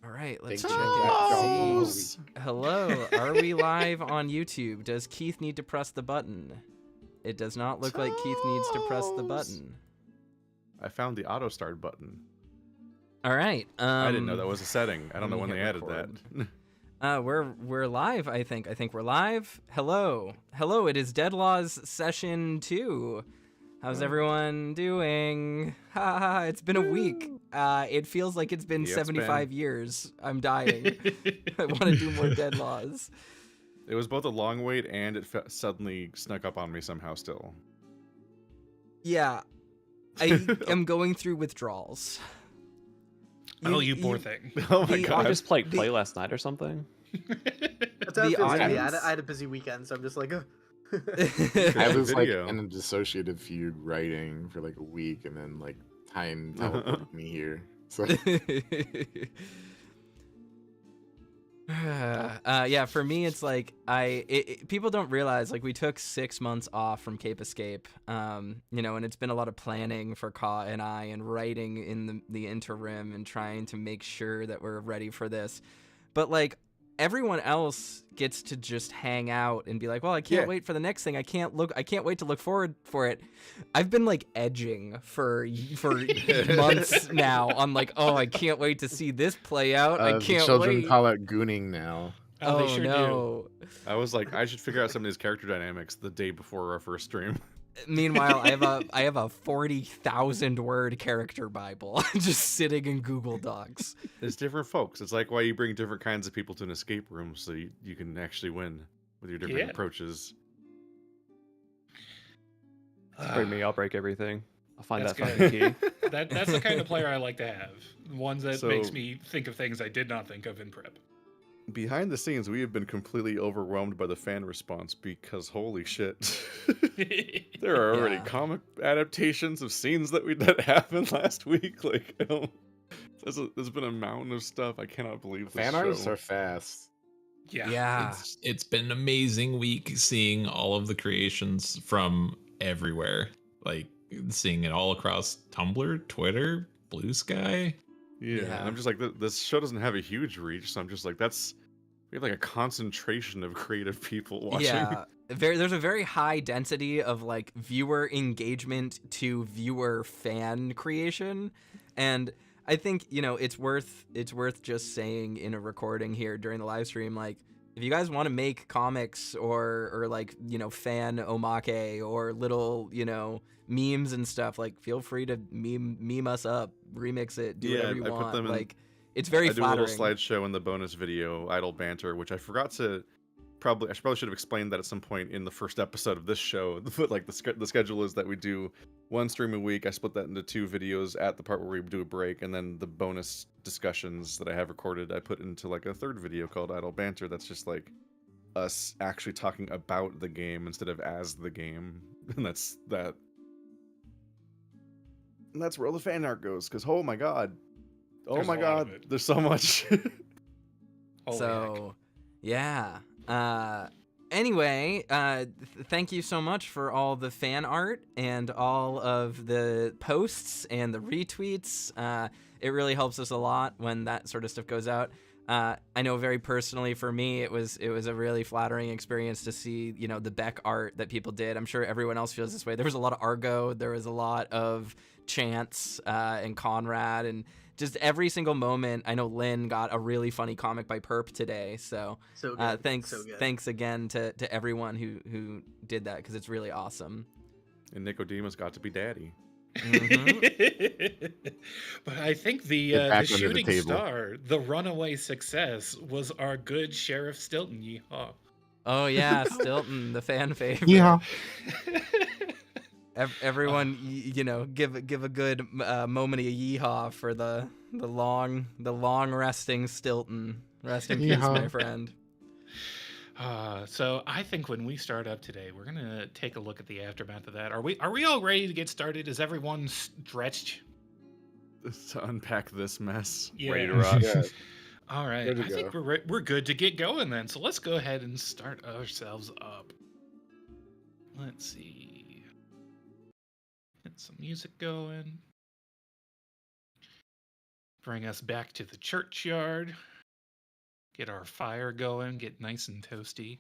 All right, let's Thank check you, it. Jack See. Jones. Hello, are we live on YouTube? Does Keith need to press the button? It does not look like Keith needs to press the button. I found the auto start button. All right. I didn't know that was a setting. I don't know when hit they added record. that. We're live. I think we're live. Hello. It is Deadlaws session 2. How's everyone doing? Ha! It's been a week. It feels like it's been 75 years. I'm dying. I want to do more Deadlaws. It was both a long wait and it suddenly snuck up on me somehow still. Yeah. I am going through withdrawals. You poor thing. Oh my god. I just play last night or something. That's how it feels to me. I had a busy weekend, so I'm just like, I was like Video. in a dissociative fugue writing for like a week, and then like time teleported me here. So yeah, for me it's like people don't realize like we took 6 months off from Cape Escape, and it's been a lot of planning for Ka and I, and writing in the interim and trying to make sure that we're ready for this. But like everyone else gets to just hang out and be like, well, I can't wait for the next thing. I can't wait to look forward for it. I've been like edging for months now on like, oh, I can't wait to see this play out. I can't the children wait. call it gooning now. Oh, they sure no. I was like, I should figure out some of these character dynamics the day before our first stream. Meanwhile, I have a 40,000 word character Bible just sitting in Google Docs. There's different folks. It's like why you bring different kinds of people to an escape room so you can actually win with your different approaches. Bring me, I'll break everything. I'll find that That's fucking key. That's the kind of player I like to have. Ones that So- makes me think of things I did not think of in prep. Behind the scenes, we have been completely overwhelmed by the fan response because holy shit. There are already Yeah. comic adaptations of scenes that happened last week. Like, there's been a mountain of stuff. I cannot believe this Fan show. artists are fast. Yeah. It's been an amazing week seeing all of the creations from everywhere. Like seeing it all across Tumblr, Twitter, Blue Sky. Yeah, Yeah. and I'm just like, this show doesn't have a huge reach, so I'm just like, we have like a concentration of creative people watching. Yeah. There's a very high density of like viewer engagement to viewer fan creation, and I think it's worth just saying in a recording here during the live stream, like if you guys want to make comics or like fan omake or little memes and stuff, like feel free to meme us up, remix it, do whatever you I put want. them in, Like it's very I do a flattering. little slideshow in the bonus video, Idle Banter, which I forgot to I probably should have explained that at some point in the first episode of this show. But like the schedule is that we do one stream a week. I split that into 2 videos at the part where we do a break, and then the bonus discussions that I have recorded I put into like a 3rd video called Idle Banter. That's just like us actually talking about the game instead of as the game, and that's that. And that's where all the fan art goes, because oh my god. Oh There's my a lot of god, it. there's so much. Holy So, yeah. Anyway, thank you so much for all the fan art and all of the posts and the retweets. It really helps us a lot when that sort of stuff goes out. I know very personally for me, it was a really flattering experience to see, the Beck art that people did. I'm sure everyone else feels this way. There was a lot of Argo. There was a lot of Chance and Conrad, and just every single moment. I know Lynn got a really funny comic by Perp today. So good. Thanks again to everyone who did that, because it's really awesome. And Nicodemus got to be daddy. Mhm. But I think the Get back under the shooting table. star, the runaway success, was our good Sheriff Stilton. Yeehaw. Oh yeah, Stilton, the fan favorite. Yeah. Everyone, give a good moment of yeehaw for the long resting Stilton. Rest in peace, Yeehaw. my friend. So I think when we start up today, we're gonna take a look at the aftermath of that. Are we all ready to get started? Is everyone stretched? To unpack this mess. Yeah. Ready to rock. Yeah. All right, Good to I think we're good to get going then. So let's go ahead and start ourselves up. Let's see. Get some music going. bring us back to the churchyard, get our fire going, get nice and toasty.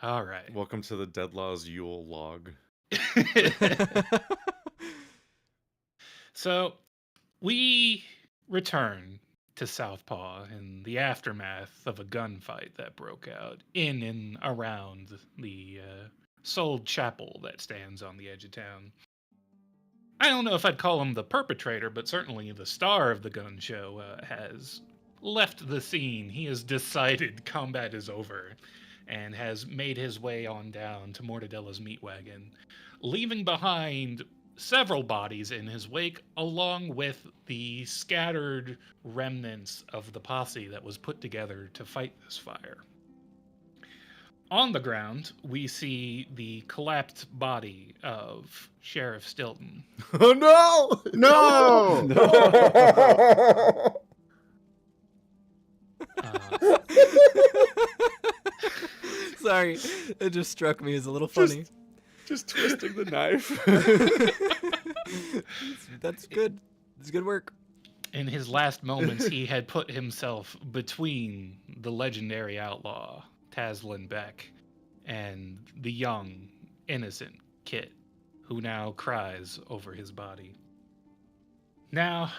All right. Welcome to the Deadlaws Yule log. So we return to Southpaw in the aftermath of a gunfight that broke out in and around the sold chapel that stands on the edge of town. I don't know if I'd call him the perpetrator, but certainly the star of the gun show has left the scene. He has decided combat is over and has made his way on down to Mortadella's meat wagon, leaving behind several bodies in his wake, along with the scattered remnants of the posse that was put together to fight this fire. On the ground, we see the collapsed body of Sheriff Stilton. Oh no! No! Sorry, it just struck me as a little funny. Just twisting the knife. That's good. It's good work. In his last moments, he had put himself between the legendary outlaw, Taslin Beck, and the young, innocent Kit, who now cries over his body. Now,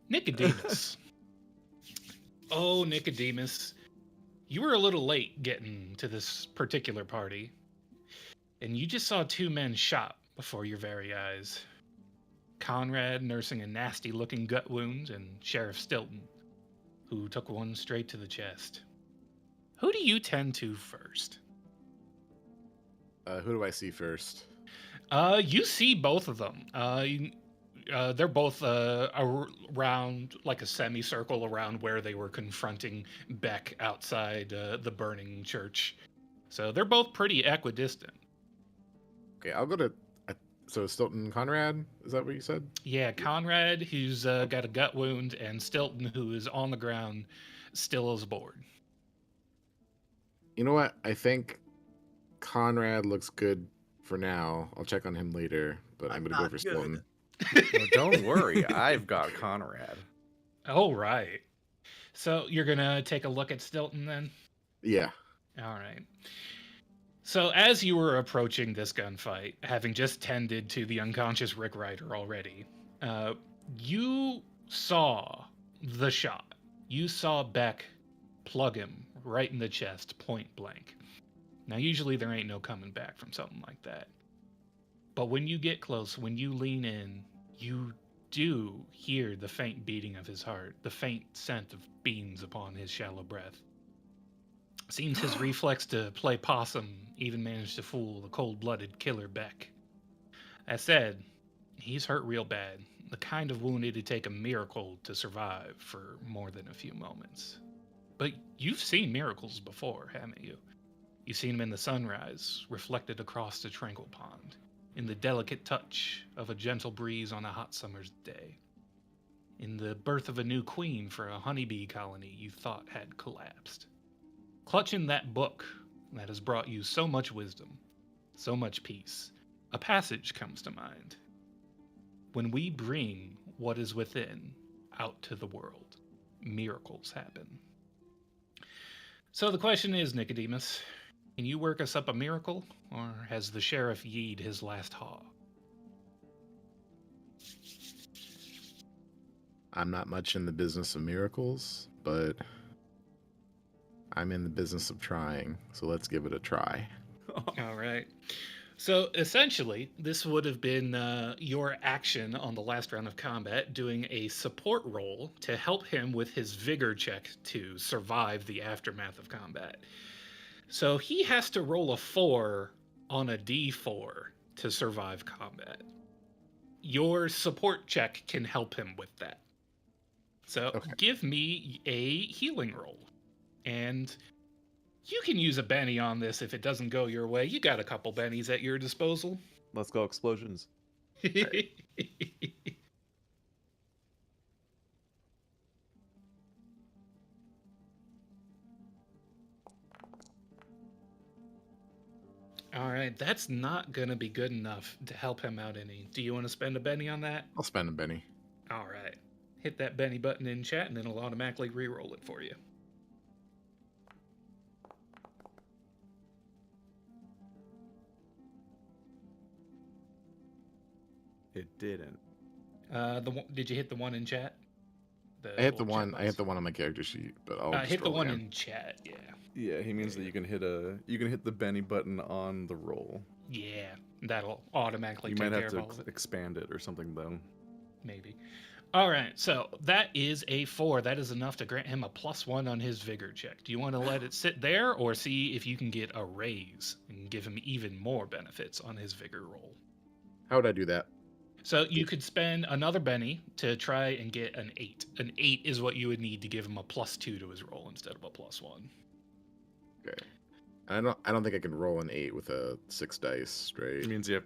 Nicodemus. Oh, Nicodemus, you were a little late getting to this particular party, and you just saw two men shot before your very eyes. Conrad nursing a nasty-looking gut wound, and Sheriff Stilton, who took one straight to the chest. Who do you tend to first? Who do I see first? You see both of them. They're both around, like a semicircle around where they were confronting Beck outside the burning church. So they're both pretty equidistant. Okay, I'll go to. So Stilton Conrad, is that what you said? Yeah, Conrad, who's got a gut wound, and Stilton, who is on the ground, still as bored. You know what? I think Conrad looks good for now. I'll check on him later, but I'm gonna go for Stilton. Well, don't worry, I've got Conrad. All right. So you're gonna take a look at Stilton then? Yeah. All right. So as you were approaching this gunfight, having just tended to the unconscious Rick Ryder already, you saw the shot. You saw Beck plug him right in the chest, point blank. Now, usually there ain't no coming back from something like that. But when you get close, when you lean in, you do hear the faint beating of his heart, the faint scent of beans upon his shallow breath. Seems his reflex to play possum even managed to fool the cold-blooded killer Beck. That said, he's hurt real bad, the kind of wound it'd take a miracle to survive for more than a few moments. But you've seen miracles before, haven't you? You've seen them in the sunrise, reflected across the tranquil pond, in the delicate touch of a gentle breeze on a hot summer's day, in the birth of a new queen for a honeybee colony you thought had collapsed. Clutching that book that has brought you so much wisdom, so much peace, a passage comes to mind. When we bring what is within out to the world, miracles happen. So the question is, Nicodemus, can you work us up a miracle, or has the sheriff yeed his last haw? I'm not much in the business of miracles, but I'm in the business of trying, so let's give it a try. All right. So essentially, this would have been your action on the last round of combat, doing a support roll to help him with his vigor check to survive the aftermath of combat. So he has to roll a 4 on a d4 to survive combat. Your support check can help him with that. So give me a healing roll. And you can use a Benny on this if it doesn't go your way. You got a couple Bennies at your disposal. Let's go explosions. All right, that's not gonna be good enough to help him out any. Do you want to spend a Benny on that? I'll spend a Benny. All right. Hit that Benny button in chat, and it'll automatically re-roll it for you. It didn't. Did you hit the one in chat? I hit the little chat one. I hit box? the one on my character sheet, but I'll just hit the roll one again. in chat. Yeah. Yeah, he means that you can hit the Benny button on the roll. Yeah, that'll automatically You take might care have of all of to it. expand it or something though. Maybe. All right, so that is a 4. That is enough to grant him a +1 on his vigor check. Do you want to let it sit there or see if you can get a raise and give him even more benefits on his vigor roll? How would I do that? So you could spend another Benny to try and get an 8. An 8 is what you would need to give him a +2 to his roll instead of a +1. Okay. I don't think I can roll an 8 with a 6 dice straight. It means you have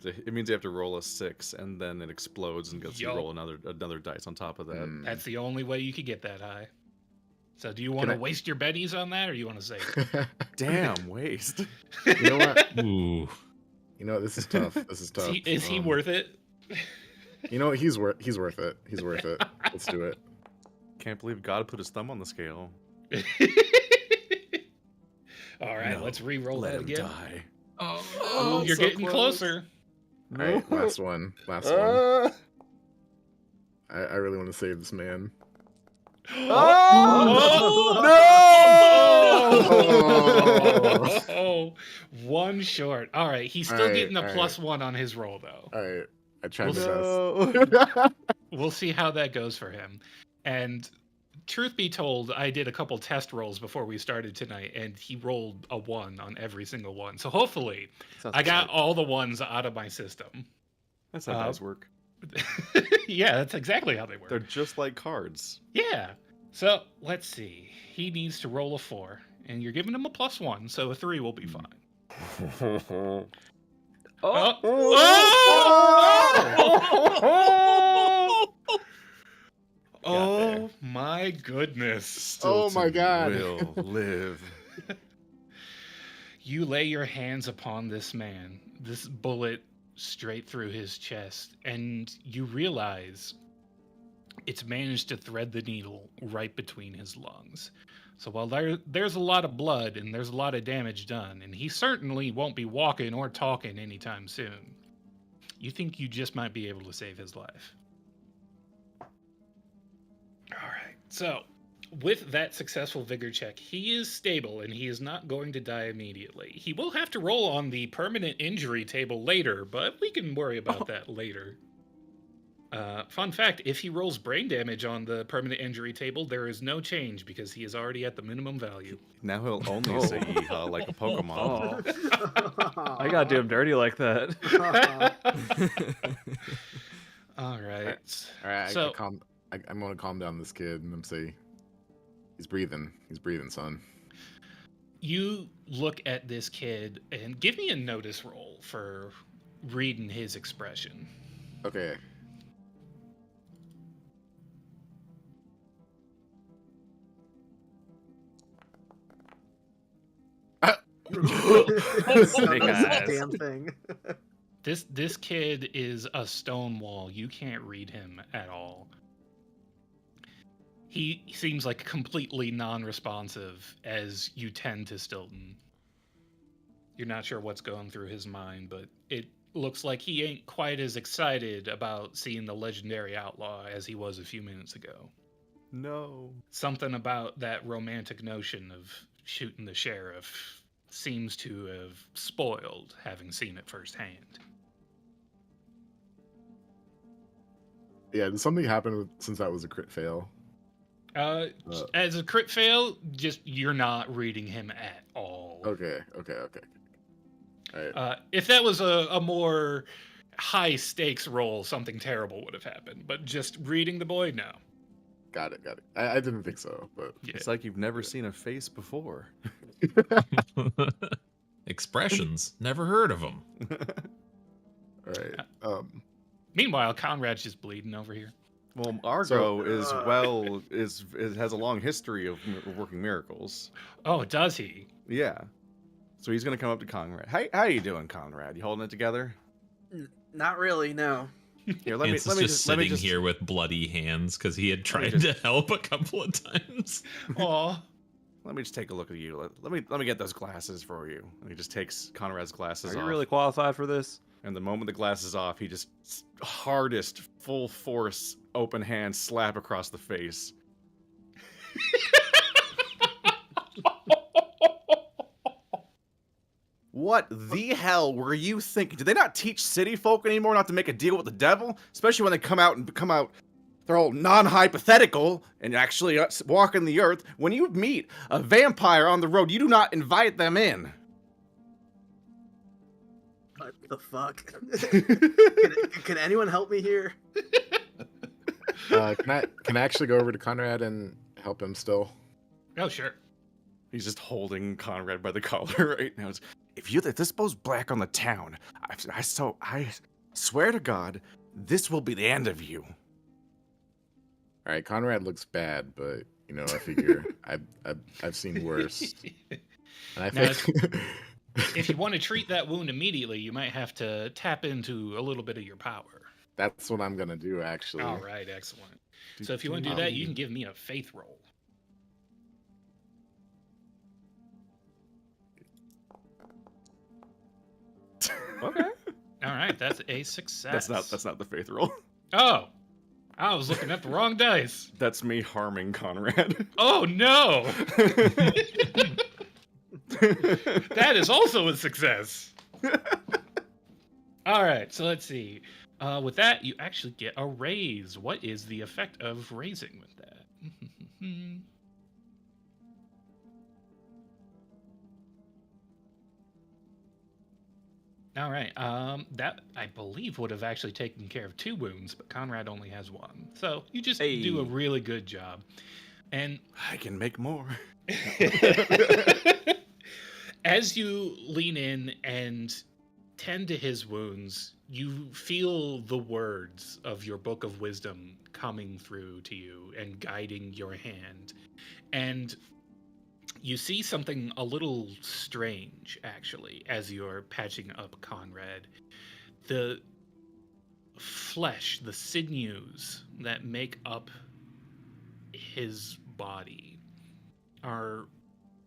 to roll a 6 and then it explodes and gets you Yup. roll another dice on top of that. That's the only way you could get that high. So do you want to I- waste your Bennies on that or you want to save it? Damn, waste. You know what? Ooh. You know what? This is tough. This is tough. Is he worth it? You know what? He's worth it. He's worth it. Let's do it. Can't believe God put his thumb on the scale. All right, No, let's re-roll Let that him again. die. Ooh, you're so getting close. closer. All right, last one. Last one. I really want to save this man. Oh, one short. All right, he's still All right, getting a all right. +1 on his roll, though. All right, I tried We'll my best. We'll see how that goes for him. And truth be told, I did a couple test rolls before we started tonight, and he rolled a 1 on every single one. So hopefully, Sounds I got exciting. all the ones out of my system. That's how dice work. Yeah, that's exactly how they work. They're just like cards. Yeah. So let's see. He needs to roll a 4, and you're giving him a +1, so a 3 will be fine. Oh! Oh my goodness. Oh my Stilton God. will live. You lay your hands upon this man, this bullet straight through his chest, and you realize it's managed to thread the needle right between his lungs. So while there's a lot of blood and there's a lot of damage done, and he certainly won't be walking or talking anytime soon, you think you just might be able to save his life. All right. So, with that successful vigor check, he is stable and he is not going to die immediately. He will have to roll on the permanent injury table later, but we can worry about that later. Fun fact, if he rolls brain damage on the permanent injury table, there is no change because he is already at the minimum value. Now he'll only say yeehaw like a Pokemon. Oh, I gotta do him dirty like that. All right. All right, So- I'm gonna calm down this kid and say, he's breathing. He's breathing, son. You look at this kid and give me a notice roll for reading his expression. Okay. Big eyes. damn thing. This kid is a stone wall. You can't read him at all. He seems like completely non-responsive, as you tend to Stilton. You're not sure what's going through his mind, but it looks like he ain't quite as excited about seeing the legendary outlaw as he was a few minutes ago. No. Something about that romantic notion of shooting the sheriff seems to have spoiled having seen it firsthand. Yeah, did something happen since that was a crit fail? As a crit fail, just you're not reading him at all. Okay. All right. If that was a more high stakes roll, something terrible would have happened. But just reading the boy, no. Got it. I didn't think so, but Yeah. It's like you've never seen a face before. Expressions. Never heard of them. all right. Meanwhile, Conrad's just bleeding over here. Well, Argo has a long history of working miracles. Oh, does he? Yeah. So he's gonna come up to Conrad. How you doing, Conrad? You holding it together? Not really, no. Here, Hans is just sitting here with bloody hands because he had tried to help a couple of times. Aw. Let me just take a look at you. Let me get those glasses for you. And he just takes Conrad's glasses Are off. you really qualified for this? And the moment the glasses off, he just hardest, full force, open hand slap across the face. What the hell were you thinking? Did they not teach city folk anymore not to make a deal with the devil? Especially when they come out, they're all non-hypothetical and actually walking the earth. When you meet a vampire on the road, you do not invite them in. What the fuck? Can anyone help me here? Can I actually go over to Conrad and help him still? Oh, sure. He's just holding Conrad by the collar right now. If this goes black on the town, I swear to God, this will be the end of you. All right, Conrad looks bad, but you know, I figure I've seen worse. And I Now, think if you want to treat that wound immediately, you might have to tap into a little bit of your power. that's what I'm gonna do, actually. All right, excellent. So if you want to do that, you can give me a faith roll. Okay. All right, that's a success. That's not the faith roll. Oh, I was looking at the wrong dice. That's me harming Conrad. Oh no! That is also a success. All right, so let's see. With that, you actually get a raise. What is the effect of raising with that? All right. That I believe would have actually taken care of 2 wounds, but Conrad only has 1. So you just do a really good job. And I can make more. as you lean in and tend to his wounds, you feel the words of your book of wisdom coming through to you and guiding your hand. And you see something a little strange, actually, as you're patching up Conrad. The flesh, the sinews that make up his body are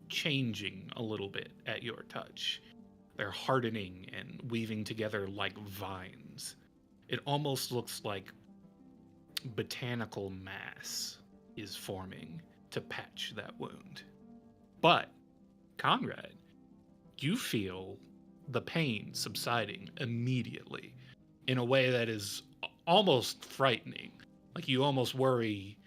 changing a little bit at your touch. They're hardening and weaving together like vines. It almost looks like botanical mass is forming to patch that wound. But, Conrad, you feel the pain subsiding immediately in a way that is almost frightening. Like you almost worry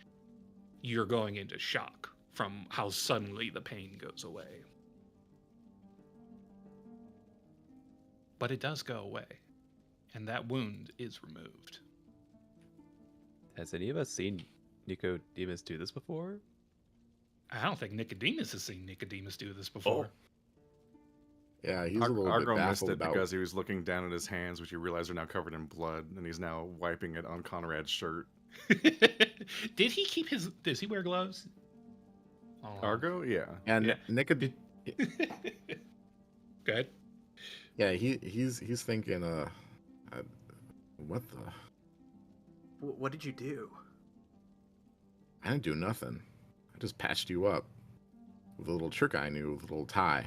you're going into shock from how suddenly the pain goes away. But it does go away, and that wound is removed. Has any of us seen Nicodemus do this before? I don't think Nicodemus has seen Nicodemus do this before. Yeah, he's a little bit Argo missed baffled it about. because he was looking down at his hands, which you realize are now covered in blood, and he's now wiping it on Conrad's shirt. Did he keep his... Does he wear gloves? Oh. Argo? Yeah. And Yeah. Nicodemus. Go ahead. Yeah, he's thinking, what the? What did you do? I didn't do nothing. I just patched you up with a little trick I knew, with a little tie.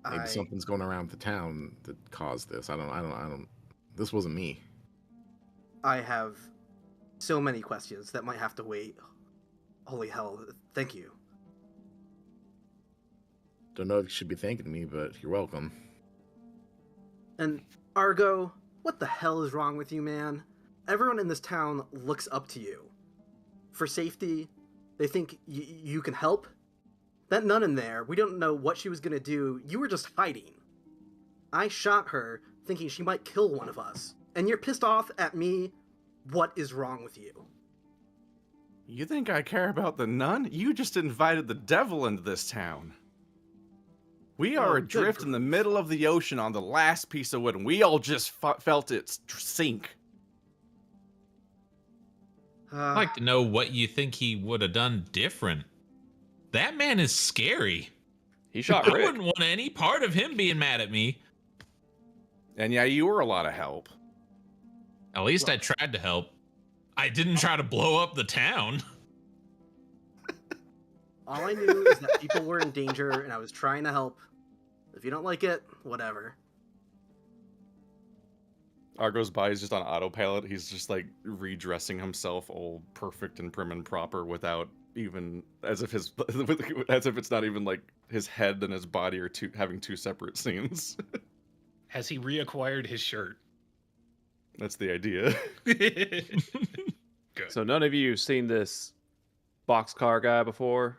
Maybe something's going around the town that caused this. I don't. This wasn't me. I have so many questions that might have to wait. Holy hell! Thank you. Don't know if you should be thanking me, but you're welcome. And Argo, what the hell is wrong with you, man? Everyone in this town looks up to you. For safety, they think you can help. That nun in there, we don't know what she was gonna do. You were just hiding. I shot her thinking she might kill one of us. And you're pissed off at me? What is wrong with you? You think I care about the nun? You just invited the devil into this town. We are adrift in the middle of the ocean on the last piece of wood, and we all just felt it sink. I'd like to know what you think he would have done different. That man is scary. He shot I Rick. wouldn't want any part of him being mad at me. And yeah, you were a lot of help. At least I tried to help. I didn't try to blow up the town. All I knew is that people were in danger, and I was trying to help. If you don't like it, whatever. Argo's by, he's just on autopilot. He's just like redressing himself all perfect and prim and proper without even as if it's not even like his head and his body are having two separate scenes. Has he reacquired his shirt? That's the idea. Good. So none of you seen this boxcar guy before?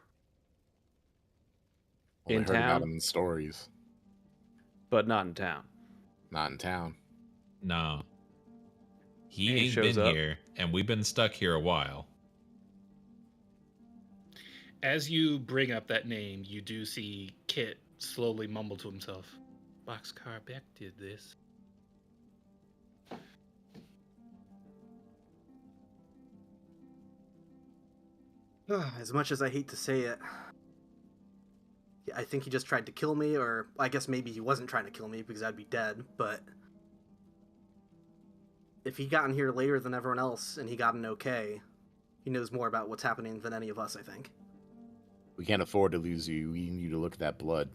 Only In heard about town? him in stories. But not in town. Not in town. No. He And he ain't shows been up. here, and we've been stuck here a while. As you bring up that name, you do see Kit slowly mumble to himself. Boxcar Beck did this. As much as I hate to say it, I think he just tried to kill me, or I guess maybe he wasn't trying to kill me because I'd be dead, but if he got in here later than everyone else and he got an okay, he knows more about what's happening than any of us, I think. We can't afford to lose you. We need you to look at that blood.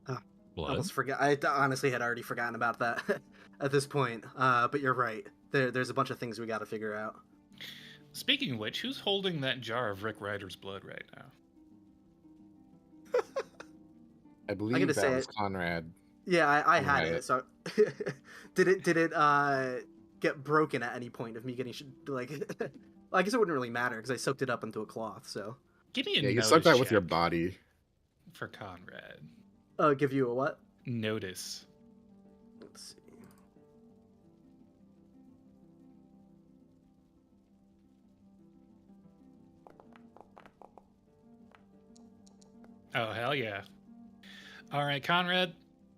I Blood? almost forgot. I honestly had already forgotten about that at this point, but you're right. There's a bunch of things we got to figure out. Speaking of which, who's holding that jar of Rick Ryder's blood right now? I believe gotta that say was Conrad. Yeah, I had Right. it. So did it get broken at any point of me getting like? Well, I guess it wouldn't really matter because I soaked it up into a cloth. So Give me a Yeah, you notice suck that with your check body. for Conrad. give you a what? Notice. Let's see. Oh, hell yeah. All right, Conrad,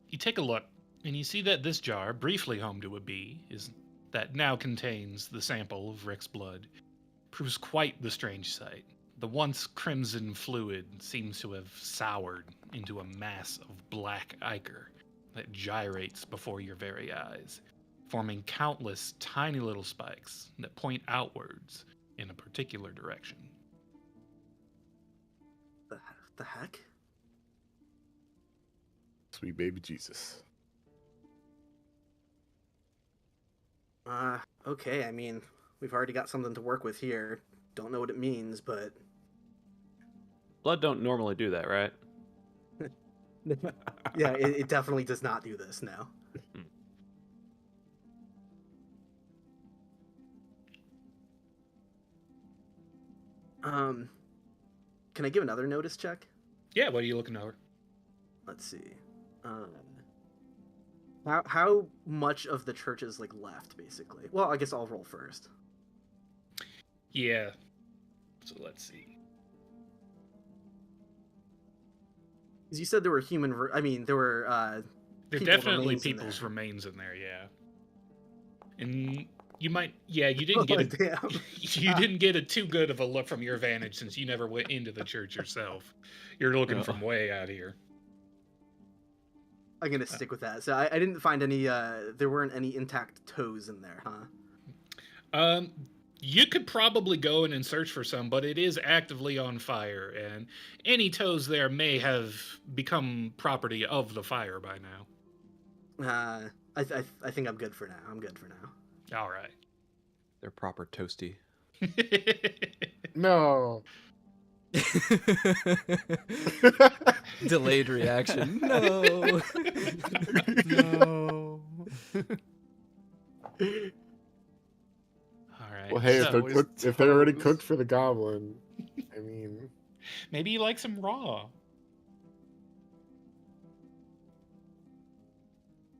you take a look, and you see that this jar, briefly home to a bee, that now contains the sample of Rick's blood, proves quite the strange sight. The once crimson fluid seems to have soured into a mass of black ichor that gyrates before your very eyes, forming countless tiny little spikes that point outwards in a particular direction. The heck? Sweet baby Jesus. Okay. I mean, we've already got something to work with here. Don't know what it means, but Blood don't normally do that, right? yeah, it definitely does not do this now. Can I give another notice check? Yeah, what are you looking over? Let's see. How much of the church is like left, basically? Well, I guess I'll roll first. Yeah. So let's see. Because you said there were there were There people definitely remains in people's there. remains in there, yeah. And you might, yeah, you didn't get a, Damn. you didn't get a too good of a look from your vantage since you never went into the church yourself. You're looking from way out here. I'm gonna stick with that. So I didn't find any. There weren't any intact toes in there, huh? You could probably go in and search for some, but it is actively on fire, and any toes there may have become property of the fire by now. I think I'm good for now. All right. They're proper toasty. No. Delayed reaction. No. No. All right. Well, hey, so if they're already cooked for the goblin, I mean, maybe you like some raw.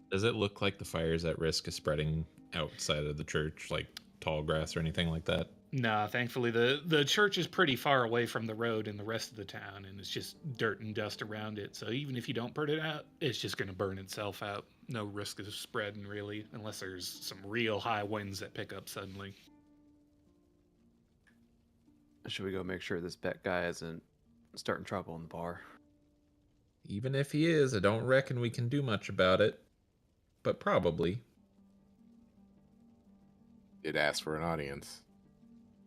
Does it look like the fire's at risk of spreading outside of the church, like tall grass or anything like that? Nah, thankfully the church is pretty far away from the road and the rest of the town, and it's just dirt and dust around it. So even if you don't burn it out, it's just going to burn itself out. No risk of spreading, really, unless there's some real high winds that pick up suddenly. Should we go make sure this Beck guy isn't starting trouble in the bar. Even if he is, I don't reckon we can do much about it. But probably. Did ask for an audience.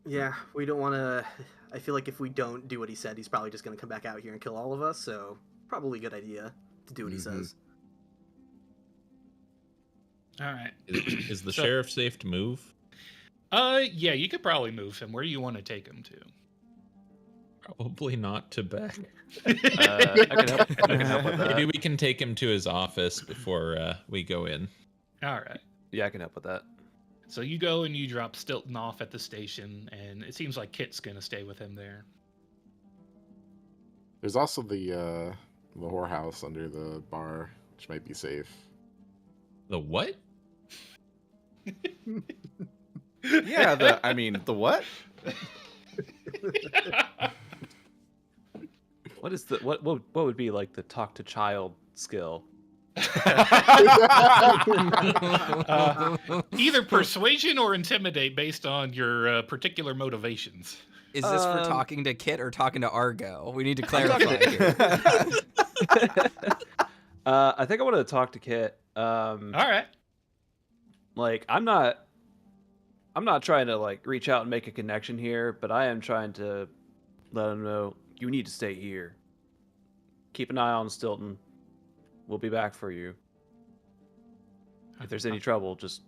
Yeah, we don't want to. I feel like if we don't do what he said, he's probably just going to come back out here and kill all of us. So probably a good idea to do what he says. All right. Is the sheriff safe to move? Yeah, you could probably move him. Where do you want to take him to? Probably not to Beck. I can help with that. Maybe we can take him to his office before we go in. All right. Yeah, I can help with that. So you go and you drop Stilton off at the station, and it seems like Kit's gonna stay with him there. There's also the whorehouse under the bar, which might be safe. The what? Yeah, the what? What is the what would be like the talk to child skill? Either persuasion or intimidate based on your particular motivations. Is this for talking to Kit or talking to Argo? We need to clarify talking here. I think I wanted to talk to Kit. All right. Like I'm not trying to like reach out and make a connection here, but I am trying to let him know you need to stay here. Keep an eye on Stilton. We'll be back for you. If there's any trouble, just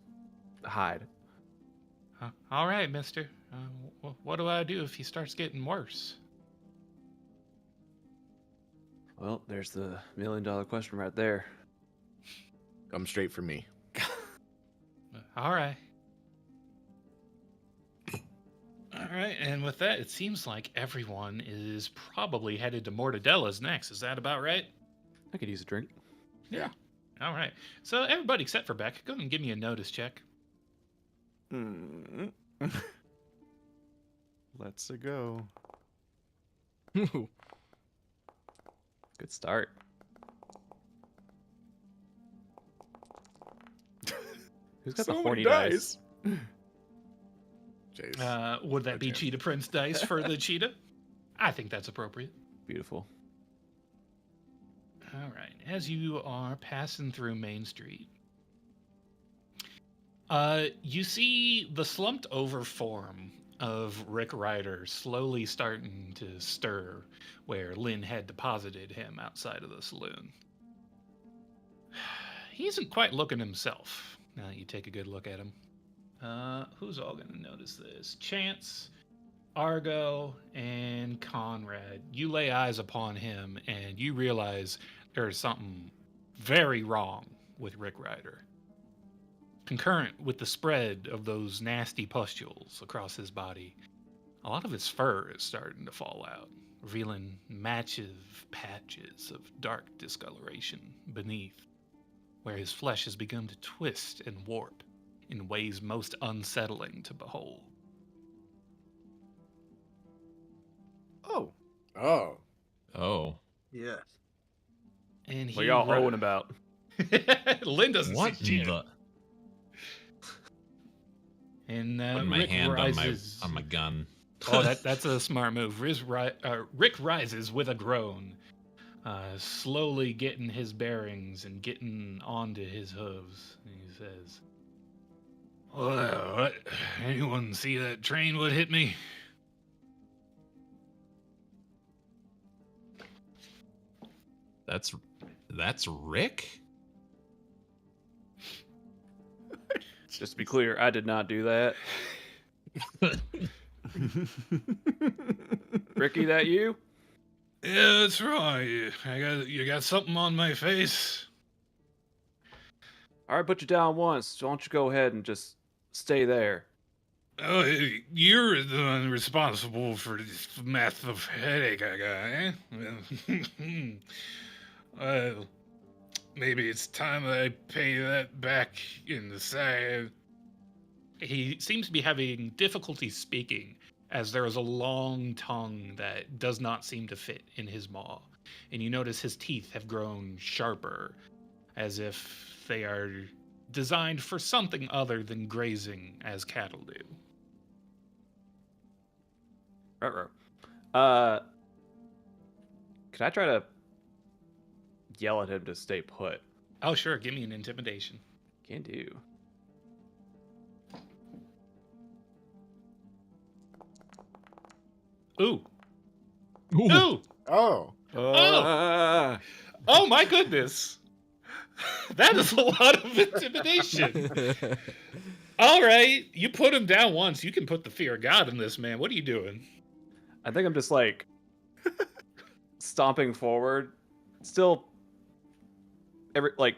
hide. All right, mister. What do I do if he starts getting worse? Well, there's the $1 million question right there. Come straight for me. All right. All right, and with that, it seems like everyone is probably headed to Mortadella's next. Is that about right? I could use a drink. Yeah. All right. So everybody except for Beck, go ahead and give me a notice check. Let's go. Good start. Who's got the horny dice? Chase. Would that be chance. Cheetah Prince dice for the cheetah? I think that's appropriate. Beautiful. All right. As you are passing through Main Street, you see the slumped over form of Rick Ryder slowly starting to stir where Lynn had deposited him outside of the saloon. He isn't quite looking himself now that you take a good look at him. Who's all going to notice this? Chance, Argo, and Conrad. You lay eyes upon him and you realize there's something very wrong with Rick Ryder. Concurrent with the spread of those nasty pustules across his body, a lot of his fur is starting to fall out, revealing patches of dark discoloration beneath, where his flesh has begun to twist and warp in ways most unsettling to behold. Oh. Oh. Oh. Yes. And he What y'all owing about? Lynn doesn't What see the? shit. And Putting my Rick hand rises. on my gun. Oh, that's a smart move. Rick rises with a groan, slowly getting his bearings and getting onto his hooves. And he says, "What? Anyone see that train would hit me?" That's Rick? Just to be clear, I did not do that. Ricky, that you? Yeah, that's right. You got something on my face. All right, put you down once. Why don't you go ahead and just stay there? Oh, you're the one responsible for this massive headache I got, eh? Well, maybe it's time I pay that back in the side. He seems to be having difficulty speaking, as there is a long tongue that does not seem to fit in his maw. And you notice his teeth have grown sharper, as if they are designed for something other than grazing as cattle do. Can I try to yell at him to stay put? Oh, sure. Give me an intimidation. Can do. Ooh. Ooh. Ooh. Oh, Oh. Oh, my goodness. That is a lot of intimidation. All right. You put him down once. You can put the fear of God in this man. What are you doing? I think I'm just like stomping forward, still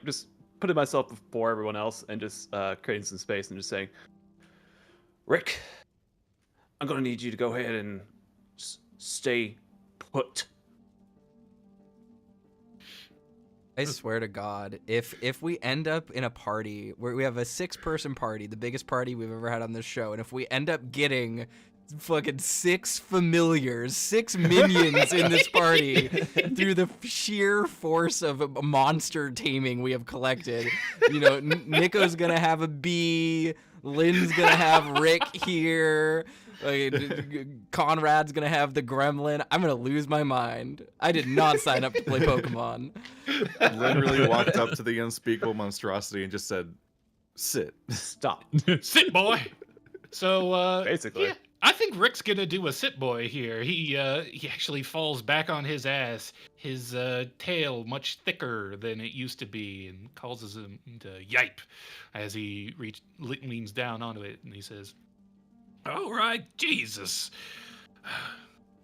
just putting myself before everyone else and just creating some space and just saying, Rick, I'm gonna need you to go ahead and stay put. I swear to God, if we end up in a party where we have a 6-person party, the biggest party we've ever had on this show, and if we end up getting fucking 6 familiars, 6 minions in this party through the sheer force of a monster taming we have collected, you know, Nico's gonna have a bee, Lynn's gonna have Rick here, Conrad's gonna have the gremlin. I'm gonna lose my mind. I did not sign up to play Pokemon. Literally walked up to the unspeakable monstrosity and just said, "Sit." Stop. Sit, boy. So, Basically. yeah, I think Rick's gonna do a sit boy here. He actually falls back on his ass, his tail much thicker than it used to be, and causes him to yipe as he leans down onto it, and he says, "All right, Jesus,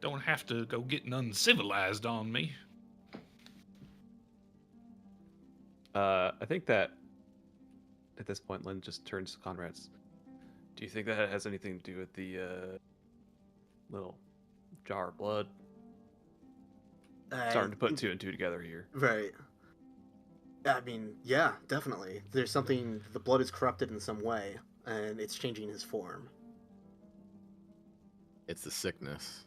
don't have to go getting uncivilized on me." I think that at this point, Lynn just turns to Conrad's. Do you think that has anything to do with the little jar of blood? Starting to put 2 and 2 together here. Right. I mean, yeah, definitely. There's something, the blood is corrupted in some way, and it's changing his form. it's the sickness.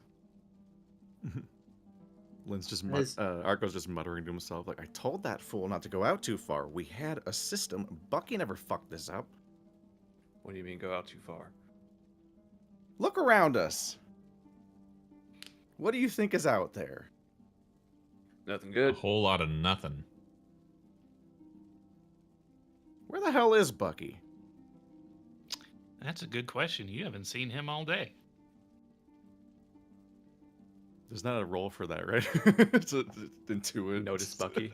Lynn's just His- Arco's just muttering to himself, like, "I told that fool not to go out too far. We had a system. Bucky never fucked this up. What do you mean go out too far? Look around us. What do you think is out there?" Nothing A good. whole lot of nothing. Where the hell is Bucky? That's a good question. You haven't seen him all day. There's not a role for that, right? It's intuitive. Notice Bucky.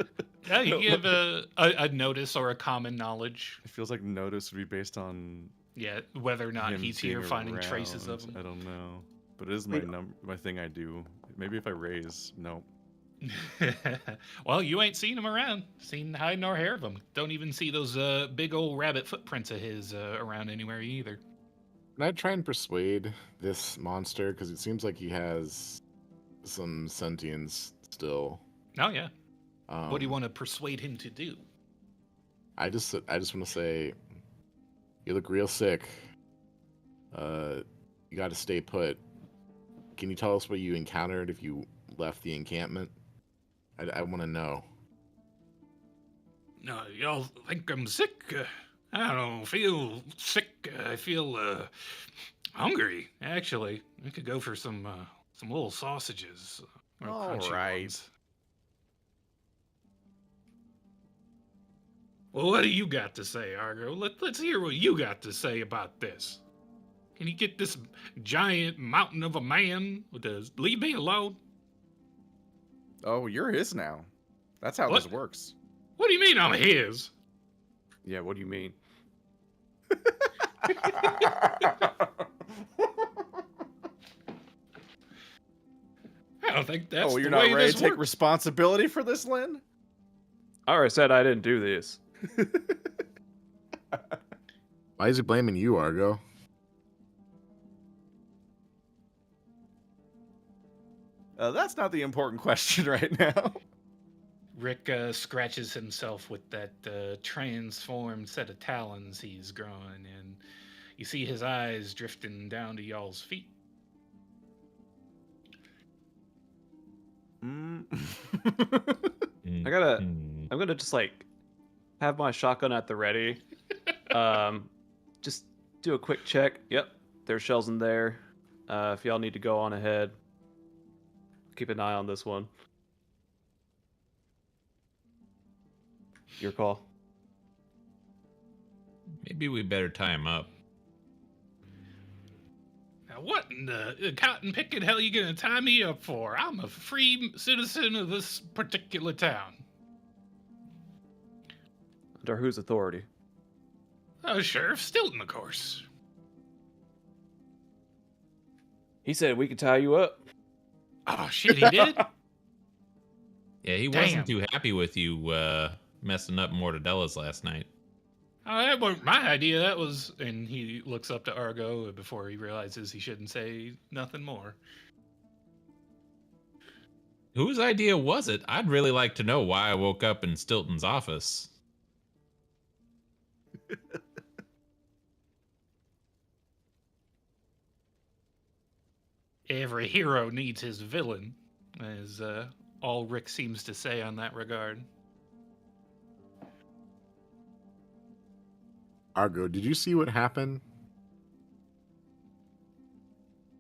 Yeah, you have a notice or a common knowledge. It feels like notice would be based on Yeah, whether or not him he's being here finding traces of around. I him. don't know, but it is my Wait. my thing I do. Maybe if I raise, no. Well, you ain't seen him around. Seen hide nor hair of him. Don't even see those big old rabbit footprints of his around anywhere either. Can I try and persuade this monster? Because it seems like he has some sentience still. Oh yeah. Um, What do you want to persuade him to do? I just want to say, you look real sick. You got to stay put. Can you tell us what you encountered if you left the encampment? I want to know. No, y'all think I'm sick? I don't feel sick. I feel hungry. Actually, I could go for some little sausages. Real All crunchy right. ones. Well, what do you got to say, Argo? Let's hear what you got to say about this. Can you get this giant mountain of a man to leave me alone? Oh, you're his now. That's how What? this works. What do you mean I'm his? Yeah, what do you mean? I don't think that's Oh, the you're not way ready this to take works. responsibility for this, Lynn? I already said I didn't do this. Why is he blaming you, Argo? That's not the important question right now. Rick scratches himself with that transformed set of talons he's grown, and you see his eyes drifting down to y'all's feet. Mm. I gotta- Mm. I'm gonna just like have my shotgun at the ready. Just do a quick check. Yep, there's shells in there. If y'all need to go on ahead, keep an eye on this one. Your call. Maybe we better tie him up. Now, what in the cotton picking hell you gonna tie me up for? I'm a free citizen of this particular town. Under whose authority? Oh, Sheriff Stilton, of course. He said we could tie you up. Oh, shit, he did? Yeah, he Damn. wasn't too happy with you messing up Mortadella's last night. Oh, that wasn't my idea. That was... And he looks up to Argo before he realizes he shouldn't say nothing more. Whose idea was it? I'd really like to know why I woke up in Stilton's office. Every hero needs his villain, as all Rick seems to say on that regard. Argo, did you see what happened?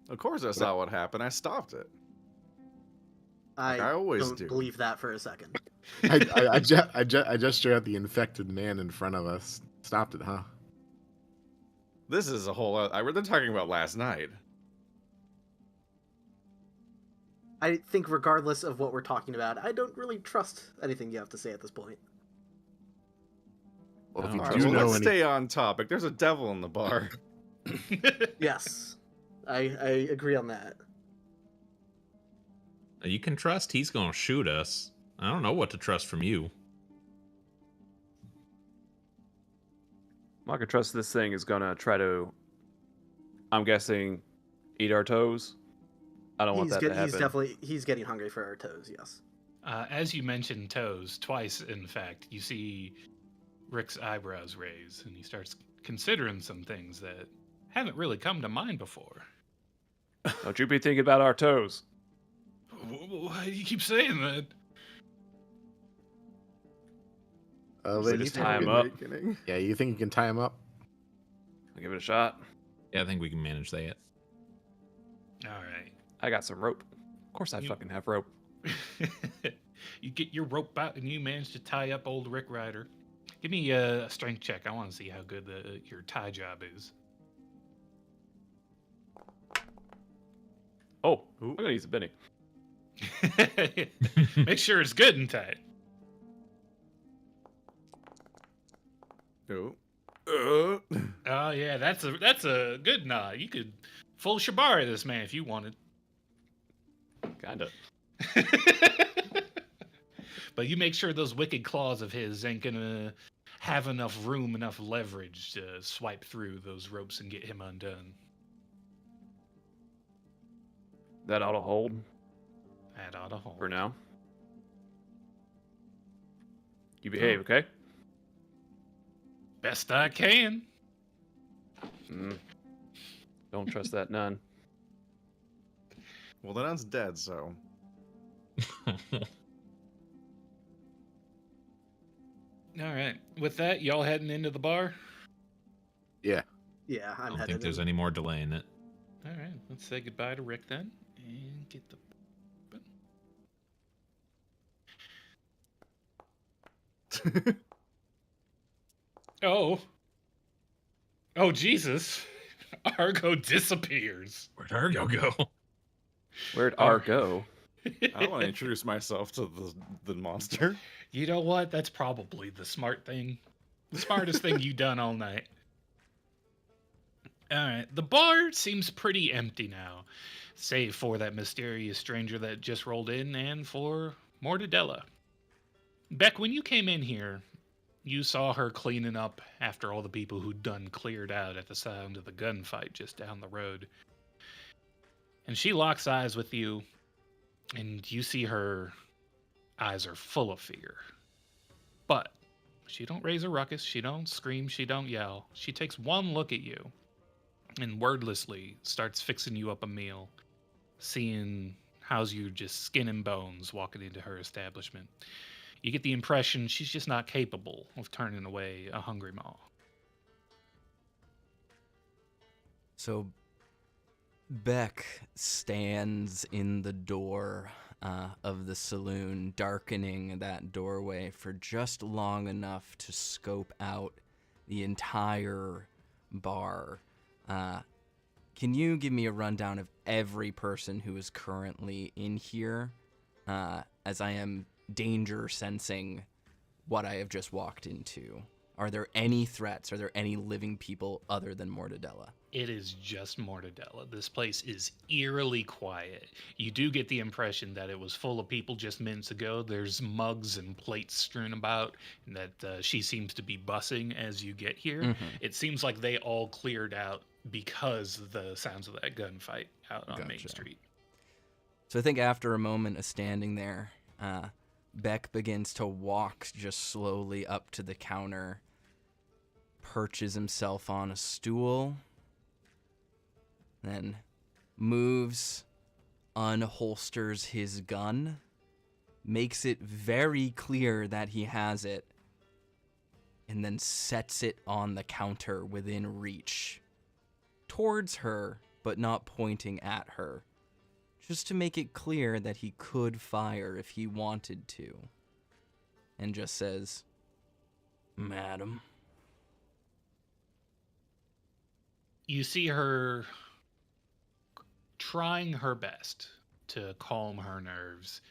Of course I saw what happened. I stopped it. I always don't do. believe that for a second. I gestured at the infected man in front of us. Stopped it, huh? This is a whole... they're talking about last night. I think regardless of what we're talking about, I don't really trust anything you have to say at this point. Well, if you All do right, well, know let's any, stay on topic. There's a devil in the bar. Yes, I agree on that. You can trust he's gonna shoot us. I don't know what to trust from you. I'm not gonna trust this thing is gonna try to, I'm guessing, eat our toes. I don't want that to happen. He's getting hungry for our toes, yes. As you mentioned toes, twice in fact, you see Rick's eyebrows raise, and he starts considering some things that haven't really come to mind before. Don't you be thinking about our toes. Why do you keep saying that? then just you tie think him we up. can- Yeah, you think you can tie him up? I'll give it a shot. Yeah, I think we can manage that. All right. I got some rope. Of course I fucking have rope. You get your rope out and you manage to tie up old Rick Ryder. Give me a strength check. I want to see how good your tie job is. Oh, I'm gonna use a Benny. Make sure it's good and tight. Oh. Oh yeah, that's a good nod. You could full shibari this man if you wanted. Kinda. But you make sure those wicked claws of his ain't gonna have enough room, enough leverage to swipe through those ropes and get him undone. That ought to hold That ought to hold. for now. You behave, okay? Best I can. Don't trust that nun. Well, the nun's dead, so... All right. With that, y'all heading into the bar? Yeah, I I'm don't headed think there's in. any more delay in it. All right. Let's say goodbye to Rick then, and get the. Oh. Oh Jesus! Argo disappears. Where'd Argo go? Where'd R go? I don't want to introduce myself to the monster. You know what? That's probably the smart thing. The smartest thing you done all night. Alright, the bar seems pretty empty now, save for that mysterious stranger that just rolled in and for Mortadella. Beck, when you came in here, you saw her cleaning up after all the people who'd done cleared out at the sound of the gunfight just down the road. And she locks eyes with you, and you see her eyes are full of fear. But she don't raise a ruckus, she don't scream, she don't yell. She takes one look at you and wordlessly starts fixing you up a meal, seeing how's you just skin and bones walking into her establishment. You get the impression she's just not capable of turning away a hungry maw. So Beck stands in the door of the saloon, darkening that doorway for just long enough to scope out the entire bar. Can you give me a rundown of every person who is currently in here, as I am danger sensing what I have just walked into? Are there any threats? Are there any living people other than Mortadella? It is just Mortadella. This place is eerily quiet. You do get the impression that it was full of people just minutes ago. There's mugs and plates strewn about, and that she seems to be bussing as you get here. Mm-hmm. It seems like they all cleared out because of the sounds of that gunfight out on Main Gotcha. Street. So I think after a moment of standing there, Beck begins to walk just slowly up to the counter, perches himself on a stool, then moves, unholsters his gun, makes it very clear that he has it, and then sets it on the counter within reach, towards her, but not pointing at her, just to make it clear that he could fire if he wanted to, and just says, "Madam." You see her trying her best to calm her nerves.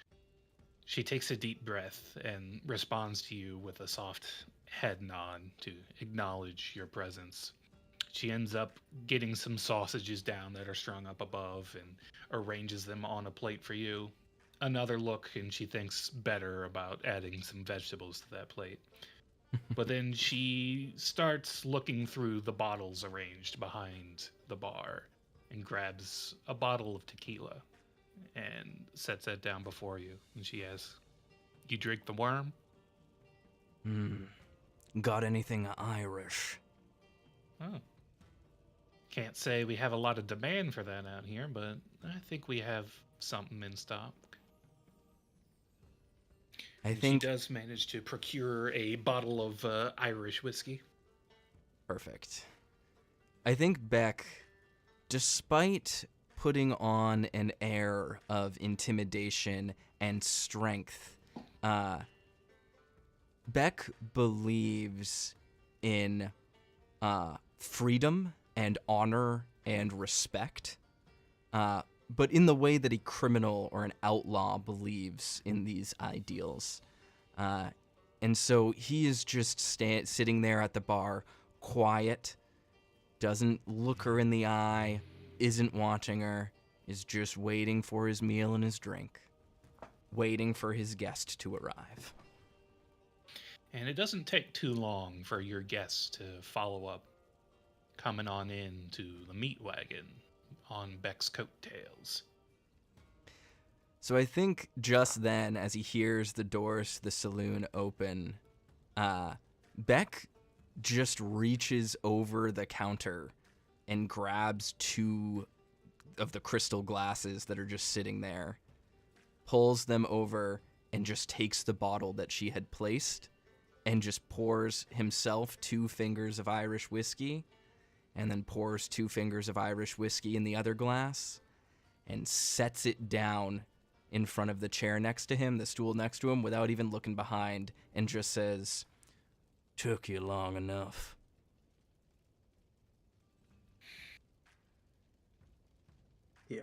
She takes a deep breath and responds to you with a soft head nod to acknowledge your presence. She ends up getting some sausages down that are strung up above and arranges them on a plate for you. Another look, and she thinks better about adding some vegetables to that plate. But then she starts looking through the bottles arranged behind the bar and grabs a bottle of tequila and sets that down before you. And she asks, "You drink the worm?" Got anything Irish? Oh. Can't say we have a lot of demand for that out here, but I think we have something in stock. I think she does manage to procure a bottle of Irish whiskey. Perfect. I think Beck, despite putting on an air of intimidation and strength, Beck believes in freedom and honor and respect, but in the way that a criminal or an outlaw believes in these ideals. And so he is just sitting there at the bar, quiet, doesn't look her in the eye, isn't watching her, is just waiting for his meal and his drink, waiting for his guest to arrive. And it doesn't take too long for your guests to follow up, coming on in to the meat wagon on Beck's coattails. So I think just then, as he hears the doors to the saloon open, Beck just reaches over the counter and grabs two of the crystal glasses that are just sitting there, pulls them over, and just takes the bottle that she had placed and just pours himself 2 fingers of Irish whiskey, and then pours 2 fingers of Irish whiskey in the other glass, and sets it down in front of the chair next to him, the stool next to him, without even looking behind, and just says, "Took you long enough." Yeah.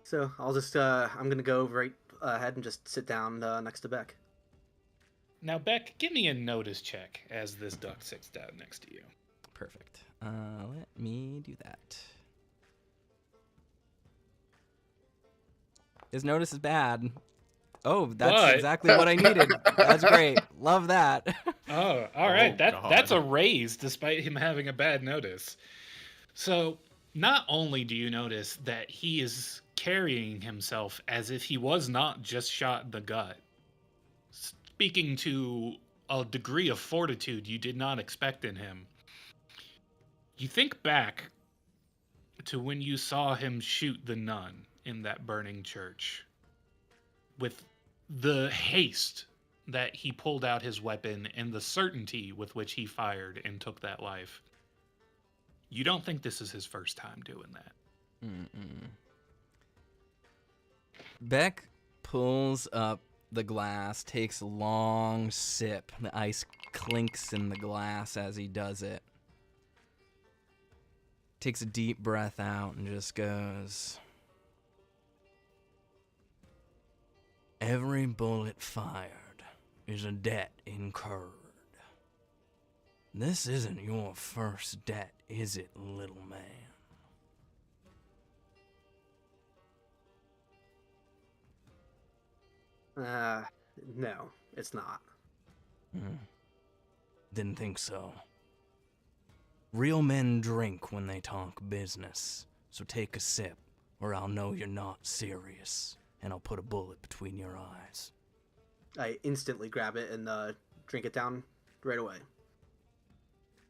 So I'll just, I'm gonna go right ahead and just sit down next to Beck. Now, Beck, give me a notice check as this duck sits down next to you. Perfect. Let me do that. His notice is bad. Oh, that's What? exactly what I needed. That's great. Love that. Oh, all right. Oh, That's a God. raise despite him having a bad notice. So, not only do you notice that he is carrying himself as if he was not just shot in the gut, speaking to a degree of fortitude you did not expect in him. You think back to when you saw him shoot the nun in that burning church, with the haste that he pulled out his weapon and the certainty with which he fired and took that life. You don't think this is his first time doing that. Mm-mm. Beck pulls up the glass, takes a long sip. The ice clinks in the glass as he does it. Takes a deep breath out and just goes, "Every bullet fired is a debt incurred. This isn't your first debt, is it, little man?" No, it's not. Didn't think so. Real men drink when they talk business, so take a sip, or I'll know you're not serious, and I'll put a bullet between your eyes. I instantly grab it and drink it down right away.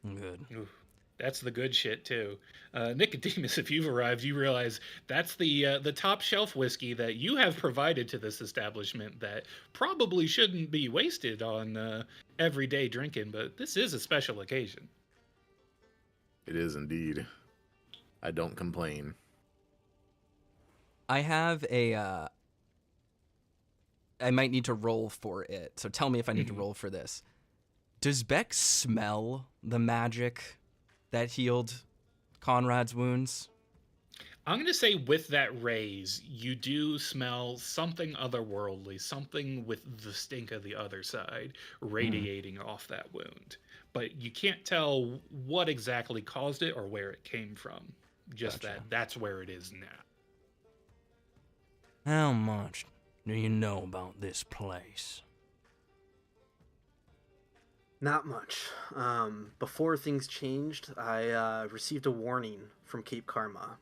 Good. Oof, that's the good shit too. Nicodemus, if you've arrived, you realize that's the top shelf whiskey that you have provided to this establishment that probably shouldn't be wasted on everyday drinking, but this is a special occasion. It is indeed. I don't complain. I have a, I might need to roll for it, so tell me if I need to roll for this. Does Beck smell the magic that healed Conrad's wounds? I'm going to say with that raise, you do smell something otherworldly, something with the stink of the other side radiating off that wound. But you can't tell what exactly caused it or where it came from. Just Gotcha. that's where it is now. How much do you know about this place? Not much. Before things changed, I received a warning from Cape Karma.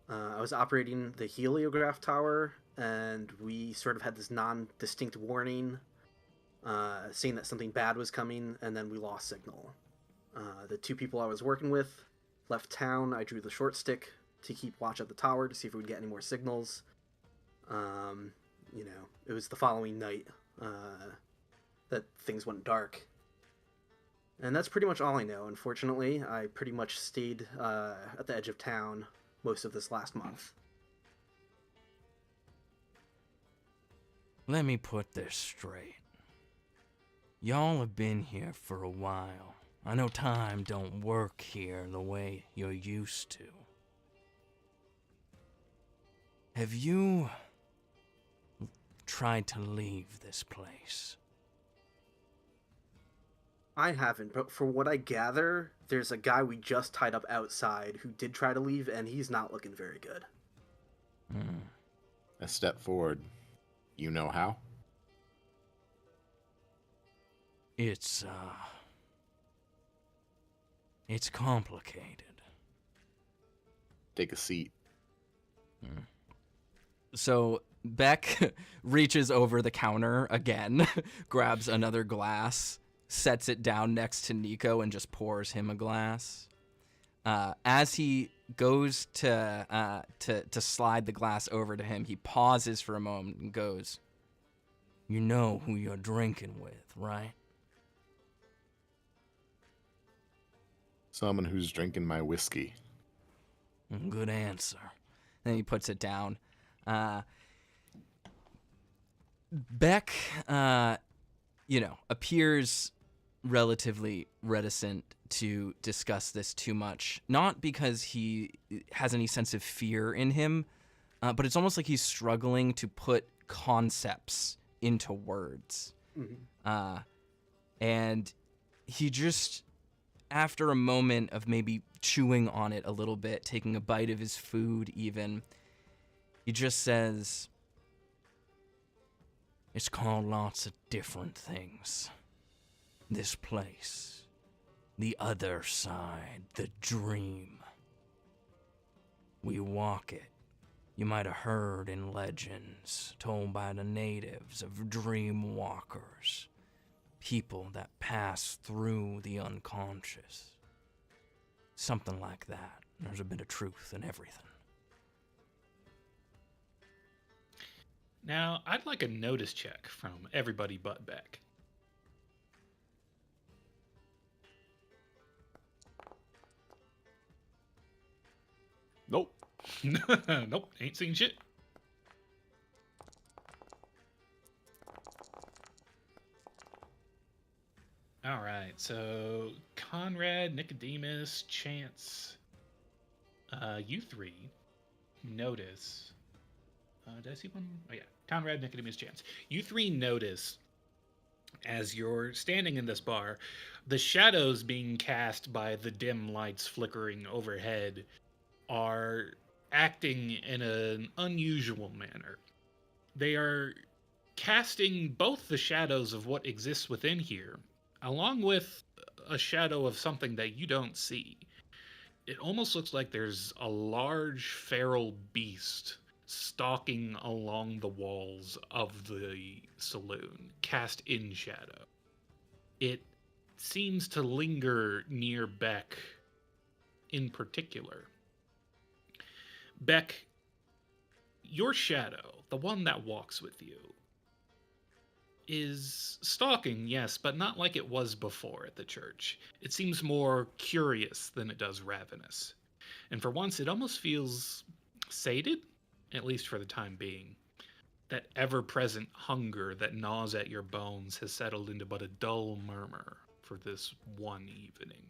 I was operating the heliograph tower, and we sort of had this non-distinct warning saying that something bad was coming, and then we lost signal. The two people I was working with left town. I drew the short stick to keep watch at the tower to see if we would get any more signals. It was the following night that things went dark. And that's pretty much all I know. Unfortunately, I pretty much stayed at the edge of town most of this last month. Let me put this straight. Y'all have been here for a while. I know time don't work here the way you're used to. Have you tried to leave this place? I haven't, but for what I gather, there's a guy we just tied up outside who did try to leave, and he's not looking very good. A step forward. You know how? It's complicated. Take a seat. So Beck reaches over the counter again, grabs another glass, sets it down next to Nico, and just pours him a glass. As he goes to slide the glass over to him, he pauses for a moment and goes, "You know who you're drinking with, right?" Someone who's drinking my whiskey. Good answer. Then he puts it down. Beck, appears relatively reticent to discuss this too much. Not because he has any sense of fear in him, but it's almost like he's struggling to put concepts into words. Mm-hmm. And he just, after a moment of maybe chewing on it a little bit, taking a bite of his food even, he just says, "It's called lots of different things. This place, the other side, the dream. We walk it. You might have heard in legends told by the natives of dream walkers, people that pass through the unconscious. Something like that. There's a bit of truth in everything." Now, I'd like a notice check from everybody but Beck. Nope. Nope, ain't seen shit. All right, so Conrad, Nicodemus, Chance, you three notice. Did I see one? Oh yeah, Conrad, Nicodemus, Chance. You three notice as you're standing in this bar, the shadows being cast by the dim lights flickering overhead are acting in an unusual manner. They are casting both the shadows of what exists within here, along with a shadow of something that you don't see. It almost looks like there's a large feral beast stalking along the walls of the saloon, cast in shadow. It seems to linger near Beck in particular. Beck, your shadow, the one that walks with you, is stalking, yes, but not like it was before at the church. It seems more curious than it does ravenous. And for once, it almost feels sated, at least for the time being. That ever-present hunger that gnaws at your bones has settled into but a dull murmur for this one evening.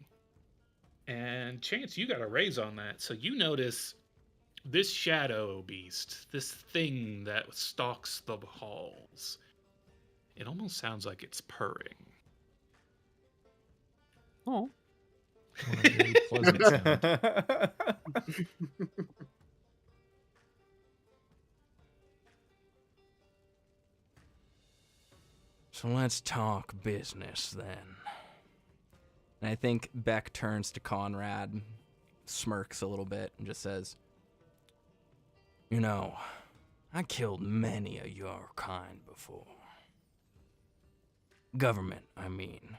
And Chance, you got a raise on that, so you notice this shadow beast, this thing that stalks the halls. It almost sounds like it's purring. Oh. What a very pleasant sound. So let's talk business then. And I think Beck turns to Conrad, smirks a little bit, and just says, "You know, I killed many of your kind before. Government, I mean.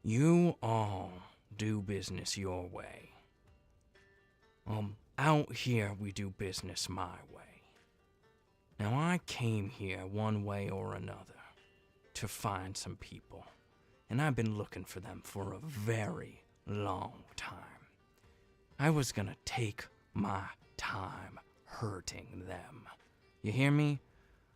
You all do business your way. Out here we do business my way. Now I came here one way or another to find some people, and I've been looking for them for a very long time. I was gonna take my time hurting them. You hear me?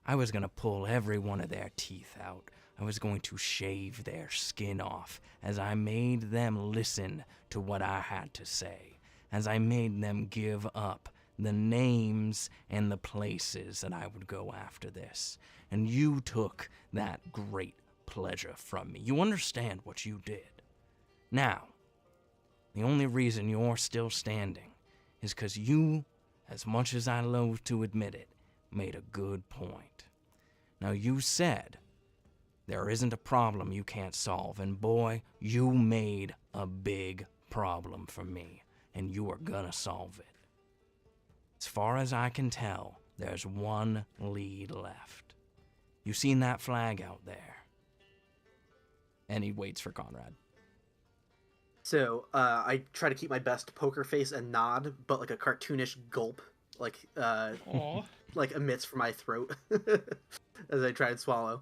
I was gonna pull every one of their teeth out. I was going to shave their skin off as I made them listen to what I had to say, as I made them give up the names and the places that I would go after this. And you took that great pleasure from me. You understand what you did. Now, the only reason you're still standing is because you, as much as I loathe to admit it, made a good point. Now, you said there isn't a problem you can't solve, and boy, you made a big problem for me, and you are gonna solve it. As far as I can tell, there's one lead left. You seen that flag out there?" And he waits for Conrad. So I try to keep my best poker face and nod, but like a cartoonish gulp, like Aw. like emits from my throat as I try and swallow.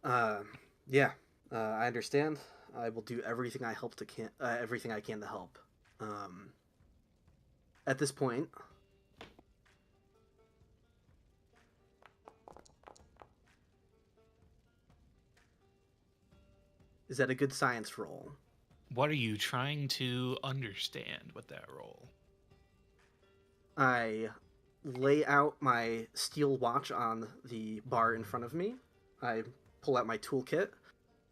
Yeah, I understand. I will do everything everything I can to help. At this point, is that a good science roll? What are you trying to understand with that roll? I lay out my steel watch on the bar in front of me. I pull out my toolkit.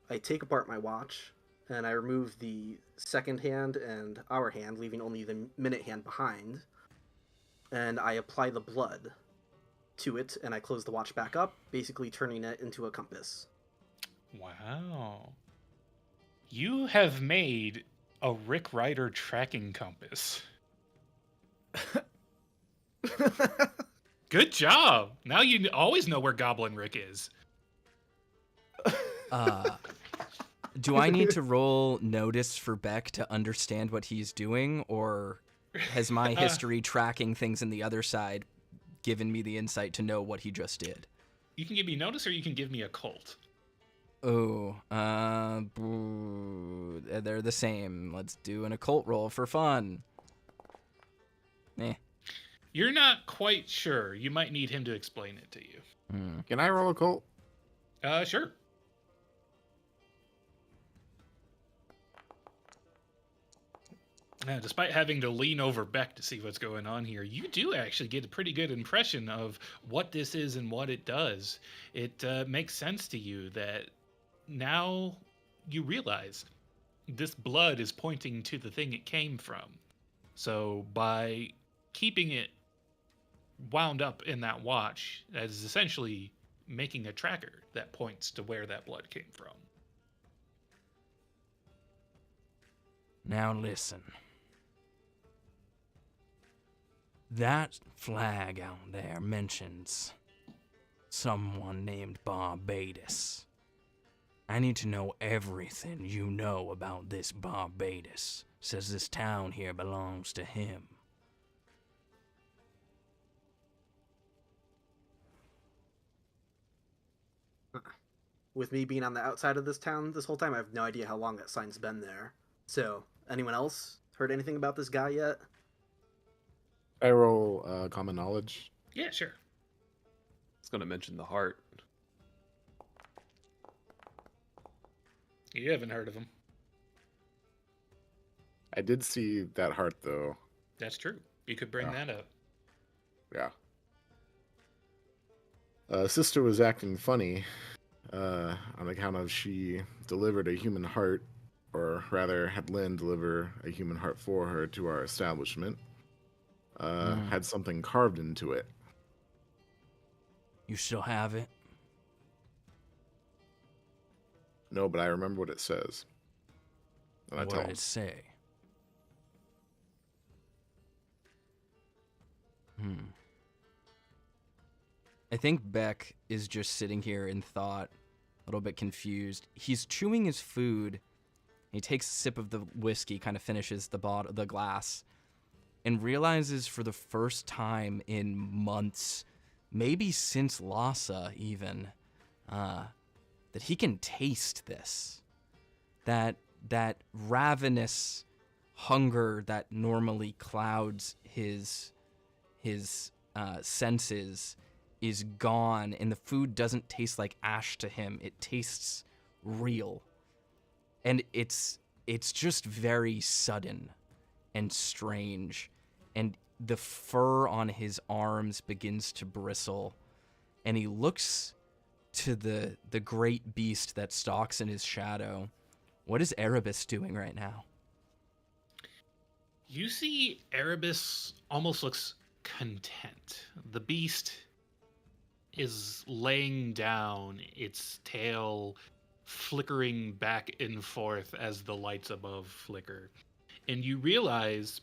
I take apart my watch, and I remove the second hand and our hand, leaving only the minute hand behind. And I apply the blood to it, and I close the watch back up, basically turning it into a compass. Wow. You have made a Rick Ryder tracking compass. Good job. Now you always know where Goblin Rick is. Do I need to roll notice for Beck to understand what he's doing, or has my history tracking things in the other side given me the insight to know what he just did? You can give me notice or you can give me a cult. They're the same. Let's do an occult roll for fun. Eh. You're not quite sure. You might need him to explain it to you. Can I roll a cult? Sure. Now, despite having to lean over Beck to see what's going on here, you do actually get a pretty good impression of what this is and what it does. It makes sense to you that now you realize this blood is pointing to the thing it came from. So by keeping it wound up in that watch, that is essentially making a tracker that points to where that blood came from. Now listen. That flag out there mentions someone named Barbados. I need to know everything you know about this Barbados. Says this town here belongs to him. With me being on the outside of this town this whole time, I have no idea how long that sign's been there. So, anyone else heard anything about this guy yet? I roll common knowledge. Yeah, sure. It's going to mention the heart. You haven't heard of him. I did see that heart, though. That's true. You could bring that up. Yeah. Sister was acting funny on account of she delivered a human heart, or rather had Lynn deliver a human heart for her to our establishment. Had something carved into it. You still have it? No, but I remember what it says. And I What tell did him. it say? I think Beck is just sitting here in thought, a little bit confused. He's chewing his food. He takes a sip of the whiskey, kind of finishes the glass, and realizes for the first time in months, maybe since Lhasa even, that he can taste this. That ravenous hunger that normally clouds his senses is gone, and the food doesn't taste like ash to him. It tastes real. And it's just very sudden and strange. And the fur on his arms begins to bristle. And he looks to the great beast that stalks in his shadow. What is Erebus doing right now? You see Erebus almost looks content. The beast is laying down, its tail flickering back and forth as the lights above flicker. And you realize,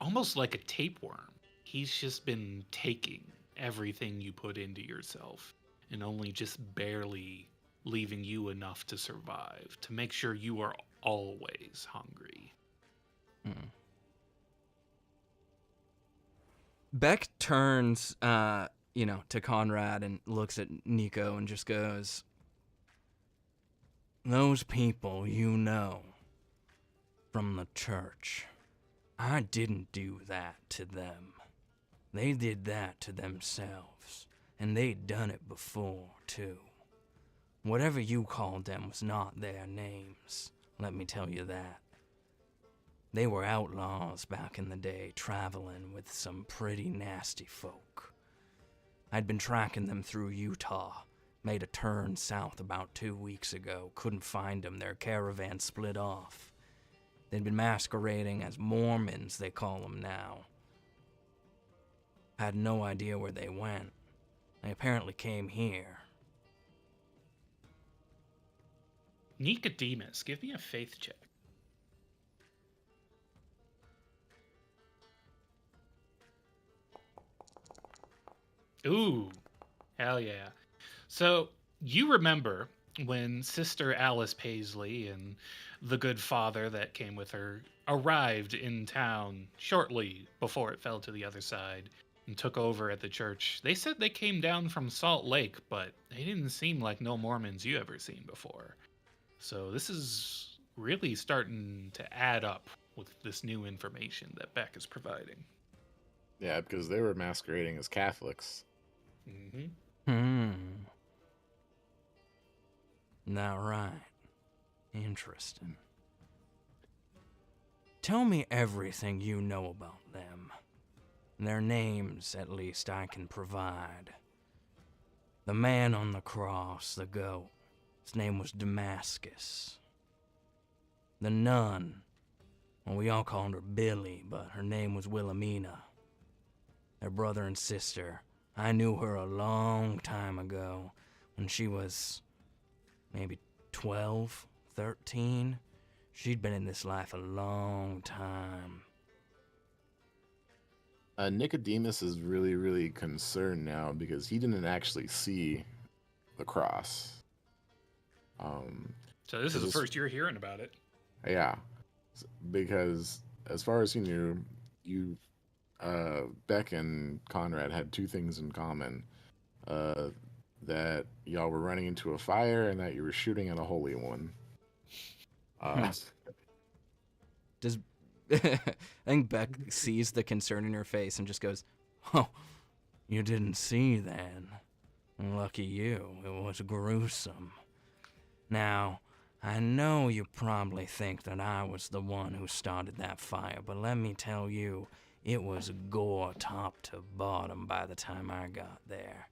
almost like a tapeworm, he's just been taking everything you put into yourself and only just barely leaving you enough to survive, to make sure you are always hungry. Beck turns, to Conrad and looks at Nico and just goes, "Those people you know from the church, I didn't do that to them. They did that to themselves, and they'd done it before, too. Whatever you called them was not their names, let me tell you that. They were outlaws back in the day, traveling with some pretty nasty folk. I'd been tracking them through Utah, made a turn south about 2 weeks ago, couldn't find them, their caravan split off. They'd been masquerading as Mormons, they call them now. Had no idea where they went. They apparently came here." Nicodemus, give me a faith check. Ooh, hell yeah. So you remember when Sister Alice Paisley and the good father that came with her arrived in town shortly before it fell to the other side. and took over at the church. They said they came down from Salt Lake, but they didn't seem like no Mormons you ever seen before. So this is really starting to add up with this new information that Beck is providing. Yeah, because they were masquerading as Catholics. Mm-hmm. Now, right. Interesting. Tell me everything you know about them. Their names, at least, I can provide. The man on the cross, the goat, his name was Damascus. The nun, well, we all called her Billy, but her name was Wilhelmina. Their brother and sister, I knew her a long time ago, when she was maybe 12, 13. She'd been in this life a long time. Nicodemus is really, really concerned now because he didn't actually see the cross. So this is the first you're hearing about it. Yeah, because as far as he knew, Beck and Conrad had two things in common. That y'all were running into a fire and that you were shooting at a holy one. Does I think Beck sees the concern in your face and just goes, "Oh, you didn't see then. Lucky you. It was gruesome. Now, I know you probably think that I was the one who started that fire, but let me tell you, it was gore top to bottom by the time I got there.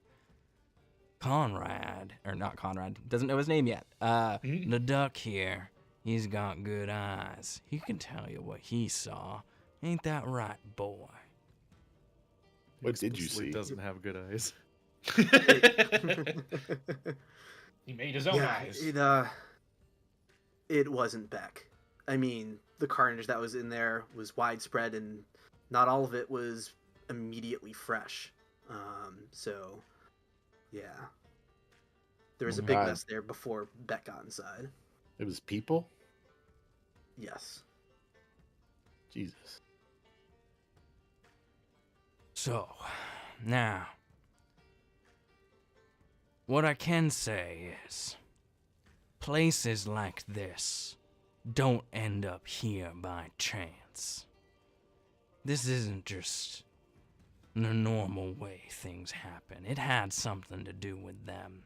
Conrad, or not Conrad, doesn't know his name yet. The duck here, he's got good eyes. He can tell you what he saw. Ain't that right, boy?" What did you Explicitly see? Doesn't have good eyes. He made his own eyes. It wasn't Beck. I mean, the carnage that was in there was widespread, and not all of it was immediately fresh. So, yeah. There was a big God. mess there before Beck got inside. It was people? Yes. Jesus. So, now, what I can say is, places like this don't end up here by chance. This isn't just the normal way things happen. It had something to do with them.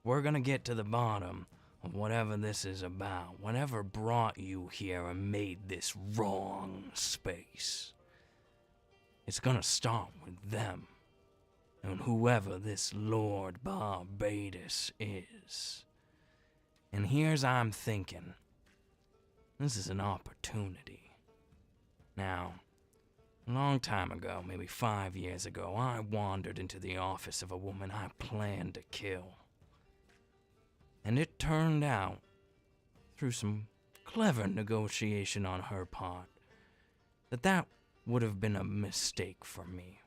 We're gonna get to the bottom of whatever this is about, whatever brought you here and made this wrong space. It's gonna start with them, and whoever this Lord Barbatus is. And here's I'm thinking, this is an opportunity. Now, a long time ago, maybe 5 years ago, I wandered into the office of a woman I planned to kill. And it turned out, through some clever negotiation on her part, that would have been a mistake for me.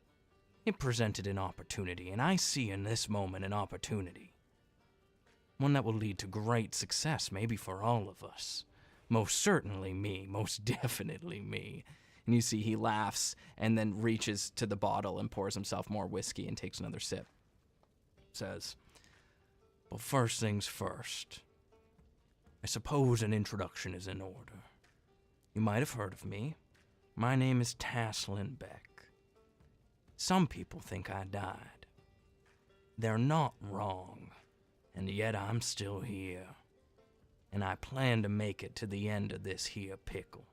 It presented an opportunity, and I see in this moment an opportunity. One that will lead to great success, maybe for all of us. Most certainly me, most definitely me. And you see he laughs and then reaches to the bottle and pours himself more whiskey and takes another sip. Says, "But first things first. I suppose an introduction is in order. You might have heard of me. My name is Taslin Beck. Some people think I died. They're not wrong, and yet I'm still here. And I plan to make it to the end of this here pickle.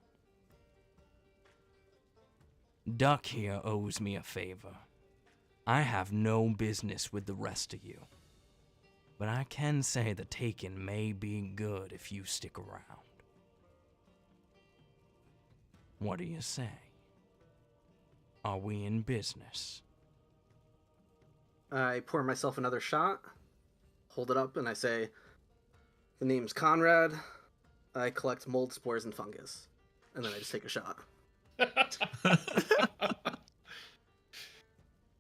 Duck here owes me a favor. I have no business with the rest of you. But I can say the taking may be good if you stick around. What do you say? Are we in business?" I pour myself another shot, hold it up, and I say, "The name's Conrad. I collect mold spores and fungus." And then I just take a shot.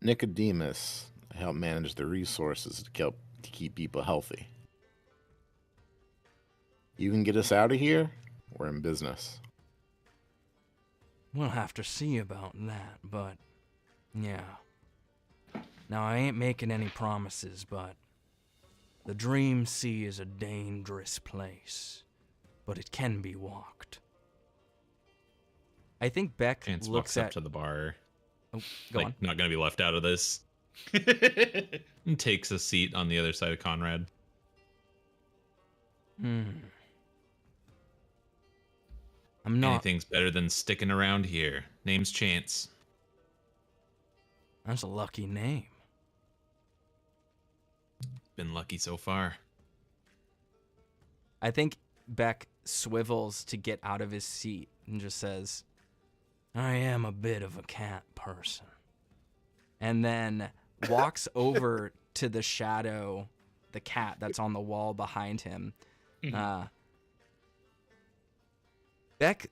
Nicodemus, I help manage the resources to keep people healthy. You can get us out of here, we're in business. We'll have to see about that, but Yeah. Now, I ain't making any promises, but the Dream Sea is a dangerous place, but it can be walked. I think Beck Chance looks walks up at... to the bar. Oh, go Like, on. not gonna be left out of this. And takes a seat on the other side of Conrad. I'm not... Anything's better than sticking around here. Name's Chance. That's a lucky name. Been lucky so far. I think Beck swivels to get out of his seat and just says, I am a bit of a cat person. And then walks over to the shadow, the cat that's on the wall behind him. Beck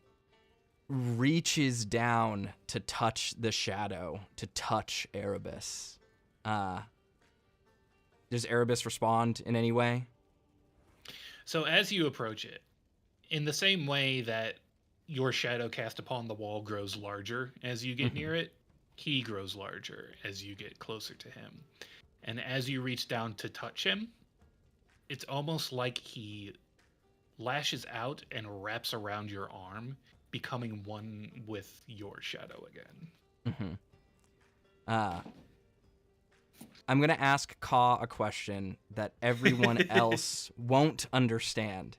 reaches down to touch the shadow, to touch Erebus. Does Erebus respond in any way? So as you approach it, in the same way that your shadow cast upon the wall grows larger as you get near it, he grows larger as you get closer to him. And as you reach down to touch him, it's almost like he lashes out and wraps around your arm, becoming one with your shadow again. I'm going to ask Ka a question that everyone else won't understand.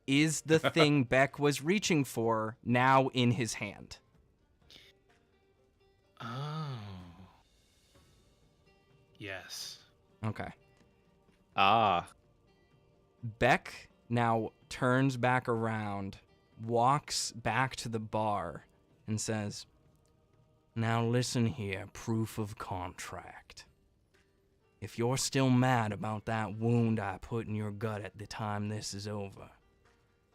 Is the thing Beck was reaching for now in his hand? Oh. Yes. Okay. Beck now turns back around, walks back to the bar, and says, Now listen here, proof of contract. If you're still mad about that wound I put in your gut at the time this is over,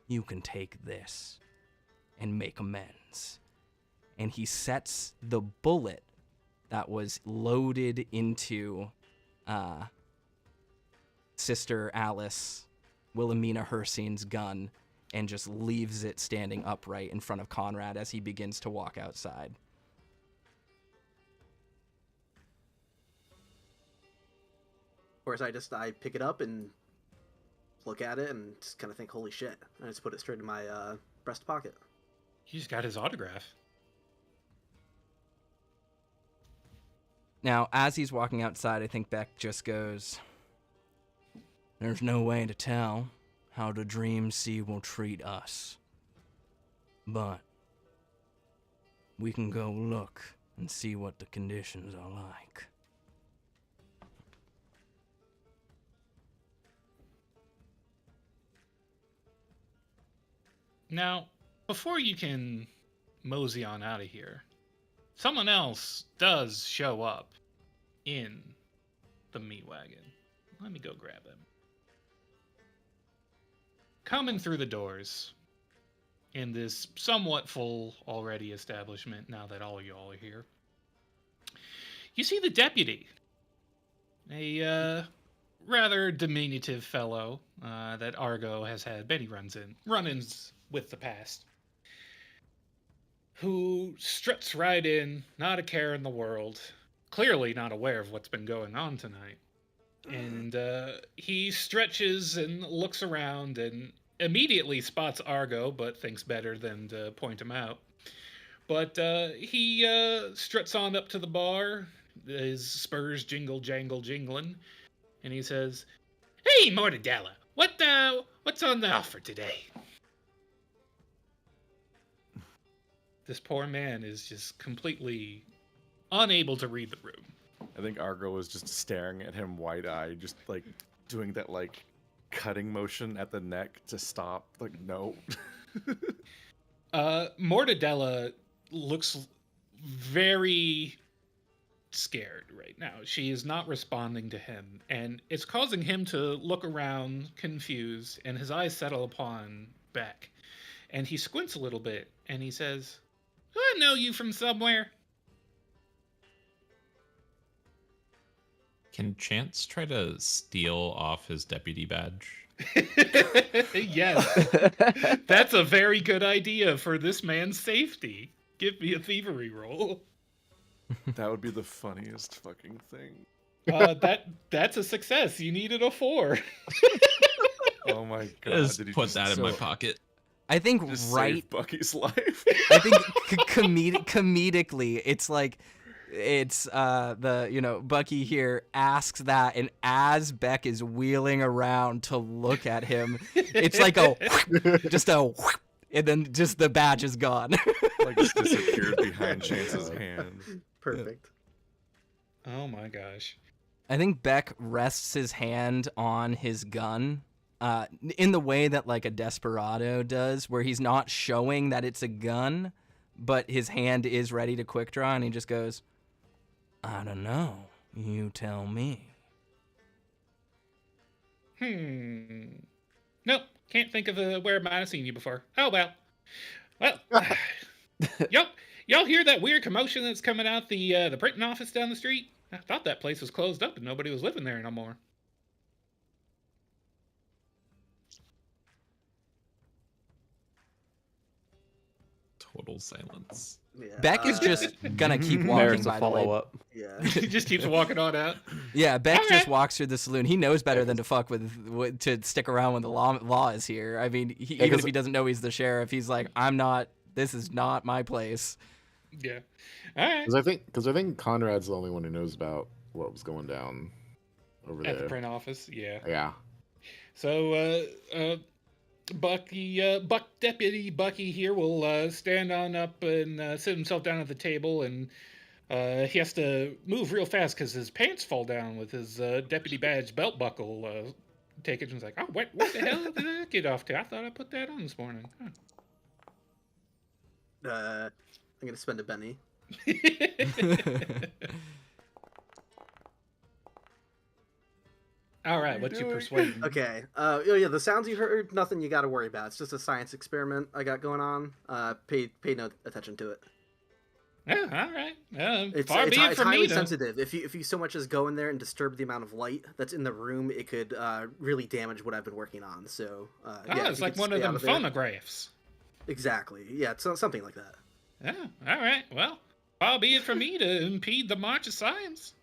you can take this and make amends. And he sets the bullet that was loaded into Sister Alice, Wilhelmina Hersine's gun, and just leaves it standing upright in front of Conrad as he begins to walk outside. Of course, I pick it up and look at it and just kind of think, holy shit. And I just put it straight in my breast pocket. You just got his autograph. Now, as he's walking outside, I think Beck just goes, There's no way to tell how the Dream Sea will treat us. But we can go look and see what the conditions are like. Now, before you can mosey on out of here, someone else does show up in the meat wagon. Let me go grab him. Coming through the doors in this somewhat full already establishment, now that all y'all are here, you see the deputy. A rather diminutive fellow that Argo has had many run-ins with the past, who struts right in, not a care in the world, clearly not aware of what's been going on tonight. And he stretches and looks around and immediately spots Argo, but thinks better than to point him out. But he struts on up to the bar, his spurs jingling, and he says, "Hey, Mortadella, what's on the offer today?" This poor man is just completely unable to read the room. I think Argo was just staring at him wide-eyed, just like doing that like cutting motion at the neck to stop. Like, no. Mortadella looks very scared right now. She is not responding to him, and it's causing him to look around confused, and his eyes settle upon Beck. And he squints a little bit, and he says, "I know you from somewhere." Can Chance try to steal off his deputy badge? Yes. That's a very good idea for this man's safety. Give me a thievery roll. That would be the funniest fucking thing. That's a success. You needed a 4. Oh my god! Just Did he put just that in so- my pocket. I think Just right. save Bucky's life. I think comedically, it's like it's Bucky here asks that, and as Beck is wheeling around to look at him, it's like just a, and then just the badge is gone. Like just disappeared behind Chance's hand. Perfect. Oh my gosh. I think Beck rests his hand on his gun, in the way that like a desperado does, where he's not showing that it's a gun, but his hand is ready to quick draw, and he just goes, "I don't know. You tell me." Nope. Can't think of where I might have seen you before. Oh well. Well, y'all hear that weird commotion that's coming out the printing office down the street? I thought that place was closed up and nobody was living there no more. Total silence. Yeah. Beck is just gonna keep walking, Merits a by the way. follow-up. Yeah. He just keeps walking on out. Yeah, Beck All just right. walks through the saloon. He knows better than to fuck with to stick around when the law is here. I mean, even 'cause- if he doesn't know he's the sheriff, he's like, I'm not. This is not my place. Yeah. All right. Because I think Conrad's the only one who knows about what was going down over At the there. print office. Yeah. Yeah. So, Deputy Bucky here will stand on up and sit himself down at the table, and he has to move real fast because his pants fall down with his deputy badge belt buckle taken. He's like, oh, what the hell did that get off to? I thought I put that on this morning. I'm gonna spend a penny. All right, what's your persuasion? Okay. Yeah, the sounds you heard, nothing you got to worry about. It's just a science experiment I got going on. Pay no attention to it. Yeah, all right. It's Far be it it's from me highly to... sensitive. If you so much as go in there and disturb the amount of light that's in the room, it could really damage what I've been working on. So yeah, if it's you like could one of stay them out there. phonographs. Exactly. Yeah, it's something like that. Yeah, all right. Well, far be it from me to impede the march of science.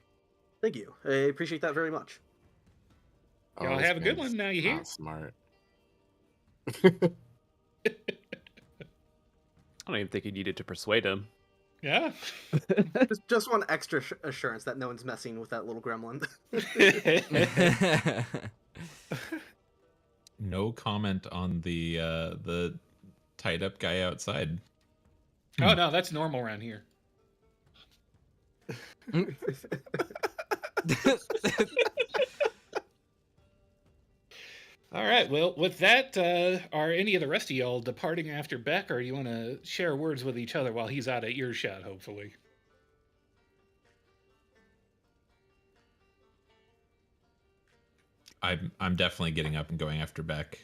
Thank you. I appreciate that very much. Y'all this have a good man's one now, you hear? not smart. I don't even think he needed to persuade him. Yeah. Just one extra assurance that no one's messing with that little gremlin. No comment on the tied up guy outside. Oh no, that's normal around here. All right. Well, with that, are any of the rest of y'all departing after Beck, or do you want to share words with each other while he's out of earshot? Hopefully. I'm definitely getting up and going after Beck.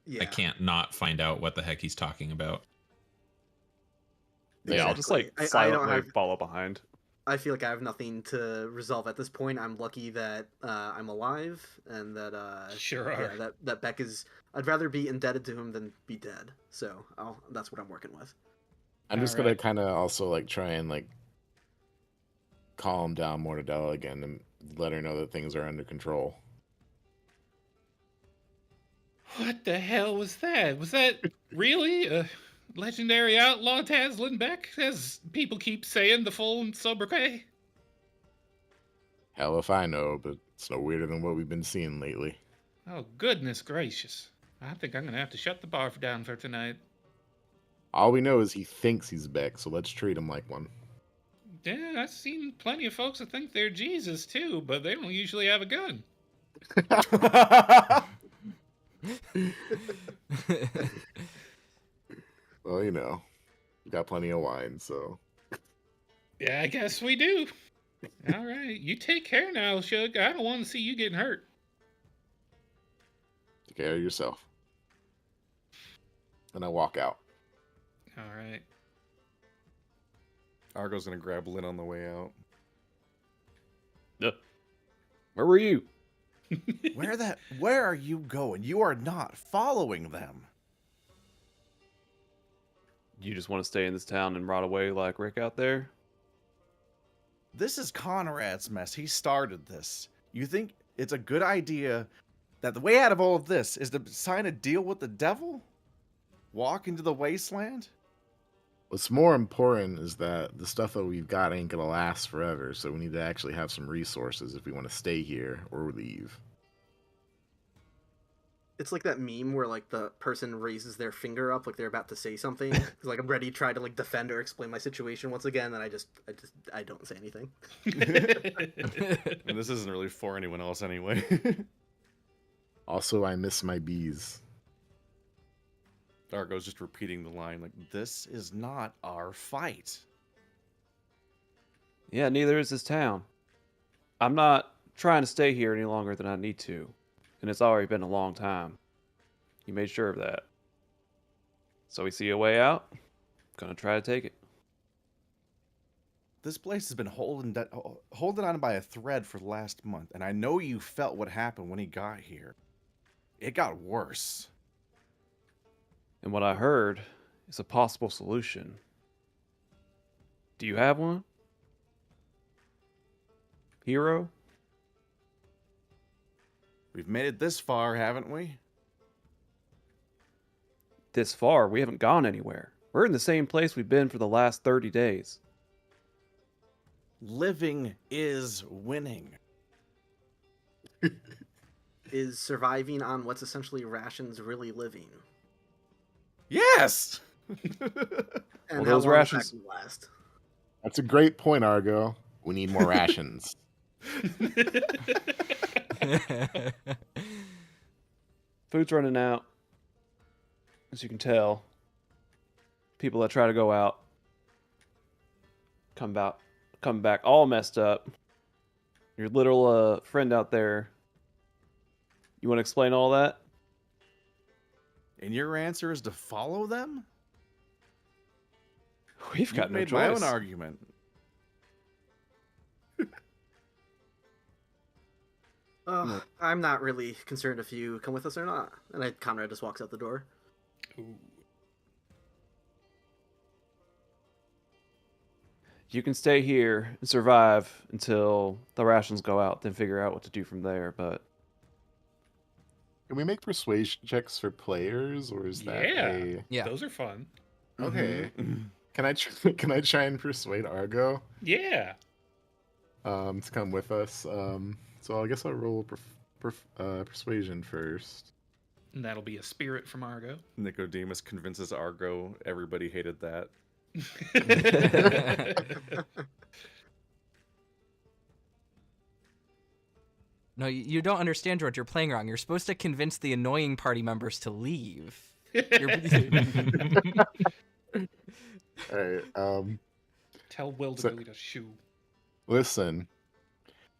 Yeah. I can't not find out what the heck he's talking about. Yeah, I'll just like Exactly. I silently don't have. follow behind. I feel like I have nothing to resolve at this point. I'm lucky that I'm alive and that Sure are. yeah, that Beck is. I'd rather be indebted to him than be dead. So that's what I'm working with. I'm just Alright. gonna kind of also like try and like calm down Mortadella again and let her know that things are under control. What the hell was that? Was that really a legendary outlaw Taslin Beck, as people keep saying the full and sobriquet? Hell if I know, but it's no weirder than what we've been seeing lately. Oh, goodness gracious. I think I'm going to have to shut the bar down for tonight. All we know is he thinks he's Beck, so let's treat him like one. Yeah, I've seen plenty of folks that think they're Jesus, too, but they don't usually have a gun. Well, you know, we got plenty of wine, so Yeah, I guess we do. All right, you take care now, Shug. I don't want to see you getting hurt. take care of yourself. And I walk out. All right. Argo's gonna grab Lynn on the way out. Where were you? Where are you going? You are not following them. You just want to stay in this town and rot away like Rick out there? This is Conrad's mess. He started this. You think it's a good idea that the way out of all of this is to sign a deal with the devil? Walk into the wasteland? What's more important is that the stuff that we've got ain't gonna last forever, so we need to actually have some resources if we want to stay here or leave. It's like that meme where like the person raises their finger up like they're about to say something. It's like I'm ready to try to like defend or explain my situation once again, and I don't say anything. And this isn't really for anyone else anyway. Also, I miss my bees. Argo's just repeating the line like, "This is not our fight." Yeah, neither is this town. I'm not trying to stay here any longer than I need to, and it's already been a long time. You made sure of that. So we see a way out. Gonna try to take it. This place has been holding on by a thread for the last month, and I know you felt what happened when he got here. It got worse. And what I heard is a possible solution. Do you have one? Hero? We've made it this far, haven't we? This far, we haven't gone anywhere. We're in the same place we've been for the last 30 days. Living is winning. Is surviving on what's essentially rations really living? Yes! And Well, how those long rations- does that last? That's a great point, Argo. We need more rations. Food's running out. As you can tell, people that try to go out come back all messed up. Your little friend out there. You want to explain all that? And your answer is to follow them? We've got You've no made choice. my own argument. I'm not really concerned if you come with us or not. And Conrad just walks out the door. Ooh. You can stay here and survive until the rations go out, then figure out what to do from there. But Can we make persuasion checks for players, or is that a... Yeah. Those are fun. Okay. Mhm. Can I try and persuade Argo Yeah. to come with us? So I guess I'll roll persuasion first. And that'll be a spirit from Argo. Nicodemus convinces Argo everybody hated that. No, you don't understand, George. You're playing wrong. You're supposed to convince the annoying party members to leave. All right. Tell Will to So- delete a shoe. Listen,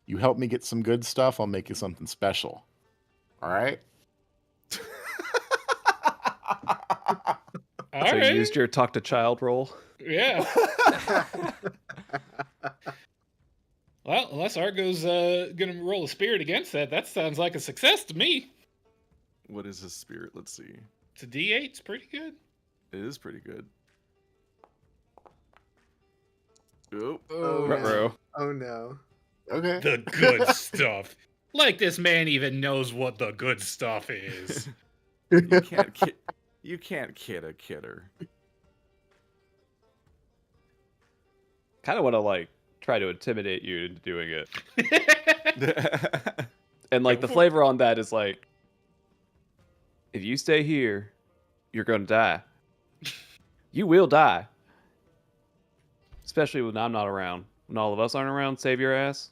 you help me get some good stuff, I'll make you something special. All right? All so right. you used your talk to child roll. Yeah. Well, unless Argo's gonna roll a spirit against that, that sounds like a success to me. What is his spirit? Let's see. It's a D8. It's pretty good. It is pretty good. Oh, Oh, Ruh-roh. Oh no. Okay. The good stuff. Like this man even knows what the good stuff is. you can't kid a kidder. Kind of want to try to intimidate you into doing it. And the flavor on that is if you stay here, you're going to die. You will die. Especially when I'm not around. When all of us aren't around, save your ass.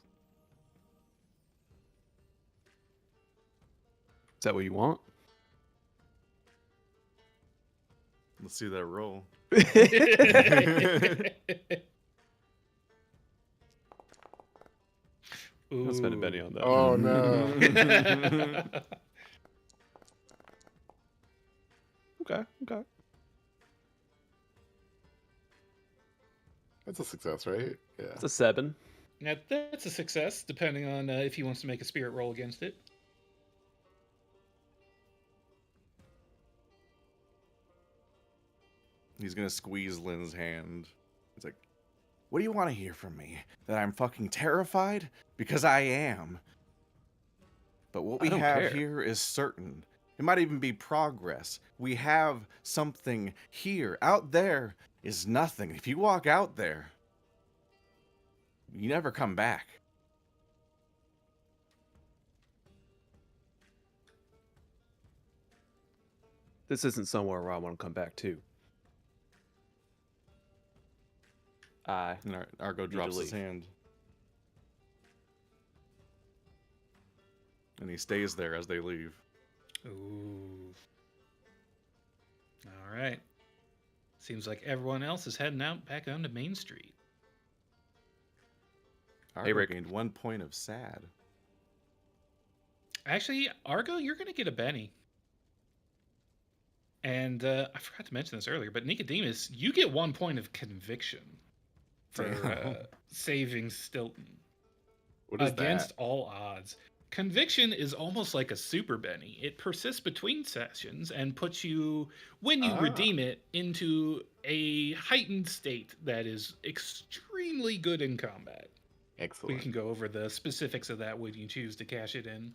Is that what you want? Let's see that roll. I'll spend a penny on that. Oh no. Okay. That's a success, right? Yeah. It's a 7. Now, that's a success, depending on if he wants to make a spirit roll against it. He's gonna squeeze Lynn's hand. It's like, What do you want to hear from me? That I'm fucking terrified? Because I am. But what I we don't have care. here is certain. It might even be progress. We have something here. Out there is nothing. If you walk out there, you never come back. This isn't somewhere where I want to come back to. I And Argo to drops his leave. hand. And he stays there as they leave. Ooh. All right. Seems like everyone else is heading out back onto Main Street. Argo Rick. gained 1 point of sad. Actually, Argo, you're going to get a Benny. And I forgot to mention this earlier, but Nicodemus, you get 1 point of conviction for Damn. saving Stilton What is against that? all odds. Conviction is almost like a super Benny. It persists between sessions and puts you, when you Ah. redeem it, into a heightened state that is extremely good in combat. We Excellent. can go over the specifics of that when you choose to cash it in.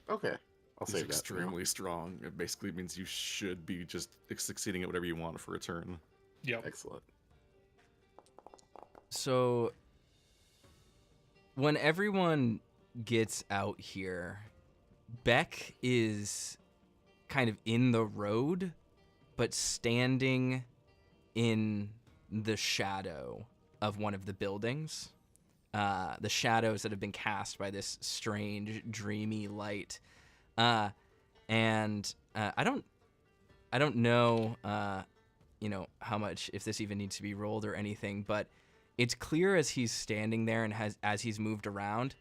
Okay. I'll It's save that. extremely strong. It basically means you should be just succeeding at whatever you want for a turn. Yep. Excellent. So when everyone gets out here, Beck is kind of in the road, but standing in the shadow of one of the buildings. The shadows that have been cast by this strange, dreamy light. And I don't know, how much, if this even needs to be rolled or anything, but it's clear as he's standing there and as he's moved around,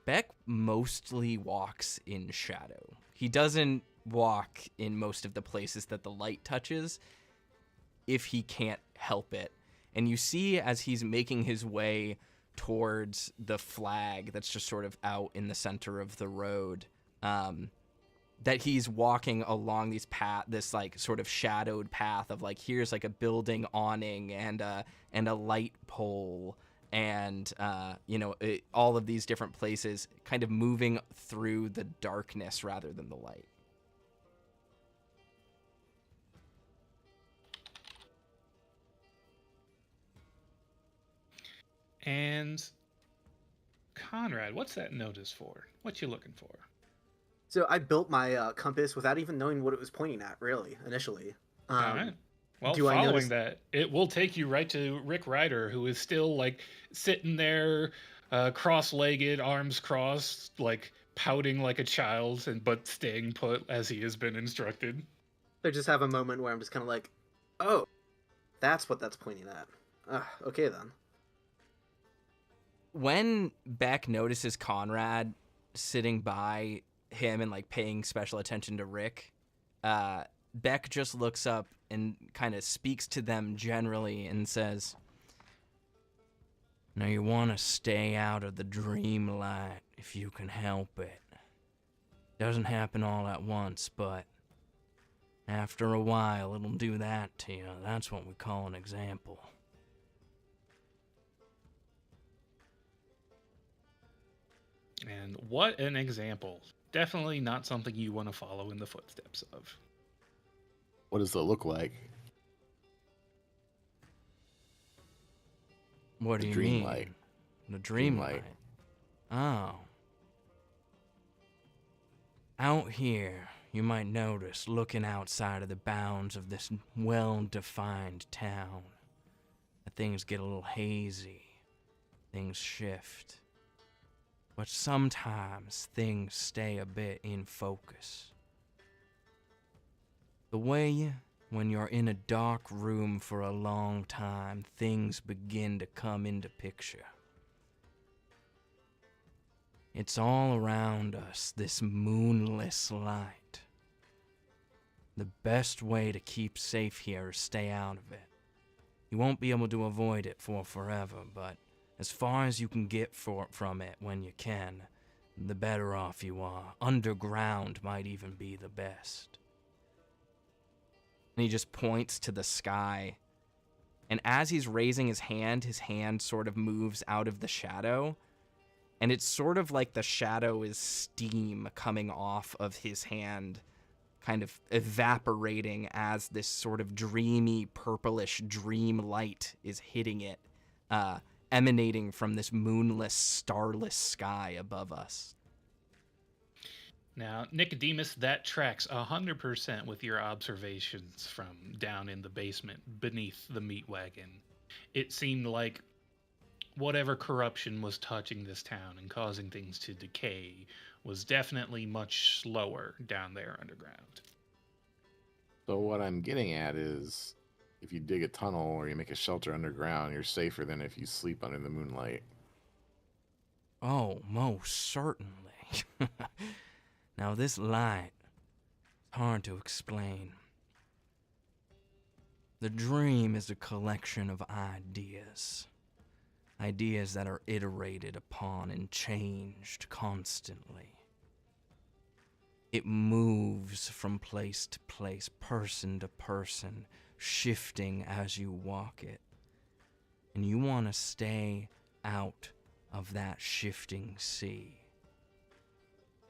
Beck mostly walks in shadow. He doesn't walk in most of the places that the light touches if he can't help it. And you see as he's making his way towards the flag that's just sort of out in the center of the road, that he's walking along this like sort of shadowed path of like, here's like a building awning and a light pole and all of these different places kind of moving through the darkness rather than the light. And Conrad, what's that notice for? What you looking for? So I built my compass without even knowing what it was pointing at, really, initially. All right. Well, do I following notice- that, it will take you right to Rick Ryder, who is still like sitting there, cross-legged, arms crossed, like pouting like a child, but staying put as he has been instructed. I just have a moment where I'm just kind of like, oh, that's what that's pointing at. Okay then. When Beck notices Conrad sitting by him and like paying special attention to Rick, Beck just looks up and kind of speaks to them generally and says, "Now you want to stay out of the dream light if you can help it. Doesn't happen all at once, but after a while it'll do that to you. That's what we call an example." And what an example. Definitely not something you want to follow in the footsteps of. What does it look like? What do The you dream mean? light. The dream light. Oh. Out here, you might notice, looking outside of the bounds of this well-defined town, that things get a little hazy. Things shift. But sometimes things stay a bit in focus. The way when you're in a dark room for a long time, things begin to come into picture. It's all around us, this moonless light. The best way to keep safe here is stay out of it. You won't be able to avoid it for forever, but as far as you can get from it when you can, the better off you are. Underground might even be the best. And he just points to the sky, And as he's raising his hand sort of moves out of the shadow. And it's sort of like the shadow is steam coming off of his hand, kind of evaporating as this sort of dreamy, purplish dream light is hitting it, emanating from this moonless, starless sky above us. Now, Nicodemus, that tracks 100% with your observations from down in the basement beneath the meat wagon. It seemed like whatever corruption was touching this town and causing things to decay was definitely much slower down there underground. So what I'm getting at is, if you dig a tunnel or you make a shelter underground, you're safer than if you sleep under the moonlight. Oh, most certainly. Now, this light, it's hard to explain. The dream is a collection of ideas. Ideas that are iterated upon and changed constantly. It moves from place to place, person to person, shifting as you walk it. And you want to stay out of that shifting sea.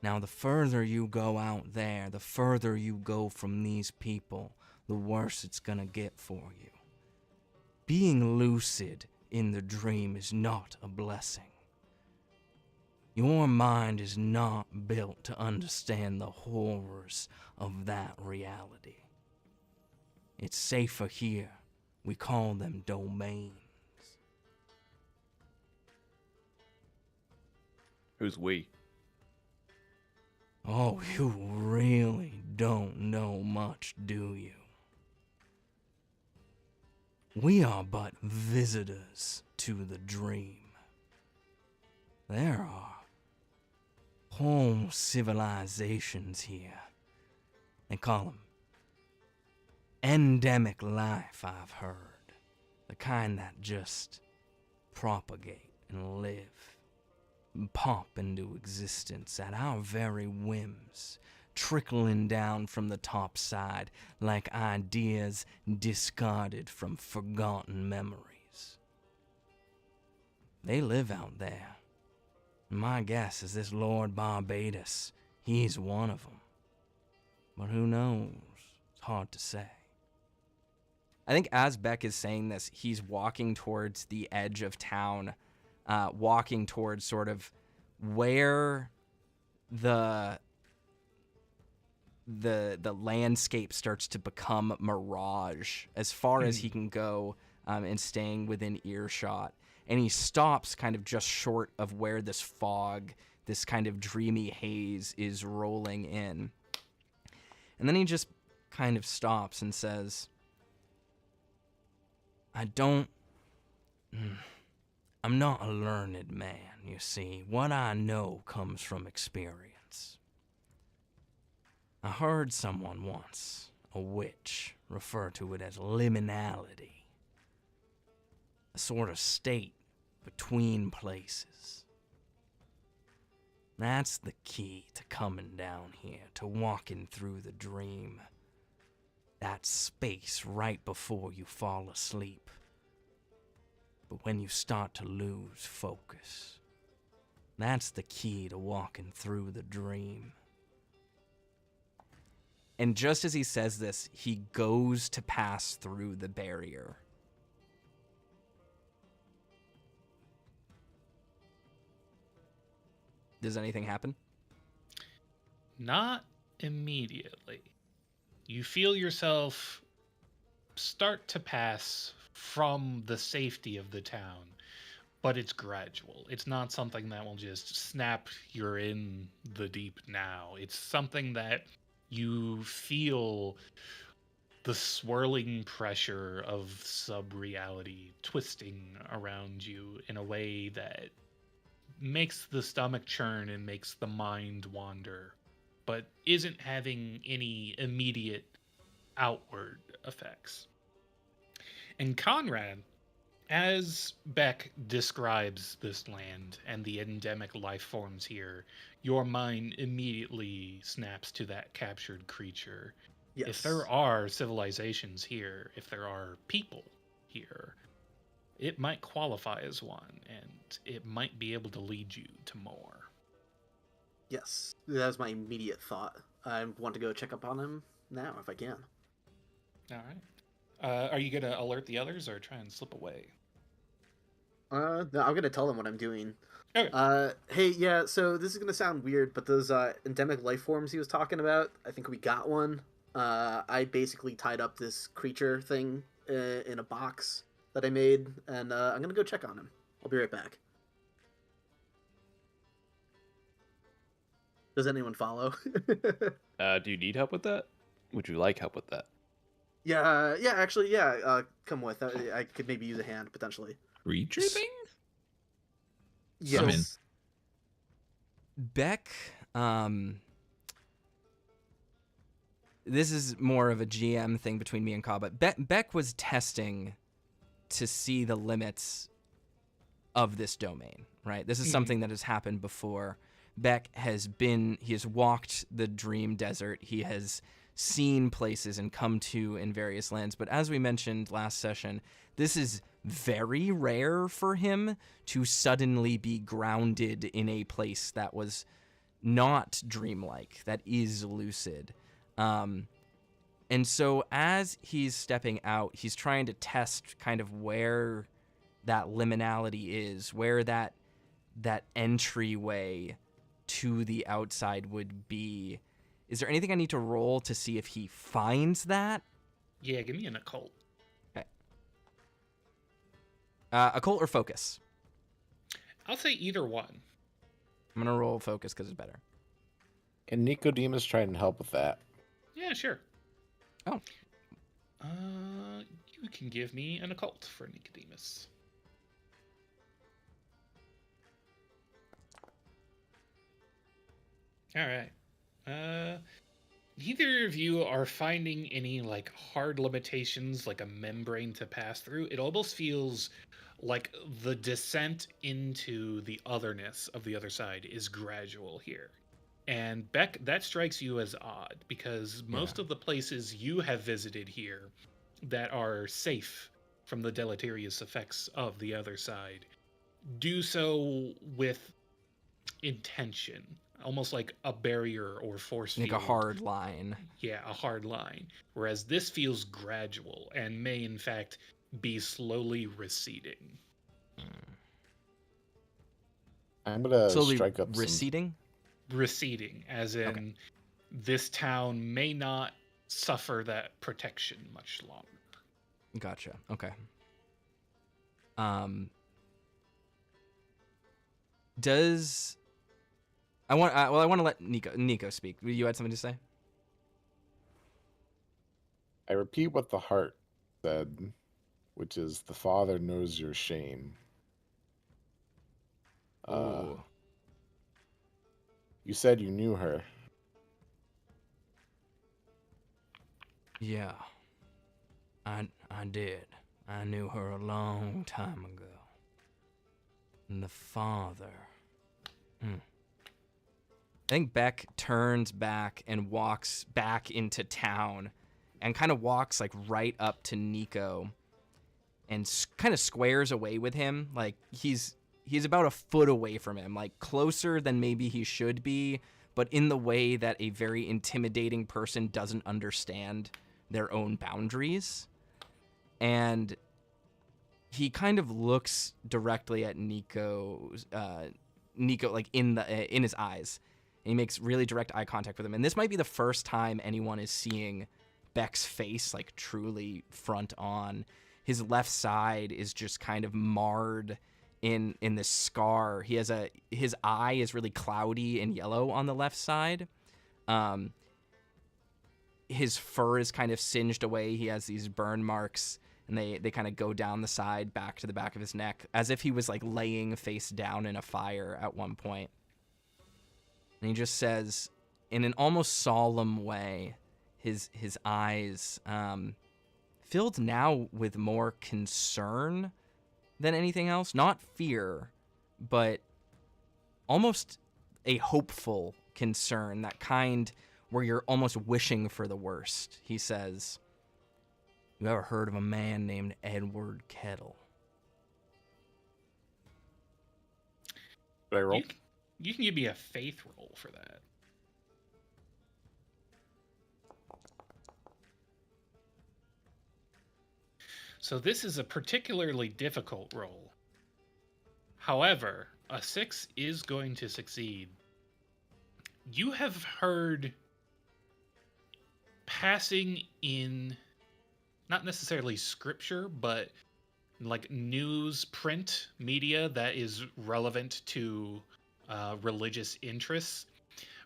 Now, the further you go out there, the further you go from these people, the worse it's gonna get for you. Being lucid in the dream is not a blessing. Your mind is not built to understand the horrors of that reality. It's safer here. We call them domains. Who's we? Oh, you really don't know much, do you? We are but visitors to the dream. There are whole civilizations here. They call them endemic life, I've heard. The kind that just propagate and live. Pop into existence at our very whims, trickling down from the top side like ideas discarded from forgotten memories. They live out there. My guess is this Lord Barbados, he's one of them. But who knows? It's hard to say. I think as Beck is saying this, he's walking towards the edge of town, walking towards sort of where the landscape starts to become mirage as far as he can go, and staying within earshot. And he stops kind of just short of where this fog, this kind of dreamy haze is rolling in. And then he just kind of stops and says, I'm not a learned man, you see. What I know comes from experience. I heard someone once, a witch, refer to it as liminality. A sort of state between places. That's the key to coming down here, to walking through the dream. That space right before you fall asleep. But when you start to lose focus, that's the key to walking through the dream. And just as he says this, he goes to pass through the barrier. Does anything happen? Not immediately. You feel yourself start to pass from the safety of the town, but it's gradual. It's not something that will just snap you're in the deep now. It's something that you feel the swirling pressure of sub-reality twisting around you in a way that makes the stomach churn and makes the mind wander, but isn't having any immediate outward effects. And Conrad, as Beck describes this land and the endemic life forms here, your mind immediately snaps to that captured creature. Yes. If there are civilizations here, if there are people here, it might qualify as one, and it might be able to lead you to more. Yes, that was my immediate thought. I want to go check up on him now if I can. All right. Are you going to alert the others or try and slip away? No, I'm gonna tell them what I'm doing. Okay. Hey, yeah. So this is gonna sound weird, but those endemic life forms he was talking about, I think we got one. I basically tied up this creature thing in a box that I made, and I'm gonna go check on him. I'll be right back. Does anyone follow? Do you need help with that? Would you like help with that? Yeah, actually, yeah. Come with. I could maybe use a hand potentially. Creature thing? Yes. I'm in. Beck, this is more of a GM thing between me and Ka, but Beck was testing to see the limits of this domain, right? This is something that has happened before. Beck he has walked the Dream Desert. He has seen places and come to in various lands. But as we mentioned last session, this is very rare for him to suddenly be grounded in a place that was not dreamlike, that is lucid. And so as he's stepping out, he's trying to test kind of where that liminality is, where that entryway to the outside would be. Is there anything I need to roll to see if he finds that? Yeah, give me an occult. Okay. Occult or focus? I'll say either one. I'm gonna roll focus because it's better. Can Nicodemus try and help with that? Yeah, sure. Oh. You can give me an occult for Nicodemus. All right. Neither of you are finding any like hard limitations, like a membrane to pass through. It almost feels like the descent into the otherness of the other side is gradual here. And Beck, that strikes you as odd because most of the places you have visited here that are safe from the deleterious effects of the other side do so with intention, almost like a barrier or force field. Like a hard line. Yeah, a hard line. Whereas this feels gradual and may in fact be slowly receding. I'm gonna Slowly strike up receding? Receding, as in Okay. this town may not suffer that protection much longer. Gotcha. Okay. Does I want I want to let Nico speak. You had something to say? I repeat what the heart said, which is the Father knows your shame. Ooh. You said you knew her. Yeah. I did. I knew her a long time ago. And the Father. I think Beck turns back and walks back into town and kind of walks like right up to Nico and kind of squares away with him. Like he's about a foot away from him, like closer than maybe he should be, but in the way that a very intimidating person doesn't understand their own boundaries. And he kind of looks directly at Nico like in his eyes. And he makes really direct eye contact with him. And this might be the first time anyone is seeing Beck's face like truly front on. His left side is just kind of marred in this scar. His eye is really cloudy and yellow on the left side. His fur is kind of singed away. He has these burn marks, and they kind of go down the side back to the back of his neck, as if he was like laying face down in a fire at one point. And he just says, in an almost solemn way, his eyes filled now with more concern than anything else. Not fear, but almost a hopeful concern, that kind where you're almost wishing for the worst. He says, You ever heard of a man named Edward Kettle? Did I roll? You can give me a faith roll for that. So this is a particularly difficult roll. However, a 6 is going to succeed. You have heard passing in, not necessarily scripture, but like news print media that is relevant to religious interests,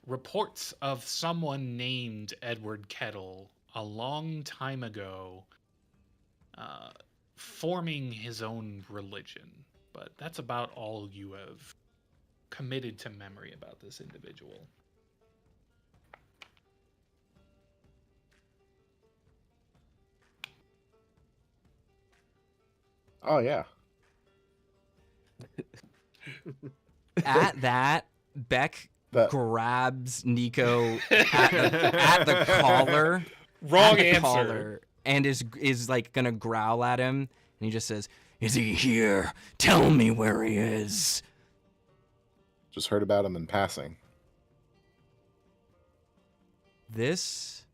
reports of someone named Edward Kettle a long time ago forming his own religion. But that's about all you have committed to memory about this individual. Oh yeah. At that, Beck That grabs Nico at the collar. Wrong at the answer. collar, and is like gonna growl at him, and he just says, "Is he here? Tell me where he is." just heard about him in passing. This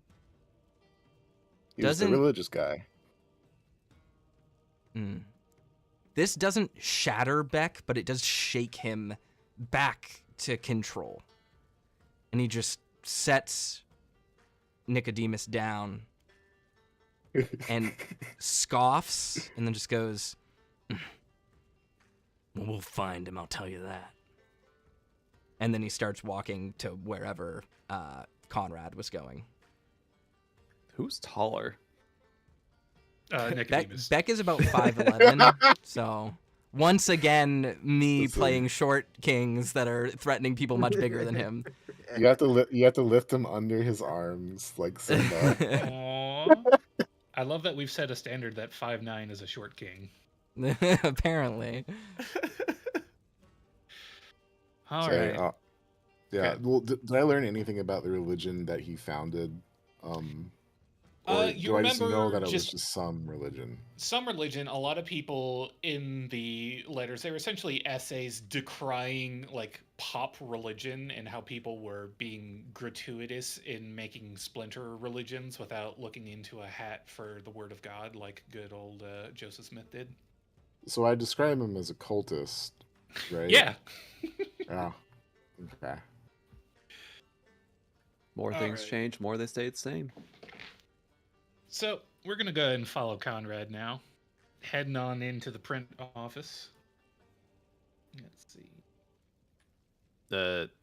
He was the Doesn't- religious guy. this doesn't shatter Beck, but it does shake him back to control, and he just sets Nicodemus down and scoffs, and then just goes, "We'll find him, I'll tell you that." And then he starts walking to wherever Conrad was going. Who's taller? Nicodemus. Beck is about 5'11", so once again, me Listen. playing short kings that are threatening people much bigger than him. You have to lift him under his arms like Simba. Aww. I love that we've set a standard that 5'9" is a short king. Apparently. All So, right. yeah. Okay. Well, did I learn anything about the religion that he founded? Or You do I just know remember that it was just- just some religion? Some religion, a lot of people in the letters, they were essentially essays decrying like pop religion and how people were being gratuitous in making splinter religions without looking into a hat for the word of God like good old Joseph Smith did. So I describe him as a cultist, right? Yeah. Oh. Okay. More All things right. change, more they stay the same. So we're going to go ahead and follow Conrad now. Heading on into the print office. Let's see.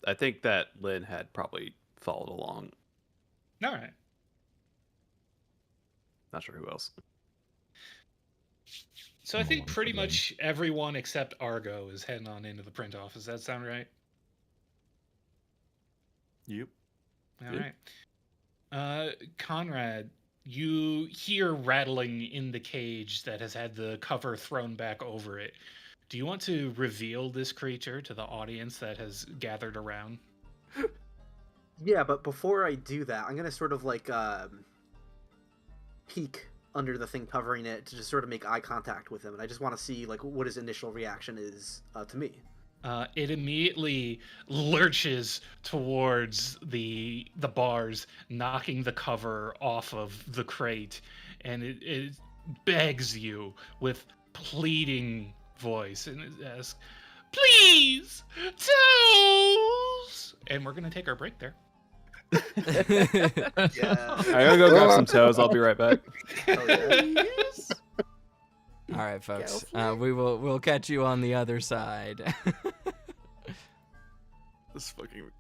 I think that Lynn had probably followed along. All right. Not sure who else. So I think Along pretty for them. much everyone except Argo is heading on into the print office. Does that sound right? Yep. All Yeah. right. Conrad, you hear rattling in the cage that has had the cover thrown back over it. Do you want to reveal this creature to the audience that has gathered around? Yeah, but before I do that, I'm gonna sort of like peek under the thing covering it to just sort of make eye contact with him, and I just want to see like what his initial reaction is to me. It immediately lurches towards the bars, knocking the cover off of the crate, and it begs you with pleading voice and it asks, "Please, toes!" And we're gonna take our break there. Yeah. I'm gonna go grab some toes. I'll be right back. Hell yeah. All right, folks. Go We'll catch you on the other side. This fucking.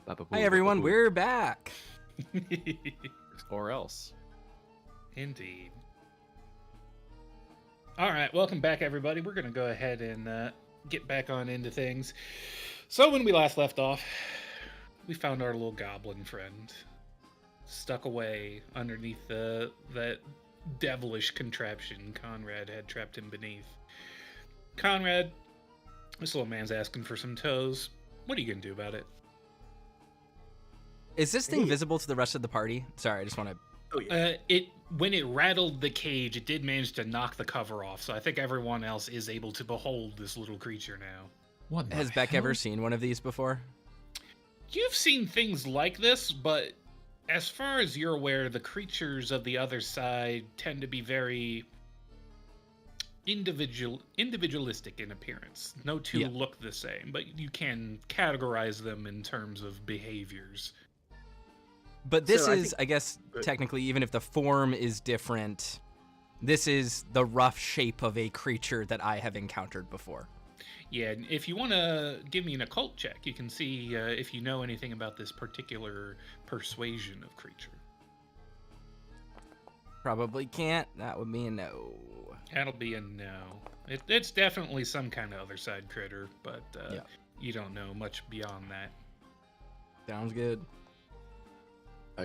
Hi everyone, we're back. Or else. Indeed. All right, welcome back, everybody. We're going to go ahead and get back on into things. So when we last left off, we found our little goblin friend stuck away underneath that devilish contraption Conrad had trapped him beneath. Conrad, this little man's asking for some toes. What are you going to do about it? Is this thing visible to the rest of the party? Sorry, I just want to... Oh, yeah. When it rattled the cage, it did manage to knock the cover off, so I think everyone else is able to behold this little creature now. What Has Beck ever seen one of these before? You've seen things like this, but as far as you're aware, the creatures of the other side tend to be very individualistic in appearance. No two look the same, but you can categorize them in terms of behaviors. But this I guess, technically, even if the form is different, this is the rough shape of a creature that I have encountered before. Yeah, if you want to give me an occult check, you can see if you know anything about this particular persuasion of creature. Probably can't. That would be a no. That'll be a no. It's definitely some kind of other side critter, but you don't know much beyond that. Sounds good.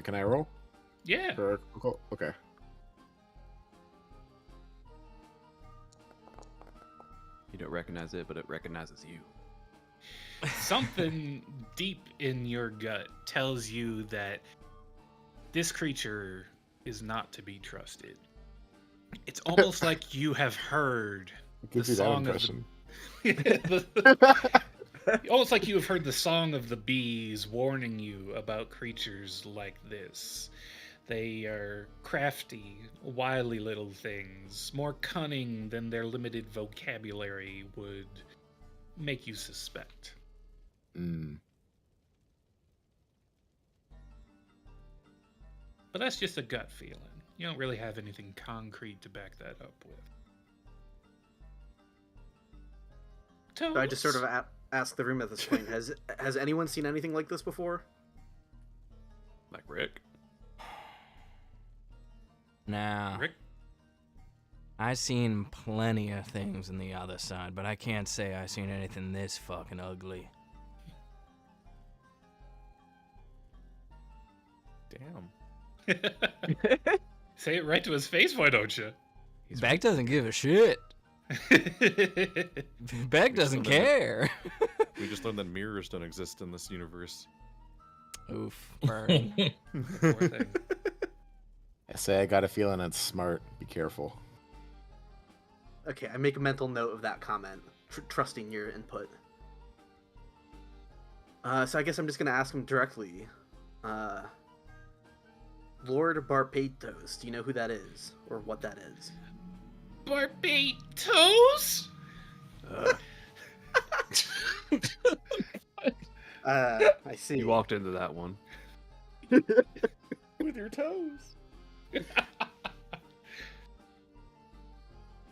Can I roll? Yeah. Okay. You don't recognize it, but it recognizes you. Something deep in your gut tells you that this creature is not to be trusted. It's almost like you have heard the song of almost like you have heard the song of the bees warning you about creatures like this. They are crafty, wily little things, more cunning than their limited vocabulary would make you suspect. Mm. But that's just a gut feeling. You don't really have anything concrete to back that up with. So I just sort of ask the room at this point, has anyone seen anything like this before? Like Rick? Nah. Rick? I seen plenty of things on the other side, but I can't say I seen anything this fucking ugly. Damn. Say it right to his face, why don't you? Beck doesn't give a shit. Beck doesn't care. We just learned that mirrors don't exist in this universe. Oof. Burn. Poor thing. I say I got a feeling it's smart. Be careful. Okay, I make a mental note of that comment, trusting your input. So I guess I'm just going to ask him directly. Lord Barbatos, do you know who that is? Or what that is? Barbatos? I see. You walked into that one. With your toes.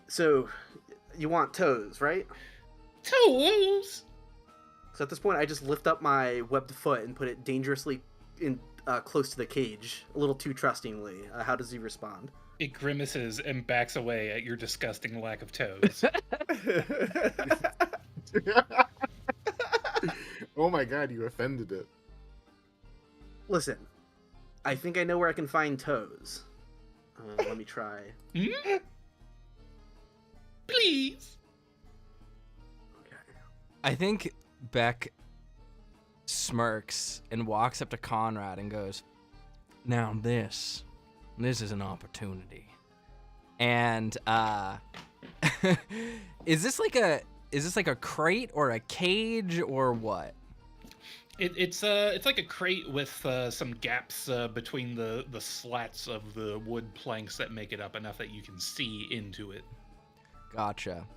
So, you want toes, right? Toes? So at this point, I just lift up my webbed foot and put it dangerously in close to the cage, a little too trustingly. How does he respond? It grimaces and backs away at your disgusting lack of toes. Oh my god, you offended it. Listen, I think I know where I can find toes. Let me try. Hmm? Please. Okay. I think Beck smirks and walks up to Conrad and goes, "Now this is an opportunity." And is this like a crate or a cage or what? It's like a crate with some gaps between the slats of the wood planks that make it up enough that you can see into it. Gotcha.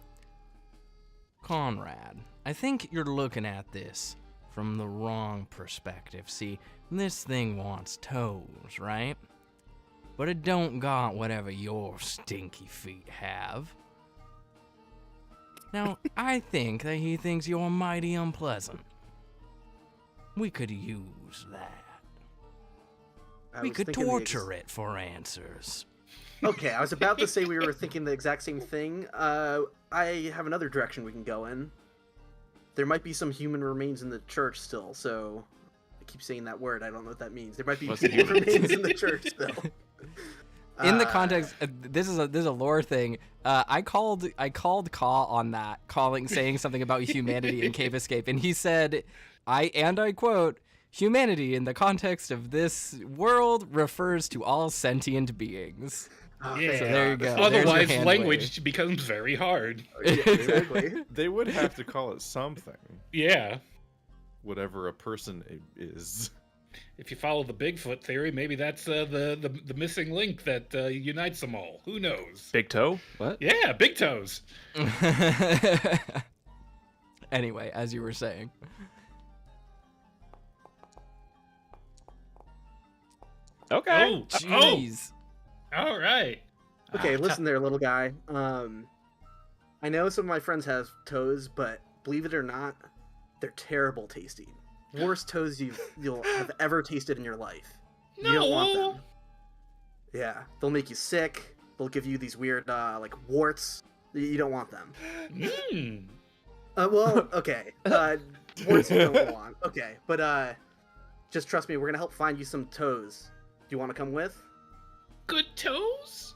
Conrad, I think you're looking at this from the wrong perspective. See, this thing wants toes, right? But it don't got whatever your stinky feet have. Now, I think that he thinks you're mighty unpleasant. We could use that. I We was could thinking torture it for answers. Okay, I was about to say we were thinking the exact same thing. I have another direction we can go in. There might be some human remains in the church still, so I keep saying that word. I don't know what that means. There might be human remains in the church still. In the context, this is a lore thing. I called Ka on that, saying something about humanity in Cave Escape, and he said, I quote, "Humanity in the context of this world refers to all sentient beings." Yeah. So there you go. Otherwise, There's your hand language wave. becomes very hard. Yeah, exactly. They would have to call it something, Yeah. whatever a person is. If you follow the Bigfoot theory, maybe that's the missing link that unites them all. Who knows? Big toe? What? Yeah, big toes. Anyway, as you were saying. Okay. Oh, Jeez. all right. Okay, listen there, little guy. I know some of my friends have toes, but believe it or not, they're terrible tasting. Worst toes you'll have ever tasted in your life. You don't want No. them. Yeah, they'll make you sick. They'll give you these weird like warts. You don't want them. Mm. Well, okay. Warts you don't want. Okay, but just trust me. We're gonna help find you some toes. Do you want to come with? Good toes?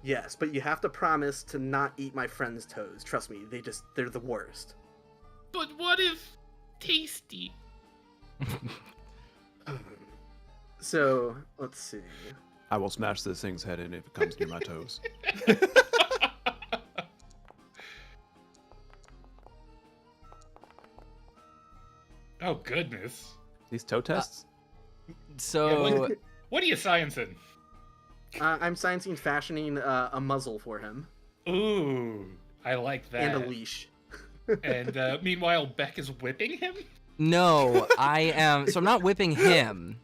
Yes, but you have to promise to not eat my friend's toes. Trust me, they're the worst. But what if tasty? So, let's see. I will smash this thing's head in if it comes near my toes. Oh, goodness. These toe tests? So What are you sciencing? I'm sciencing fashioning a muzzle for him Ooh, I like that. and a leash. And meanwhile, Beck is whipping him? no, I'm not whipping him.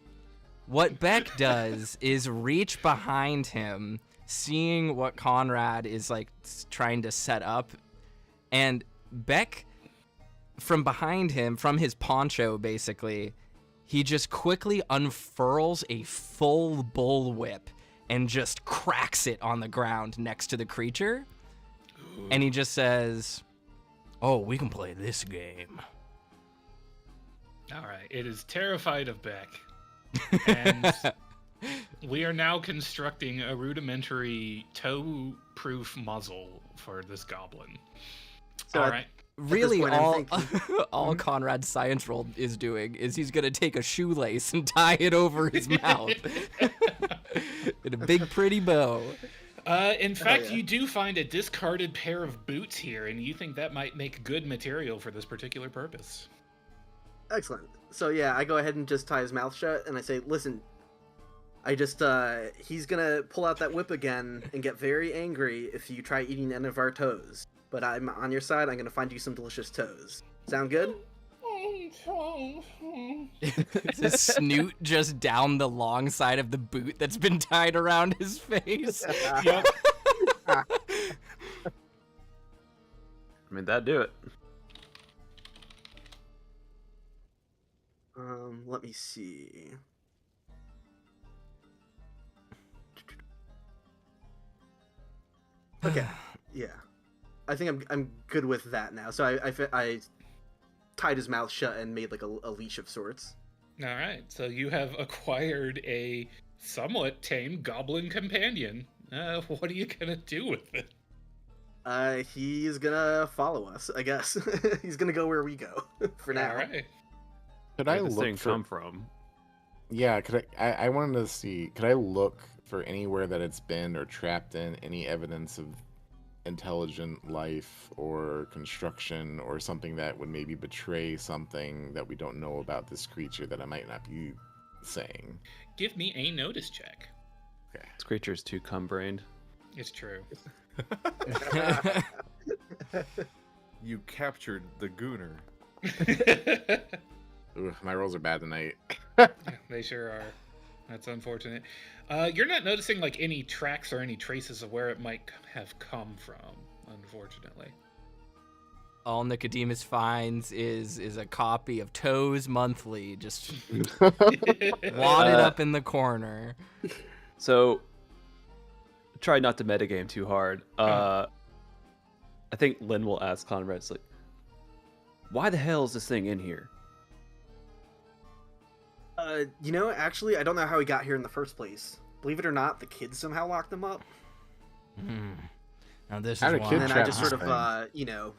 What Beck does is reach behind him, seeing what Conrad is like trying to set up, and Beck, from behind him, from his poncho basically, he just quickly unfurls a full bullwhip and just cracks it on the ground next to the creature. And he just says, "Oh, we can play this game." All right, it is terrified of Beck. And we are now constructing a rudimentary toe-proof muzzle for this goblin. So All at- right. Really, point, I'm all thinking- all Conrad's science roll is doing is he's gonna take a shoelace and tie it over his mouth in a big pretty bow. In fact, yeah. you do find a discarded pair of boots here, and you think that might make good material for this particular purpose. Excellent. So yeah, I go ahead and just tie his mouth shut, and I say, "Listen, he's gonna pull out that whip again and get very angry if you try eating any of our toes. But I'm on your side. I'm gonna find you some delicious toes. Sound good?" Is his snoot just down the long side of the boot that's been tied around his face? Yep. I mean, that'd do it. Let me see. Okay, yeah. I think I'm good with that now. So I tied his mouth shut and made like a leash of sorts. All right, so you have acquired a somewhat tame goblin companion. What are you gonna do with it? He's gonna follow us, I guess. He's gonna go where we go for now. All right. Could Where'd I this look thing for? come from? Yeah, I wanted to see. Could I look for anywhere that it's been or trapped in any evidence of intelligent life or construction or something that would maybe betray something that we don't know about this creature that I might not be saying? Give me a notice check. This creature's too cum-brained. It's true. You captured the gooner. Ooh, my rolls are bad tonight. They sure are. That's unfortunate. You're not noticing like any tracks or any traces of where it might have come from, unfortunately. all Nicodemus finds is a copy of Toes Monthly, just wadded up in the corner. So, try not to metagame too hard. I think Lynn will ask Conrad, it's like, why the hell is this thing in here? Actually, I don't know how he got here in the first place. Believe it or not, the kids somehow locked him up. Now this How is did why. kids And then I trap just this sort thing? of,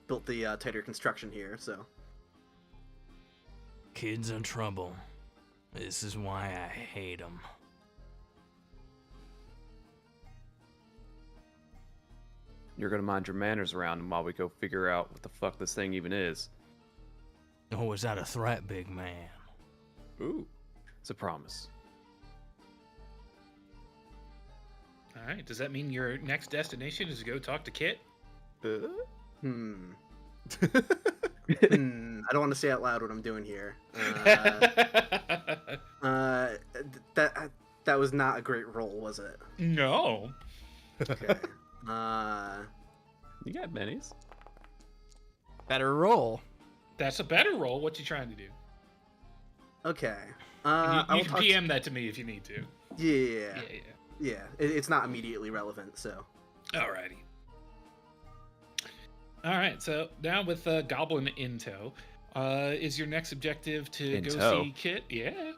built the tighter construction here, so. Kids in trouble. This is why I hate them. You're gonna mind your manners around him while we go figure out what the fuck this thing even is. Oh, is that a threat, big man? Ooh. It's a promise. All right. Does that mean your next destination is to go talk to Kit? I don't want to say out loud what I'm doing here. That was not a great roll, was it? No. Okay. You got minis. Better roll. That's a better roll. What you trying to do? Okay. And I you will can talk PM that to me if you need to. Yeah. Yeah. Yeah. It's not immediately relevant, so. Alrighty. All right. So now with Goblin in tow, is your next objective to In go tow? see Kit? Yeah.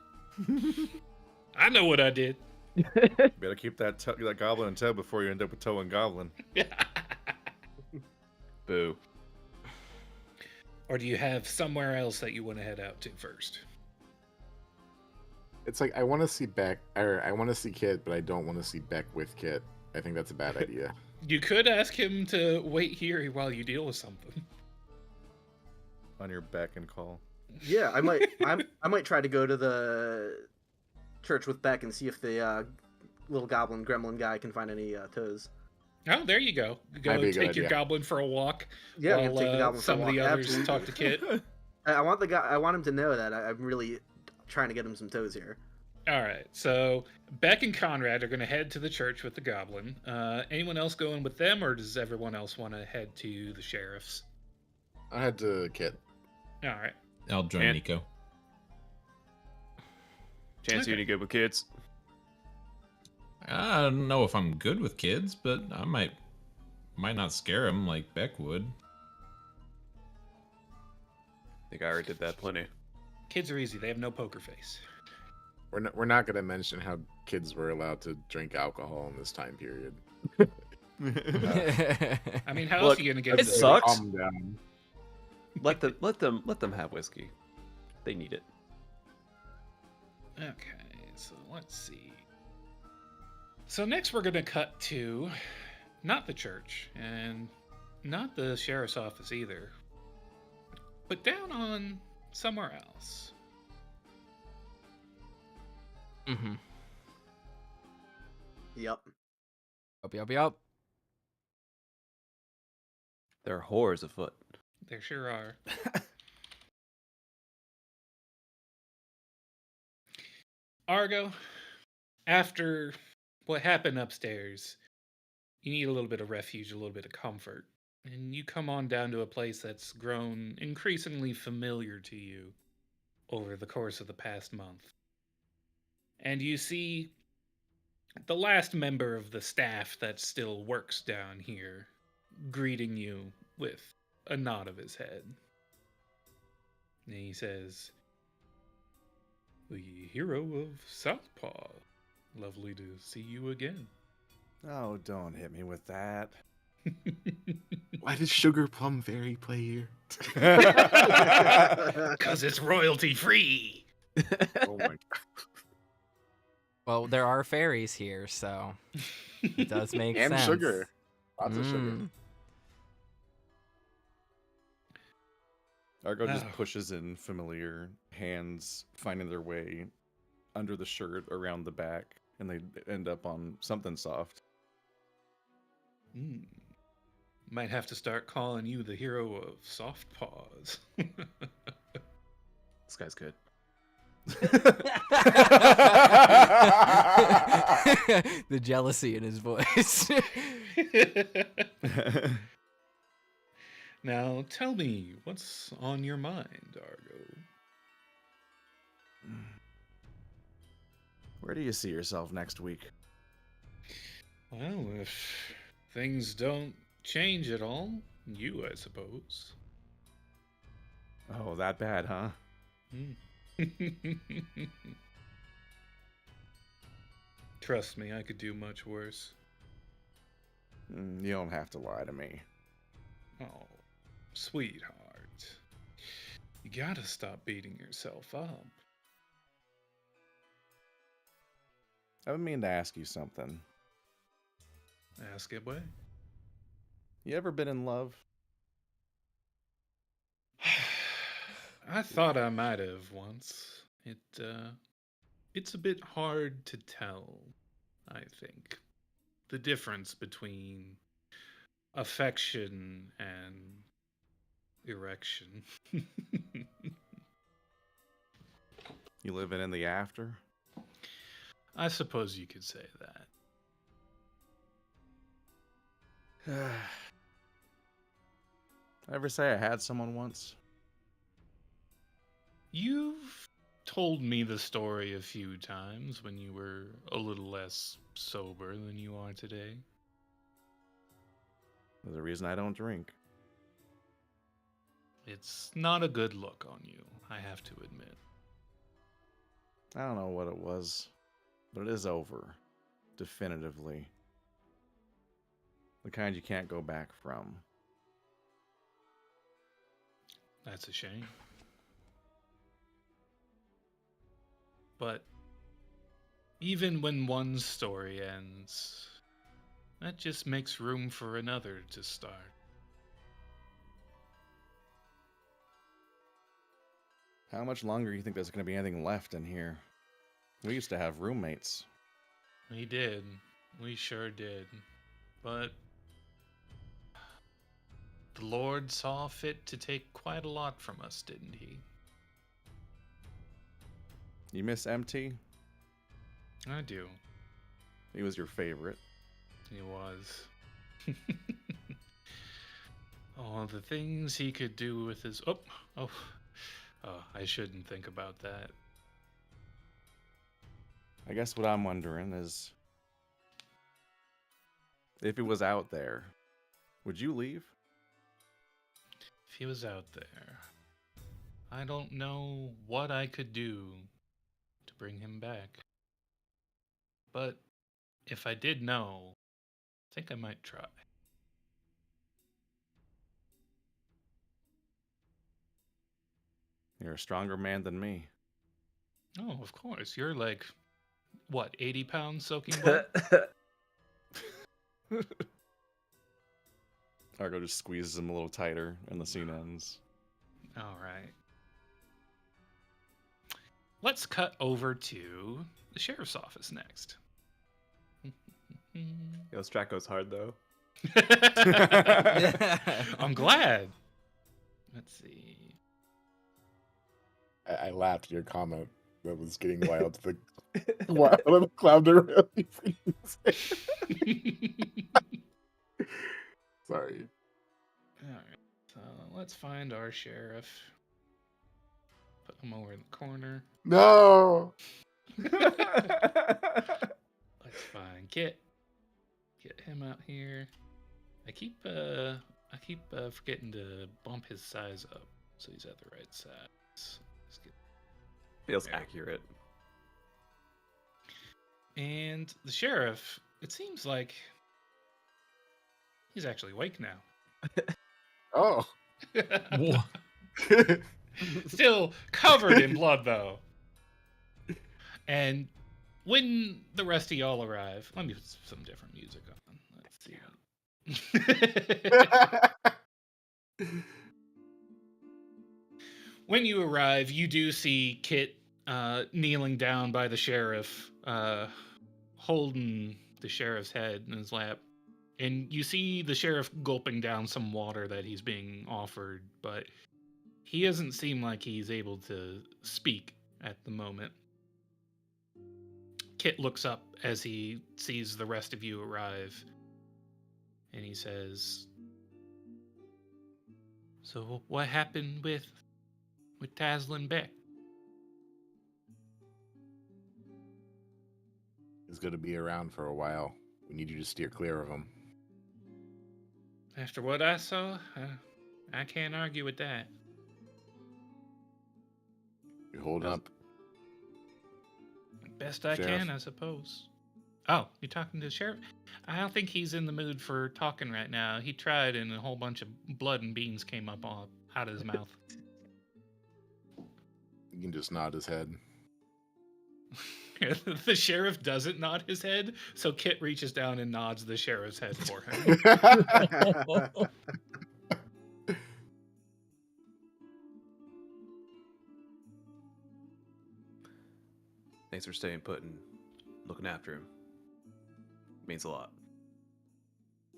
I know what I did. Better keep that goblin in tow before you end up with toe and goblin. Boo. Or do you have somewhere else that you want to head out to first? It's like I want to see Beck, or I want to see Kit, but I don't want to see Beck with Kit. I think that's a bad idea. You could ask him to wait here while you deal with something. On your beck and call. Yeah, I might try to go to the church with Beck and see if the little goblin gremlin guy can find any toes. Oh, there you go. Go Might be a good take your idea. goblin for a walk. Yeah, I'm while gonna take the goblin for a some of the walk. others Absolutely. talk to Kit. I want the guy. I want him to know that I'm really trying to get him some toes here. All right, so Beck and Conrad are going to head to the church with the goblin. Anyone else going with them, or does everyone else want to head to the sheriff's? I had to Kit. All right. I'll join And- Nico. Chance, you Okay. any good with kids? I don't know if I'm good with kids, but I might not scare them like Beck would. I think I already did that plenty. Kids are easy. They have no poker face. We're not gonna mention how kids were allowed to drink alcohol in this time period. I mean, how Look, else are you going to get it them to- sucks. Calm down. Let them have whiskey. They need it. Okay, so let's see. So next we're going to cut to not the church and not the sheriff's office either, but down on somewhere else. Mm-hmm. Yep. Yup. There are whores afoot. There sure are. Argo, after what happened upstairs, you need a little bit of refuge, a little bit of comfort. And you come on down to a place that's grown increasingly familiar to you over the course of the past month. And you see the last member of the staff that still works down here greeting you with a nod of his head. And he says, "The hero of Southpaw. Lovely to see you again." Oh, don't hit me with that. Why does Sugar Plum Fairy play here? Because it's royalty free. Oh my god. Well, there are fairies here, so it does make And sense. sugar. Lots of sugar. Mm. Argo just Oh. pushes in familiar hands, finding their way under the shirt, around the back, and they end up on something soft. Might have to start calling you the hero of soft paws. This guy's good. The jealousy in his voice. Now, tell me, what's on your mind, Argo? Where do you see yourself next week? Well, if things don't change at all, you, I suppose. Oh, that bad, huh? Trust me, I could do much worse. You don't have to lie to me. Oh, sweetheart. You gotta stop beating yourself up. I've been meaning to ask you something. Ask it away. You ever been in love? I thought I might have once. It's a bit hard to tell, I think. The difference between affection and erection. You living in the after? I suppose you could say that. Ever say I had someone once? You've told me the story a few times when you were a little less sober than you are today. There's a reason I don't drink. It's not a good look on you, I have to admit. I don't know what it was, but it is over. Definitively. The kind you can't go back from. That's a shame. But even when one story ends, that just makes room for another to start. How much longer do you think there's going to be anything left in here? We used to have roommates. We did. We sure did. But the Lord saw fit to take quite a lot from us, didn't he? You miss MT? I do. He was your favorite. He was. Oh, the things he could do with his... Oh, I shouldn't think about that. I guess what I'm wondering is, if he was out there, would you leave? If he was out there, I don't know what I could do to bring him back. But if I did know, I think I might try. You're a stronger man than me. Oh, of course. You're like, what, 80 pounds soaking wet? Argo just squeezes him a little tighter and the scene ends. All right. Let's cut over to the sheriff's office next. Yo, Strat goes hard though. I'm glad. Let's see. I laughed at your comment that was getting wild to the wild on the cloud to really Sorry. All right. So let's find our sheriff. Put him over in the corner. No. Let's find Kit. Get him out here. I keep forgetting to bump his size up so he's at the right size. Let's get Feels there. accurate. And the sheriff, it seems like he's actually awake now. Oh. Wha- Still covered in blood, though. And when the rest of y'all arrive, let me put some different music on. Let's see. When you arrive, you do see Kit kneeling down by the sheriff, holding the sheriff's head in his lap. And you see the sheriff gulping down some water that he's being offered, but he doesn't seem like he's able to speak at the moment. Kit looks up as he sees the rest of you arrive, and he says, So what happened with Taslin Beck? He's going to be around for a while. We need you to steer clear of him. After what I saw, I can't argue with that. You're holding up. Best I Sheriff? can, I suppose. Oh, you're talking to the sheriff? I don't think he's in the mood for talking right now. He tried, and a whole bunch of blood and beans came up out of his mouth. You can just nod his head. The sheriff doesn't nod his head, so Kit reaches down and nods the sheriff's head for him. Thanks for staying put and looking after him. Means a lot.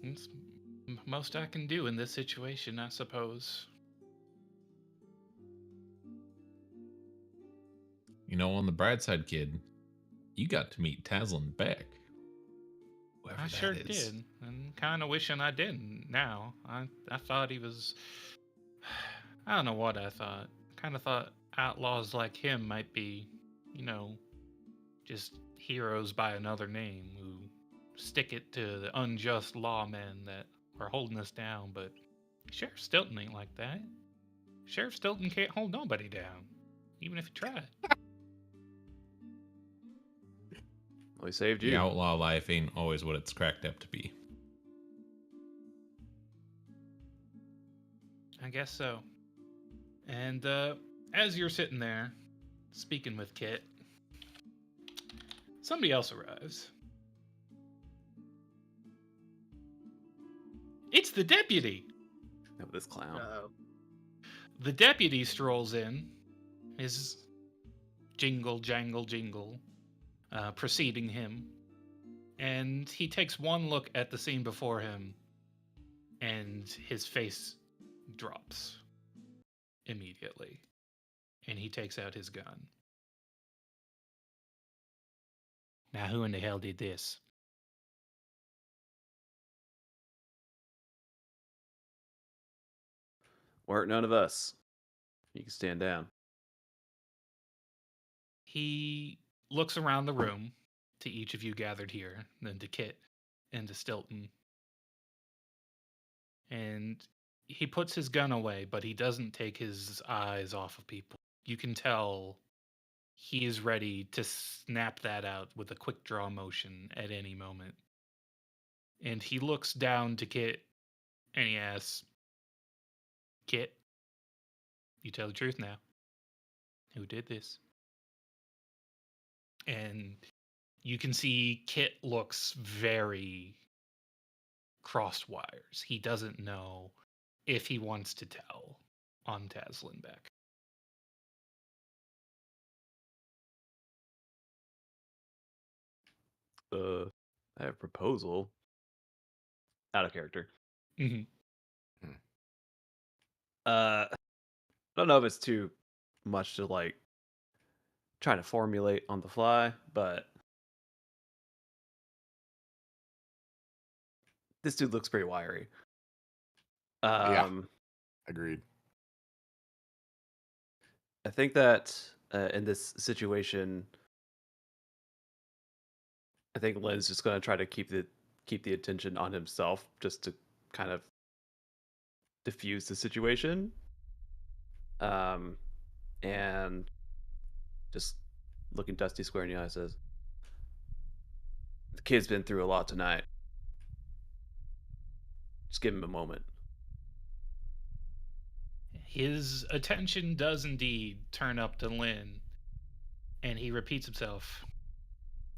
It's most I can do in this situation, I suppose. You know, on the bright side, kid, you got to meet Taslin Beck. Whoever I that sure is. did, and kind of wishing I didn't now. I thought he was... I don't know what I thought. Kind of thought outlaws like him might be, you know, just heroes by another name who stick it to the unjust lawmen that are holding us down, but Sheriff Stilton ain't like that. Sheriff Stilton can't hold nobody down, even if he tried. Well, he saved The you. outlaw life ain't always what it's cracked up to be. I guess so. And as you're sitting there, speaking with Kit, somebody else arrives. It's the deputy! Oh, this clown. Uh-oh. The deputy strolls in, his jingle, jangle, jingle, preceding him, and he takes one look at the scene before him, and his face drops immediately, and he takes out his gun. Now, who in the hell did this? Weren't none of us. You can stand down. He looks around the room to each of you gathered here, then to Kit and to Stilton. And he puts his gun away, but he doesn't take his eyes off of people. You can tell he is ready to snap that out with a quick draw motion at any moment. And he looks down to Kit and he asks, Kit, you tell the truth now. Who did this? And you can see Kit looks very crossed wires. He doesn't know if he wants to tell on Taslin Beck. I have a proposal. Out of character. Mm-hmm. I don't know if it's too much to like try to formulate on the fly, but this dude looks pretty wiry. Yeah. Agreed. I think that in this situation, I think Lynn's just gonna try to keep the attention on himself, just to kind of diffuse the situation, and just looking Dusty square in the eye, says, "The kid's been through a lot tonight. Just give him a moment." His attention does indeed turn up to Lynn, and he repeats himself.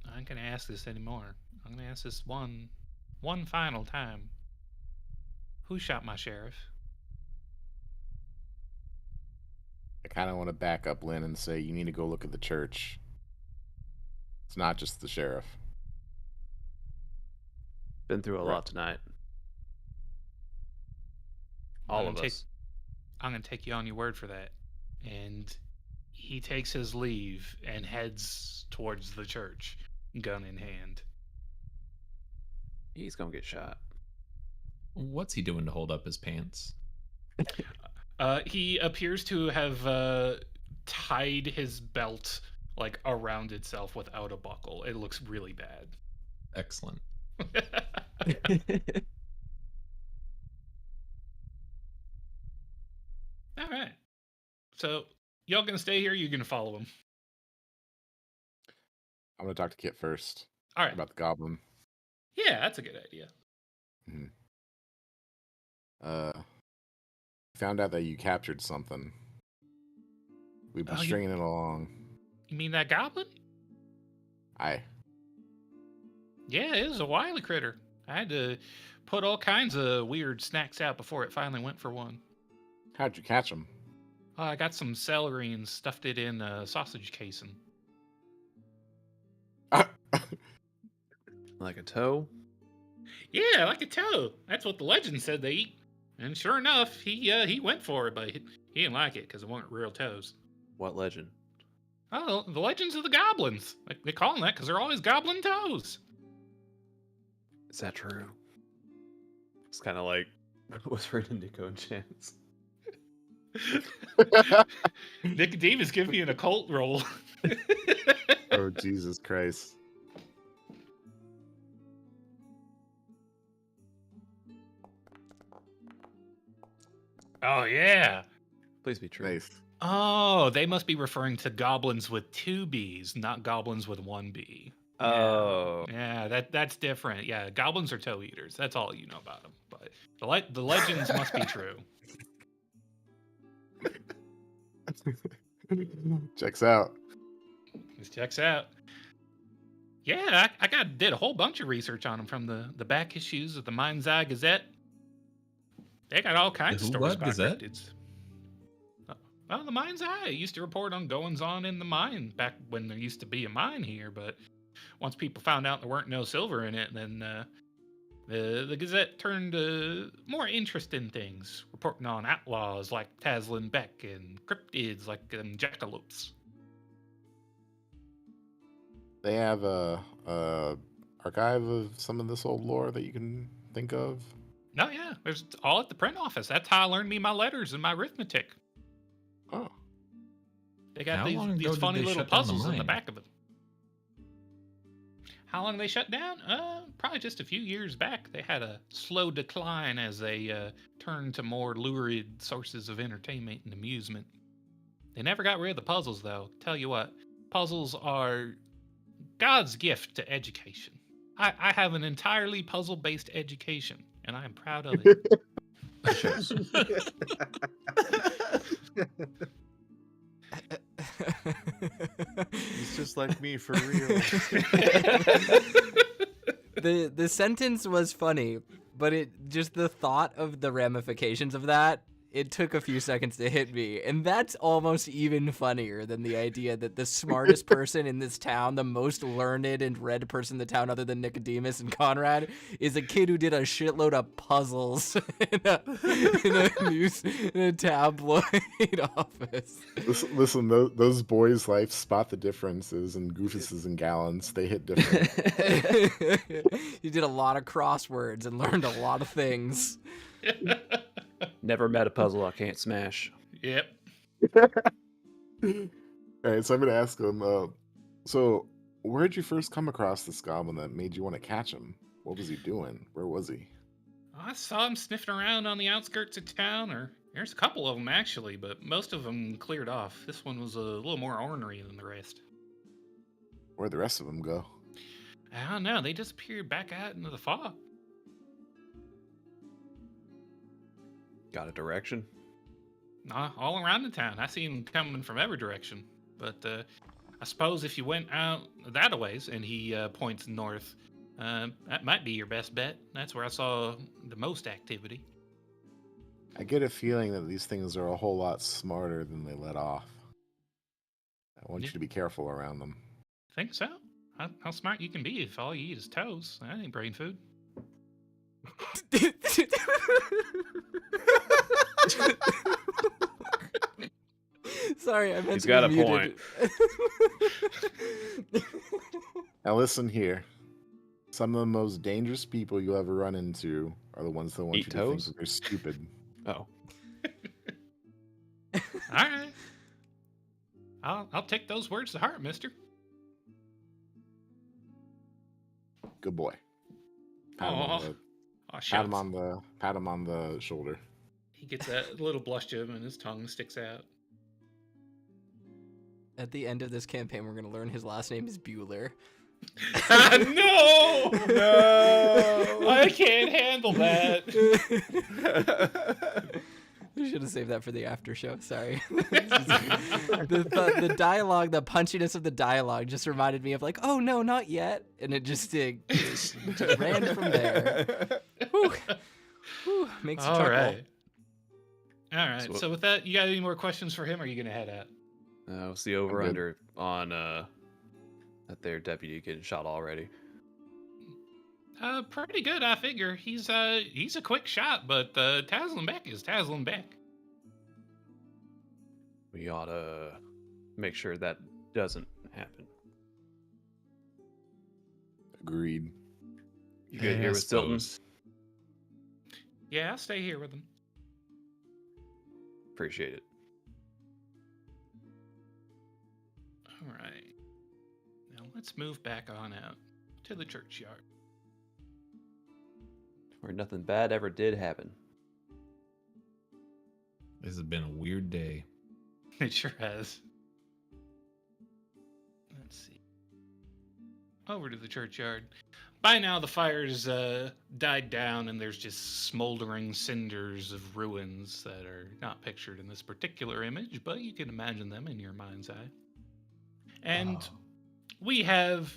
I ain't gonna ask this anymore. I'm gonna ask this one final time. Who shot my sheriff? I kind of want to back up Lynn and say you need to go look at the church. It's not just the sheriff. Been through a Right. lot tonight. All of us. I'm gonna take you on your word for that. And he takes his leave and heads towards the church, gun in hand. He's gonna get shot. What's he doing to hold up his pants? He appears to have tied his belt like around itself without a buckle. It looks really bad. Excellent. All right. So y'all gonna stay here? Or you gonna follow him? I'm gonna talk to Kit first All right. about the goblin. Yeah, that's a good idea. Found out that you captured something. We've been Oh, stringing it along. You mean that goblin? Aye. Yeah, it was a wily critter. I had to put all kinds of weird snacks out before it finally went for one. How'd you catch him? I got some celery and stuffed it in a sausage casing. Like a toe? Yeah, like a toe. That's what the legend said they eat. And sure enough, he went for it, but he didn't like it because it weren't real toes. What legend? Oh, the legends of the goblins. They call them that because they're always goblin toes. Is that true? It's kind of like whispering to Nico and Chance. Nicodemus, give me an occult roll. Oh, Jesus Christ. Oh, yeah. Please be true. Nice. Oh, they must be referring to goblins with 2 Bs, not goblins with 1 B. Oh. Yeah, that's different. Yeah, goblins are toe eaters. That's all you know about them. But the legends must be true. Checks out. This checks out. Yeah, I did a whole bunch of research on them from the back issues of the Mind's Eye Gazette. They got all kinds of who stories what about Gazette? cryptids. Well, the Mind's Eye used to report on goings on in the mine back when there used to be a mine here, but once people found out there weren't no silver in it, then the Gazette turned to more interesting things, reporting on outlaws like Taslin Beck and cryptids like jackalopes. They have a archive of some of this old lore that you can think of. No, yeah, there's all at the print office. That's how I learned me my letters and my arithmetic. Oh. They got How long ago these did funny they little shut down the puzzles in the mine? back of it. How long they shut down? Probably just a few years back. They had a slow decline as they turned to more lurid sources of entertainment and amusement. They never got rid of the puzzles, though. Tell you what, puzzles are God's gift to education. I have an entirely puzzle-based education, and I am proud of it. He's just like me for real. The sentence was funny, but the thought of the ramifications of that, it took a few seconds to hit me, and that's almost even funnier than the idea that the smartest person in this town, the most learned and read person in the town other than Nicodemus and Conrad, is a kid who did a shitload of puzzles in a tabloid office. Listen, those boys' life spot the differences in goofuses and gallons. They hit different. You did a lot of crosswords and learned a lot of things. Never met a puzzle I can't smash. Yep. All right, so I'm gonna ask him. So, where did you first come across this goblin that made you want to catch him? What was he doing? Where was he? I saw him sniffing around on the outskirts of town, or there's a couple of them actually, but most of them cleared off. This one was a little more ornery than the rest. Where'd the rest of them go? I don't know. They disappeared back out into the fog. Got a direction? All around the town. I see him coming from every direction. But I suppose if you went out that a ways, and he points north, that might be your best bet. That's where I saw the most activity. I get a feeling that these things are a whole lot smarter than they let off. I want you to be careful around them. Think so? How smart you can be if all you eat is toes. That ain't brain food. Sorry, I meant He's to got be a muted. Now listen here. Some of the most dangerous people you'll ever run into are the ones that want Eat you to toes? think that they're stupid. Oh. All right. I'll take those words to heart, mister. Good boy. Pat him on the shoulder. He gets a little blush to him and his tongue sticks out. At the end of this campaign, we're going to learn his last name is Bueller. No! No! I can't handle that. We should have saved that for the after show. Sorry. the dialogue, the punchiness of the dialogue just reminded me of like, oh no, not yet. And it just ran from there. Whew. Whew. Makes you chuckle. All right. So with that, you got any more questions for him, or are you going to head out? What's the over-under on that their deputy getting shot already? Pretty good, I figure. He's a quick shot, but Taslin Beck is Taslin Beck. We ought to make sure that doesn't happen. Agreed. You good here with Stilton? Yeah, I'll stay here with him. Appreciate it. All right. Now let's move back on out to the churchyard. Where nothing bad ever did happen. This has been a weird day. It sure has. Let's see. Over to the churchyard. By now, the fire's died down, and there's just smoldering cinders of ruins that are not pictured in this particular image, but you can imagine them in your mind's eye. And we have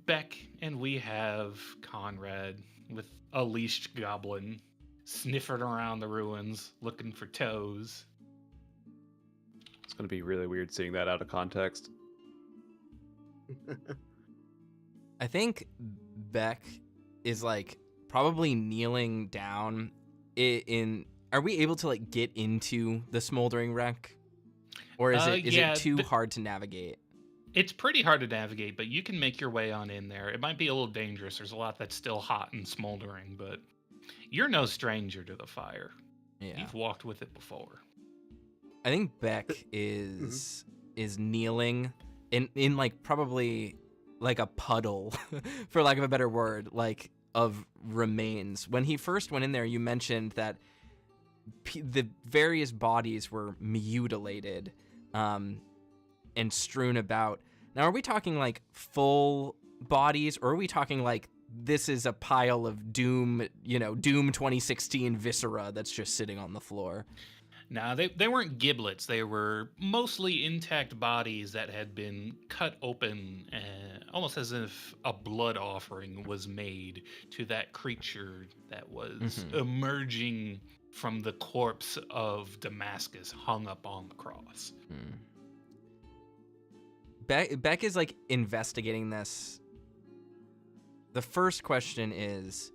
Beck and we have Conrad with a leashed goblin sniffing around the ruins looking for toes. It's going to be really weird seeing that out of context. I think Beck is like probably kneeling down in are we able to like get into the smoldering wreck? Or is it too hard to navigate? It's pretty hard to navigate, but you can make your way on in there. It might be a little dangerous. There's a lot that's still hot and smoldering, but you're no stranger to the fire. Yeah. You've walked with it before. I think Beck is kneeling in like probably like a puddle, for lack of a better word, like of remains. When he first went in there, you mentioned that the various bodies were mutilated and strewn about. Now, are we talking like full bodies, or are we talking like this is a pile of Doom 2016 viscera that's just sitting on the floor? No, they weren't giblets. They were mostly intact bodies that had been cut open, almost as if a blood offering was made to that creature that was emerging from the corpse of Damascus hung up on the cross. Beck is like investigating this. The first question is,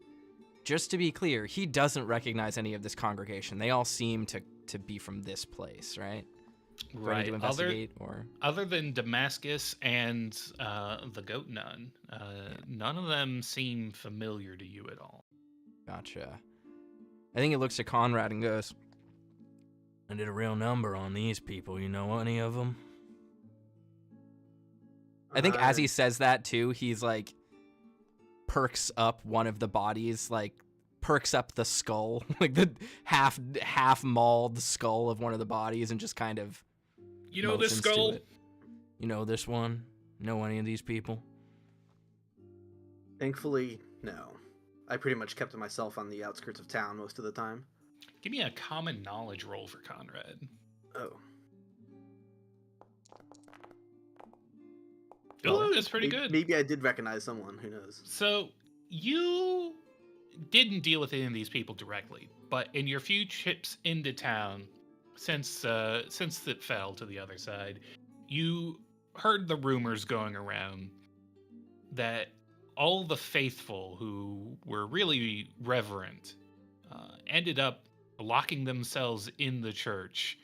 just to be clear, he doesn't recognize any of this congregation. They all seem to be from this place, right? Right. To investigate, other than Damascus and the goat nun, none of them seem familiar to you at all. Gotcha. I think he looks at Conrad and goes, I did a real number on these people. You know any of them? I think as he says that, too, he's like, perks up one of the bodies, like, perks up the skull, like the half mauled skull of one of the bodies, and just kind of you know this skull? You know this one? Know any of these people? Thankfully, no. I pretty much kept to myself on the outskirts of town most of the time. Give me a common knowledge roll for Conrad. Oh, that's pretty good. Maybe I did recognize someone. Who knows? So you didn't deal with any of these people directly, but in your few trips into town, since it fell to the other side, you heard the rumors going around that all the faithful who were really reverent ended up locking themselves in the church,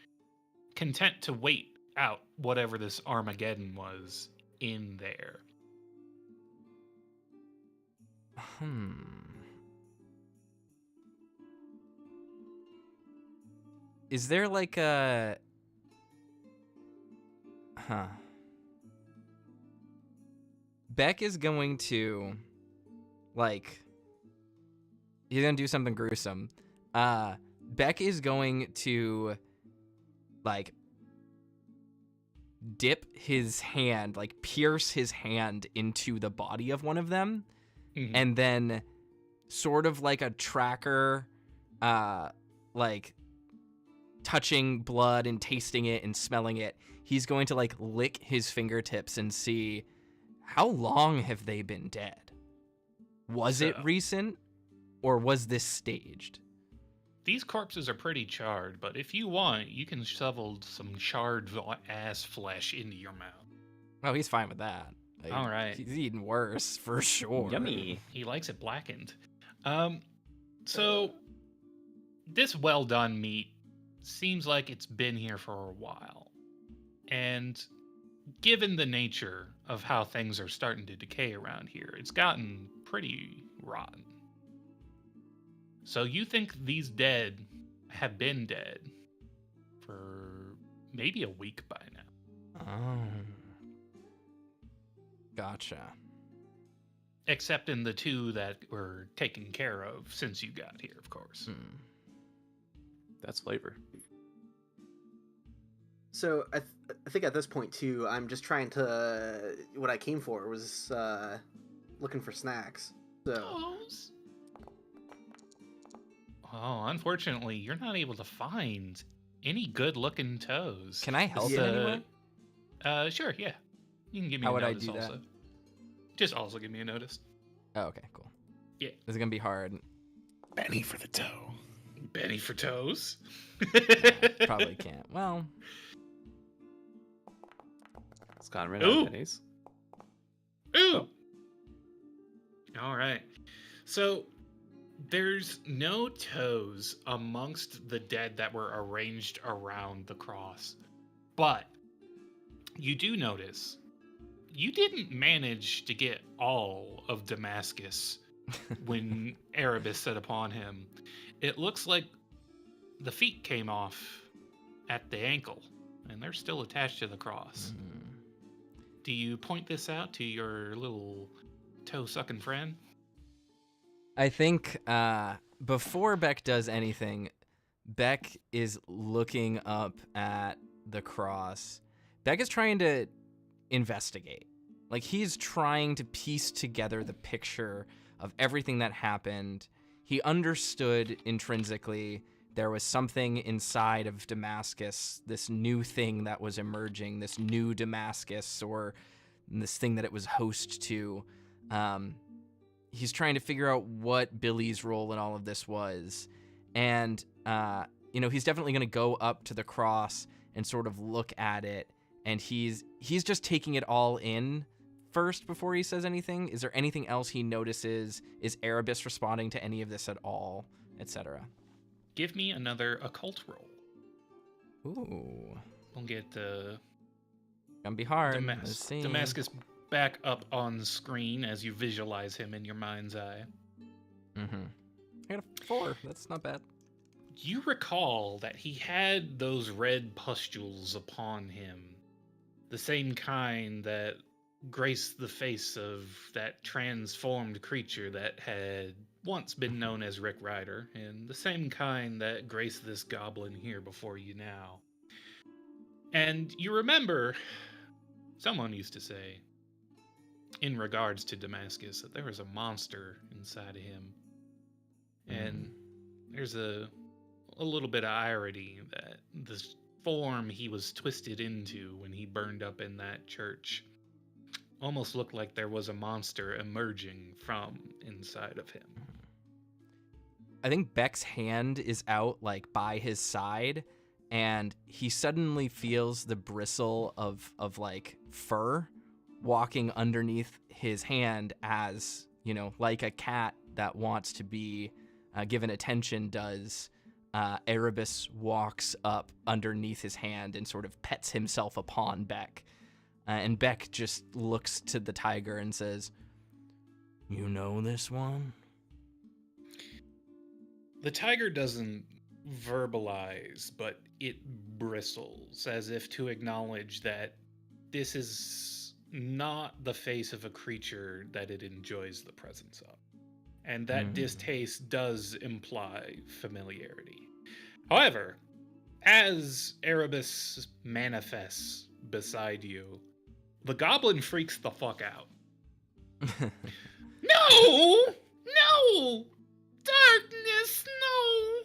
content to wait out whatever this Armageddon was in there. Is there like a Huh. Beck is going to, like, he's going to do something gruesome. Beck is going to, like, dip his hand, like, pierce his hand into the body of one of them, and then sort of like a tracker, like, touching blood and tasting it and smelling it, he's going to, like, lick his fingertips and see, how long have they been dead? Was it recent, or was this staged? These corpses are pretty charred, but if you want, you can shovel some charred ass flesh into your mouth. Oh, he's fine with that. Like, all right. He's eaten worse, for sure. Yummy. He likes it blackened. So this well-done meat seems like it's been here for a while. And given the nature of how things are starting to decay around here, it's gotten pretty rotten. So you think these dead have been dead for maybe a week by now. Oh. Gotcha. Except in the two that were taken care of since you got here, of course. That's flavor. So I think at this point too, I'm just trying to. What I came for was looking for snacks. So Toes? Oh, unfortunately, you're not able to find any good-looking toes. Can I help in any way? Sure, yeah. You can give me How a would I notice do that? also. Just also give me a notice. Oh, okay, cool. Yeah. This is gonna be hard. Benny for the toe. Benny for toes? Probably can't. Well, Scott ran out Ooh. of pennies. Ooh! All right. So, there's no toes amongst the dead that were arranged around the cross. But, you do notice, you didn't manage to get all of Damascus when Erebus set upon him. It looks like the feet came off at the ankle, and they're still attached to the cross. Do you point this out to your little toe-sucking friend? I think before Beck does anything, Beck is looking up at the cross. Beck is trying to investigate. Like, he's trying to piece together the picture of everything that happened. He understood intrinsically there was something inside of Damascus, this new thing that was emerging, this new Damascus, or this thing that it was host to. He's trying to figure out what Billy's role in all of this was. And, he's definitely going to go up to the cross and sort of look at it. And he's just taking it all in first before he says anything. Is there anything else he notices? Is Erebus responding to any of this at all, etc.? Give me another occult roll. Ooh. We'll get Gonna be hard. Let's see. Damascus back up on screen as you visualize him in your mind's eye. I got a 4. That's not bad. You recall that he had those red pustules upon him, the same kind that graced the face of that transformed creature that had once been known as Rick Ryder, and the same kind that graced this goblin here before you now. And you remember, someone used to say, in regards to Damascus, that there was a monster inside of him. And there's a little bit of irony that the form he was twisted into when he burned up in that church almost looked like there was a monster emerging from inside of him. I think Beck's hand is out, like, by his side, and he suddenly feels the bristle of like, fur walking underneath his hand as, like a cat that wants to be given attention does. Erebus walks up underneath his hand and sort of pets himself upon Beck. And Beck just looks to the tiger and says, "You know this one?" The tiger doesn't verbalize, but it bristles as if to acknowledge that this is not the face of a creature that it enjoys the presence of. And that distaste does imply familiarity. However, as Erebus manifests beside you, the goblin freaks the fuck out. No! No! Darkness, no!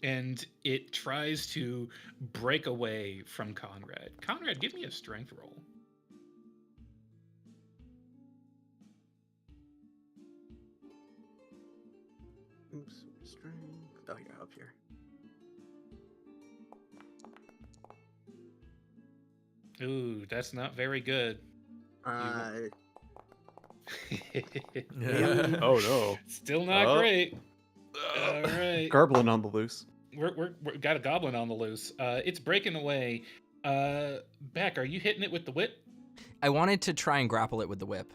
And it tries to break away from Conrad. Conrad, give me a strength roll. Oops, strength. Oh, yeah, up here. Ooh, that's not very good. Oh no. Still not Oh. great. All right. Garbling on the loose. We're got a goblin on the loose. It's breaking away. Beck, are you hitting it with the whip? I wanted to try and grapple it with the whip.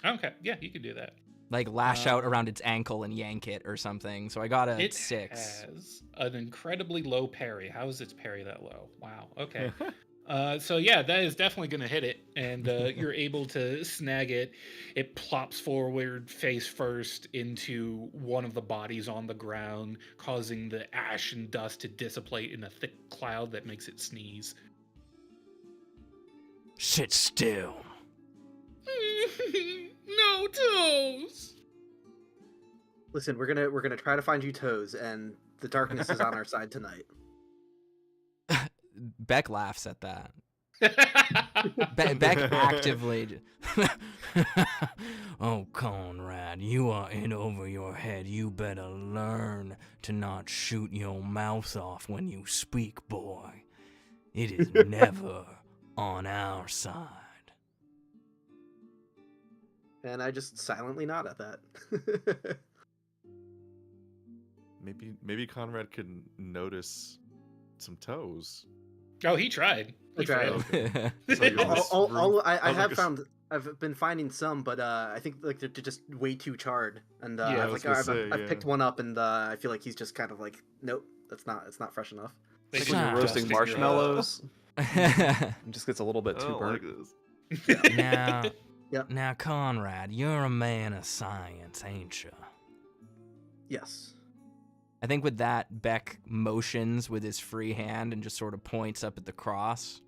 Okay, yeah, you can do that. Like lash out around its ankle and yank it or something. So I got a It 6. has an incredibly low parry. How is its parry that low? Wow. Okay. So yeah, that is definitely going to hit it, and you're able to snag it. It plops forward face first into one of the bodies on the ground, causing the ash and dust to dissipate in a thick cloud that makes it sneeze. Sit still. No toes. Listen, we're gonna try to find you toes, and the darkness is on our side tonight. Beck laughs at that. Beck actively. Oh, Conrad, you are in over your head. You better learn to not shoot your mouth off when you speak, boy. It is never on our side. And I just silently nod at that. Maybe Conrad could notice some toes. Oh, he tried. He tried. failed. So you're just I have found. I've been finding some, but I think like they're just way too charred. And Yeah, I I've, was like, gonna I've, say, I've picked one up, and I feel like he's just kind of like, nope, it's not fresh enough. They Like just when you're dust roasting in your- marshmallows, it just gets a little bit I too don't burnt. like this. Now, Yep. now, Conrad, you're a man of science, ain't you? Yes. I think with that, Beck motions with his free hand and just sort of points up at the cross.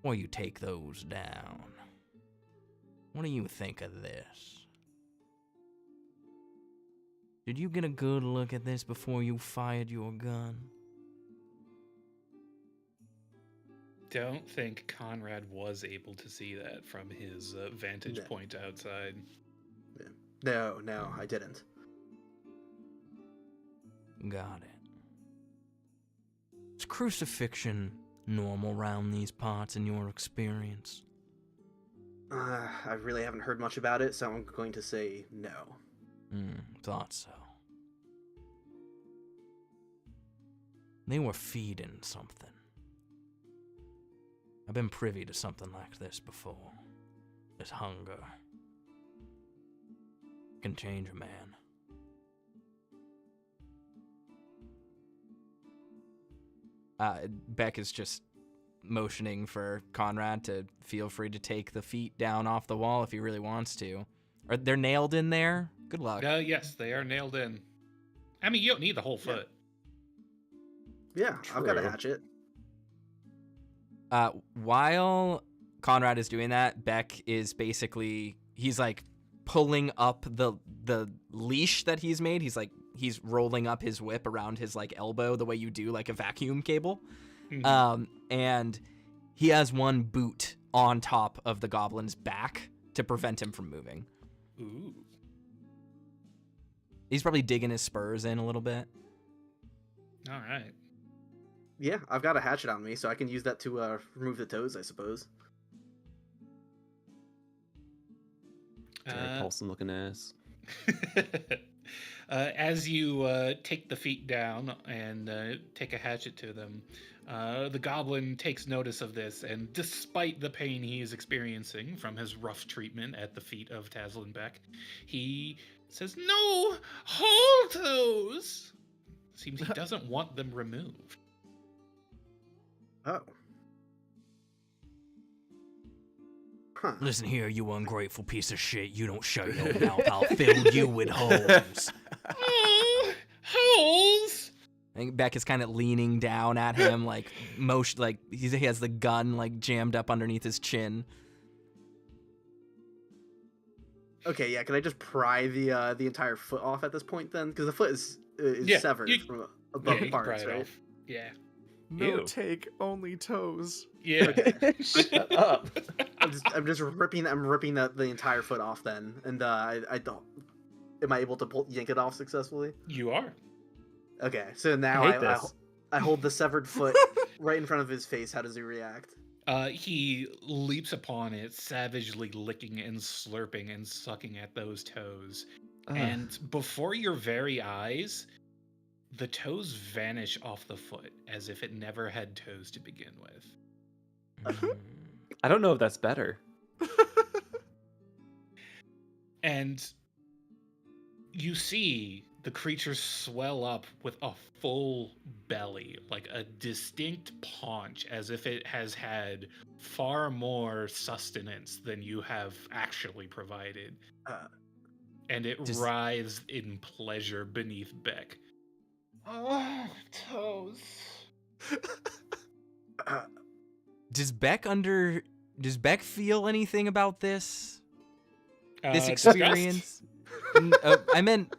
Or you take those down. What do you think of this? Did you get a good look at this before you fired your gun? Don't think Conrad was able to see that from his vantage No. point outside. No, I didn't. Got it. Is crucifixion normal round these parts in your experience? I really haven't heard much about it, so I'm going to say no. Thought so. They were feeding something. I've been privy to something like this before. This hunger can change a man. Beck is just motioning for Conrad to feel free to take the feet down off the wall if he really wants to. Are they're nailed in there? Good luck. Yes, they are nailed in. I mean, you don't need the whole foot. Yeah, I've got a True. hatchet. While Conrad is doing that, Beck is basically, he's like pulling up the leash that he's made. He's rolling up his whip around his like elbow the way you do like a vacuum cable. Mhm. And he has one boot on top of the goblin's back to prevent him from moving. Ooh. He's probably digging his spurs in a little bit. All right. Yeah, I've got a hatchet on me, so I can use that to remove the toes, I suppose. Jared Paulson looking ass. As you take the feet down and take a hatchet to them, the goblin takes notice of this, and despite the pain he is experiencing from his rough treatment at the feet of Tazzle and Beck, he says, "No, hold those!" Seems he doesn't want them removed. Oh. Huh. Listen here, you ungrateful piece of shit. You don't shut your mouth. I'll fill you with holes. Oh, holes. I think Beck is kind of leaning down at him, like motion, like he has the gun like jammed up underneath his chin. Okay, yeah. Can I just pry the entire foot off at this point then? Because the foot is Yeah, severed you- from Yeah, above you the can parts, pry it right? off. Yeah. No Ew. take, only toes. Yeah. Shut up. I'm just ripping the entire foot off then, and I don't. Am I able to yank it off successfully? You are. Okay, so now I hate this. I hold the severed foot right in front of his face. How does he react? He leaps upon it, savagely licking and slurping and sucking at those toes. And before your very eyes, the toes vanish off the foot as if it never had toes to begin with. I don't know if that's better. And you see the creature swell up with a full belly, like a distinct paunch, as if it has had far more sustenance than you have actually provided. And it Just- writhes in pleasure beneath Beck. Oh, toes. Does Beck feel anything about this? This Disgust? experience? I meant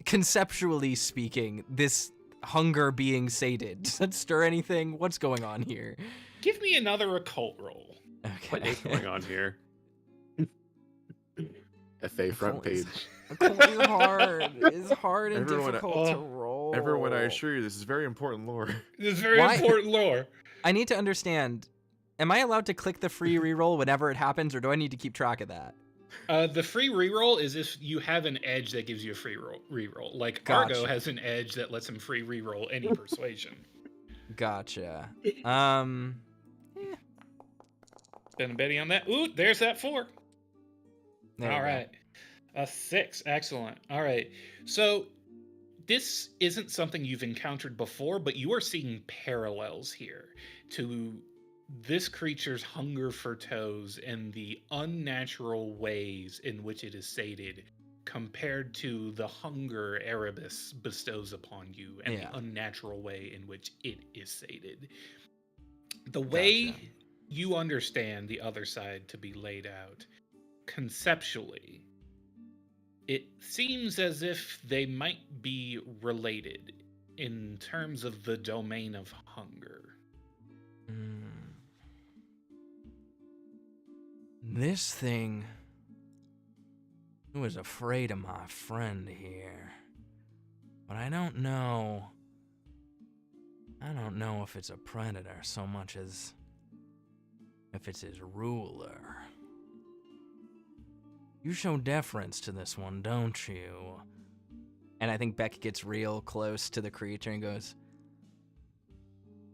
conceptually speaking, this hunger being sated. Does that stir anything? What's going on here? Give me another occult roll. Okay. What is going on here? FA front Occult is- page. Occult is hard. It's hard and Everyone- difficult to roll. Everyone, I assure you, this is very important lore. This is very Why- important lore. I need to understand. Am I allowed to click the free reroll whenever it happens, or do I need to keep track of that? The free reroll is if you have an edge that gives you a free reroll. Like Argo Gotcha. has an edge that lets him free reroll any persuasion. Gotcha. Been betting on that. Ooh, there's that 4. There All we go. right. A 6. Excellent. All right. So this isn't something you've encountered before, but you are seeing parallels here to this creature's hunger for toes and the unnatural ways in which it is sated compared to the hunger Erebus bestows upon you and Yeah. the unnatural way in which it is sated. The way Gotcha. you understand the other side to be laid out conceptually, it seems as if they might be related in terms of the domain of hunger. This thing was afraid of my friend here. But I don't know if it's a predator so much as if it's his ruler. You show deference to this one, don't you? And I think Beck gets real close to the creature and goes,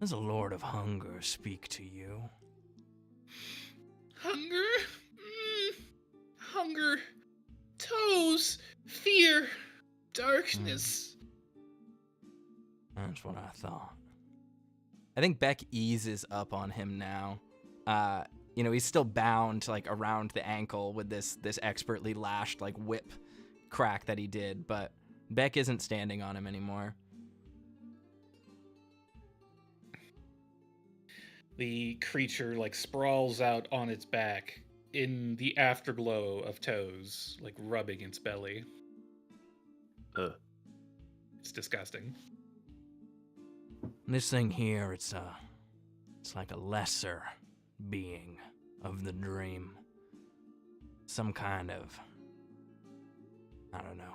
"Does a Lord of Hunger speak to you?" Hunger? Hunger. Toes. Fear. Darkness. That's what I thought. I think Beck eases up on him now. He's still bound like around the ankle with this expertly lashed like whip crack that he did, but Beck isn't standing on him anymore. The creature like sprawls out on its back in the afterglow of toes, like rubbing its belly. It's disgusting. This thing here, it's like a lesser being of the dream. Some kind of, I don't know,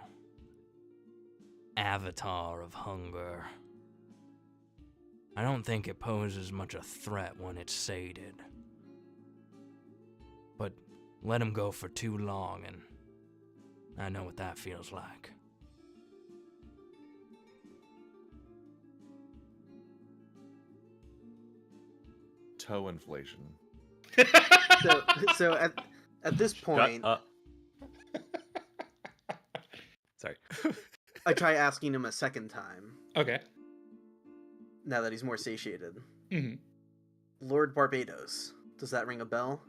avatar of hunger. I don't think it poses much a threat when it's sated. But let him go for too long, and I know what that feels like. Toe inflation. So at this point, Shut up. Sorry. I try asking him a second time. Okay. Now that he's more satiated, hmm Lord Barbados. Does that ring a bell?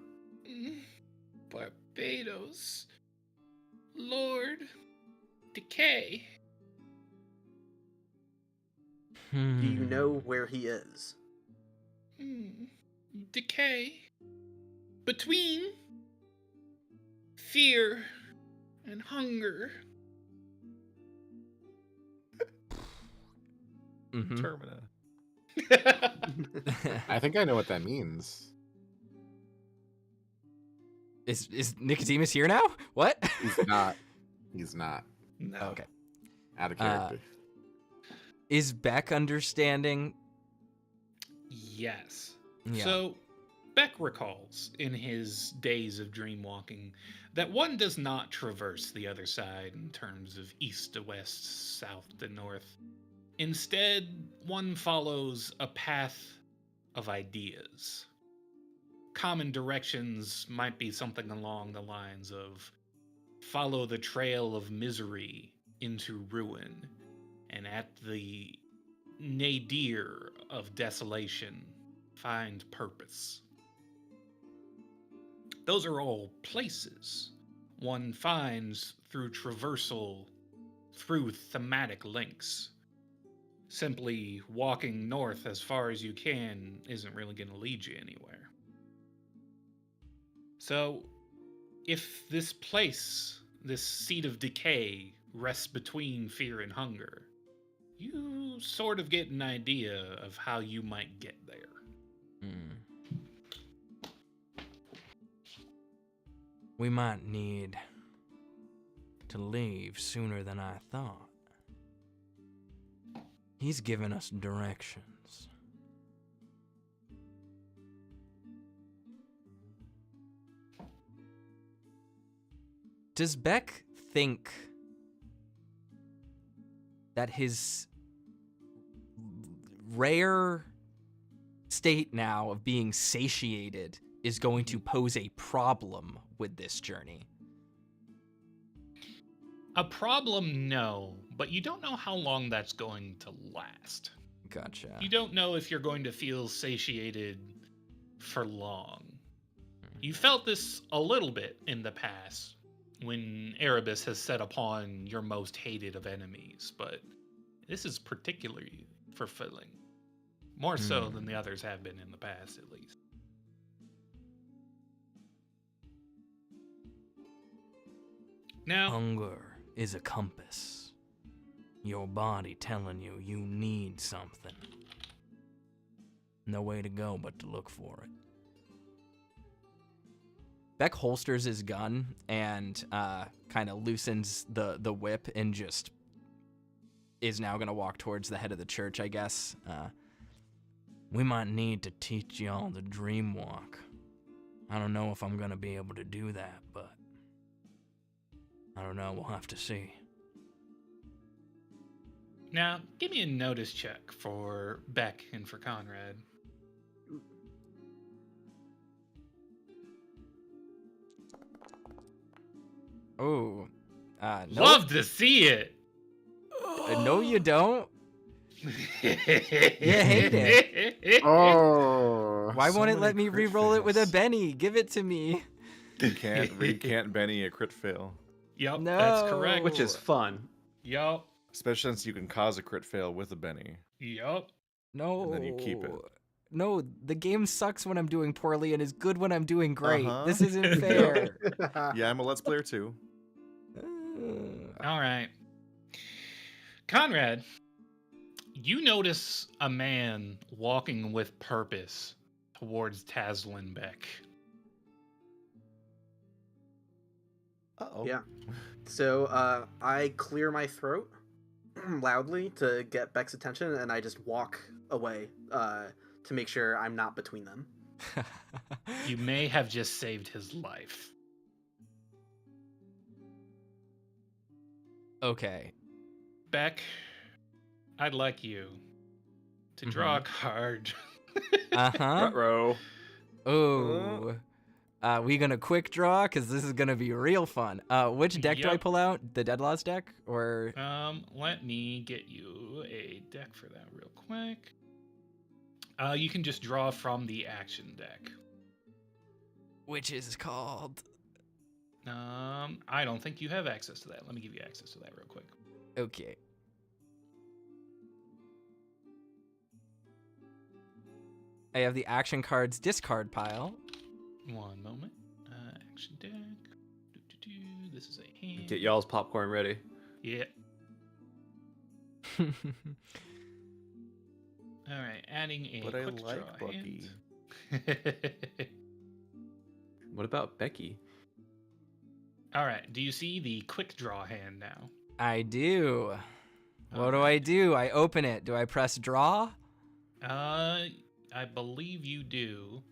Barbados. Lord Decay. Do you know where he is? Decay. Between fear and hunger. Mm-hmm. Termina. I think I know what that means. Is Nicodemus here now? What? He's not. He's not. No. Okay. Out of character. Is Beck understanding? Yes. Yeah. So, Beck recalls in his days of dreamwalking that one does not traverse the other side in terms of east to west, south to north. Instead, one follows a path of ideas. Common directions might be something along the lines of follow the trail of misery into ruin, and at the nadir of desolation, find purpose. Those are all places one finds through traversal, through thematic links. Simply walking north as far as you can isn't really going to lead you anywhere. So, if this place, this seat of decay, rests between fear and hunger, you sort of get an idea of how you might get there. We might need to leave sooner than I thought. He's given us directions. Does Beck think that his rare state now of being satiated is going to pose a problem with this journey? A problem, no, but you don't know how long that's going to last. Gotcha. You don't know if you're going to feel satiated for long. You felt this a little bit in the past when Erebus has set upon your most hated of enemies, but this is particularly fulfilling. More so than the others have been in the past, at least. Now, Hunger is a compass. Your body telling you you need something. No way to go but to look for it. Beck holsters his gun and kind of loosens the whip and just is now going to walk towards the head of the church, I guess. We might need to teach y'all the dream walk. I don't know if I'm going to be able to do that, but I don't know. We'll have to see. Now, give me a notice check for Beck and for Conrad. Oh, no. Love to see it. No, you don't. You hate it. Oh. Why so won't it many let me crit re-roll it with a fails. Benny? Give it to me. Can't Benny a crit fail. Yep, No. that's correct. Which is fun. Yup, Especially since you can cause a crit fail with a Benny. yup. No. And then you keep it. No, the game sucks when I'm doing poorly and is good when I'm doing great. Uh-huh. This isn't fair. Yeah, I'm a Let's Player too. All right. Conrad, you notice a man walking with purpose towards Taslin Beck. Uh-oh. Yeah. So I clear my throat loudly to get Beck's attention, and I just walk away to make sure I'm not between them. You may have just saved his life. Okay. Beck, I'd like you to draw a card. Uh-huh. Ruh-roh. Oh. We gonna quick draw? Because this is gonna be real fun. Which deck do I Yep. pull out? The Deadlaws deck? Or... Let me get you a deck for that real quick. You can just draw from the action deck. Which is called... I don't think you have access to that. Let me give you access to that real quick. Okay. I have the action cards discard pile. One moment. Action deck. Doo-doo-doo. This is a hand. Get y'all's popcorn ready. Yeah. All right, adding a But I quick like draw Bucky. hand. What about Becky? All right, do you see the quick draw hand now? I do. What do I Alright. do? I open it. Do I press draw? I believe you do.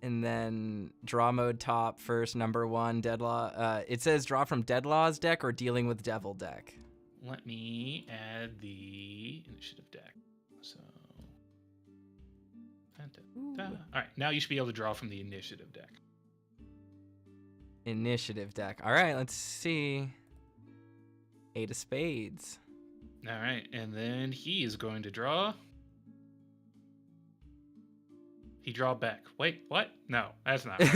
And then draw mode top first, number 1, Deadlaw. It says draw from Deadlaws deck or dealing with devil deck. Let me add the initiative deck. So, all right, now you should be able to draw from the initiative deck. Initiative deck. All right, let's see. 8 of spades. All right, and then he is going to draw. He draw back. Wait, what? No, that's not right.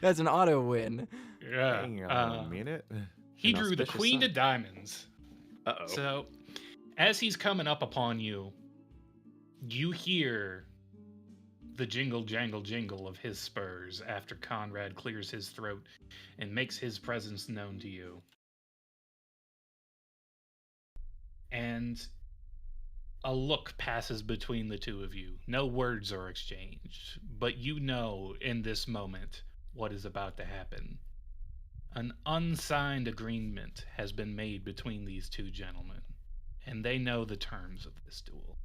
That's an auto win. Yeah. Hang on a minute. He An drew the auspicious Queen sign. of Diamonds. Uh-oh. So, as he's coming up upon you, you hear the jingle, jangle, jingle of his spurs after Conrad clears his throat and makes his presence known to you. And a look passes between the two of you. No words are exchanged, but you know in this moment what is about to happen. An unsigned agreement has been made between these two gentlemen, and they know the terms of this duel.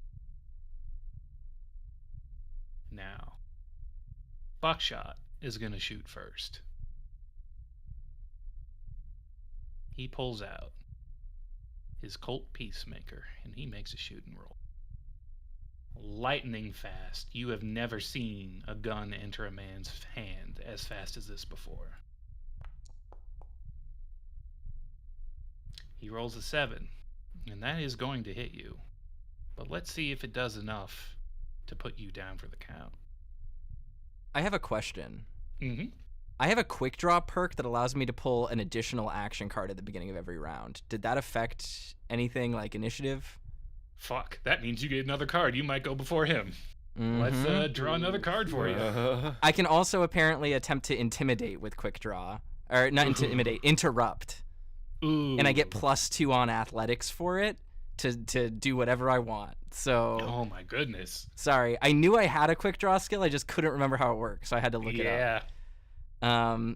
Now, Buckshot is going to shoot first. He pulls out his Colt Peacemaker, and he makes a shooting roll. Lightning fast. You have never seen a gun enter a man's hand as fast as this before. He rolls a 7, and that is going to hit you. But let's see if it does enough to put you down for the count. I have a question. Mm-hmm. I have a quick draw perk that allows me to pull an additional action card at the beginning of every round. Did that affect anything like initiative? Fuck, that means you get another card. You might go before him. Let's draw another card for you. I can also apparently attempt to intimidate with quick draw. Or not intimidate, interrupt. Ooh. And I get +2 on athletics for it to do whatever I want. So Oh my goodness. sorry. I knew I had a quick draw skill, I just couldn't remember how it worked, so I had to look it up. Yeah.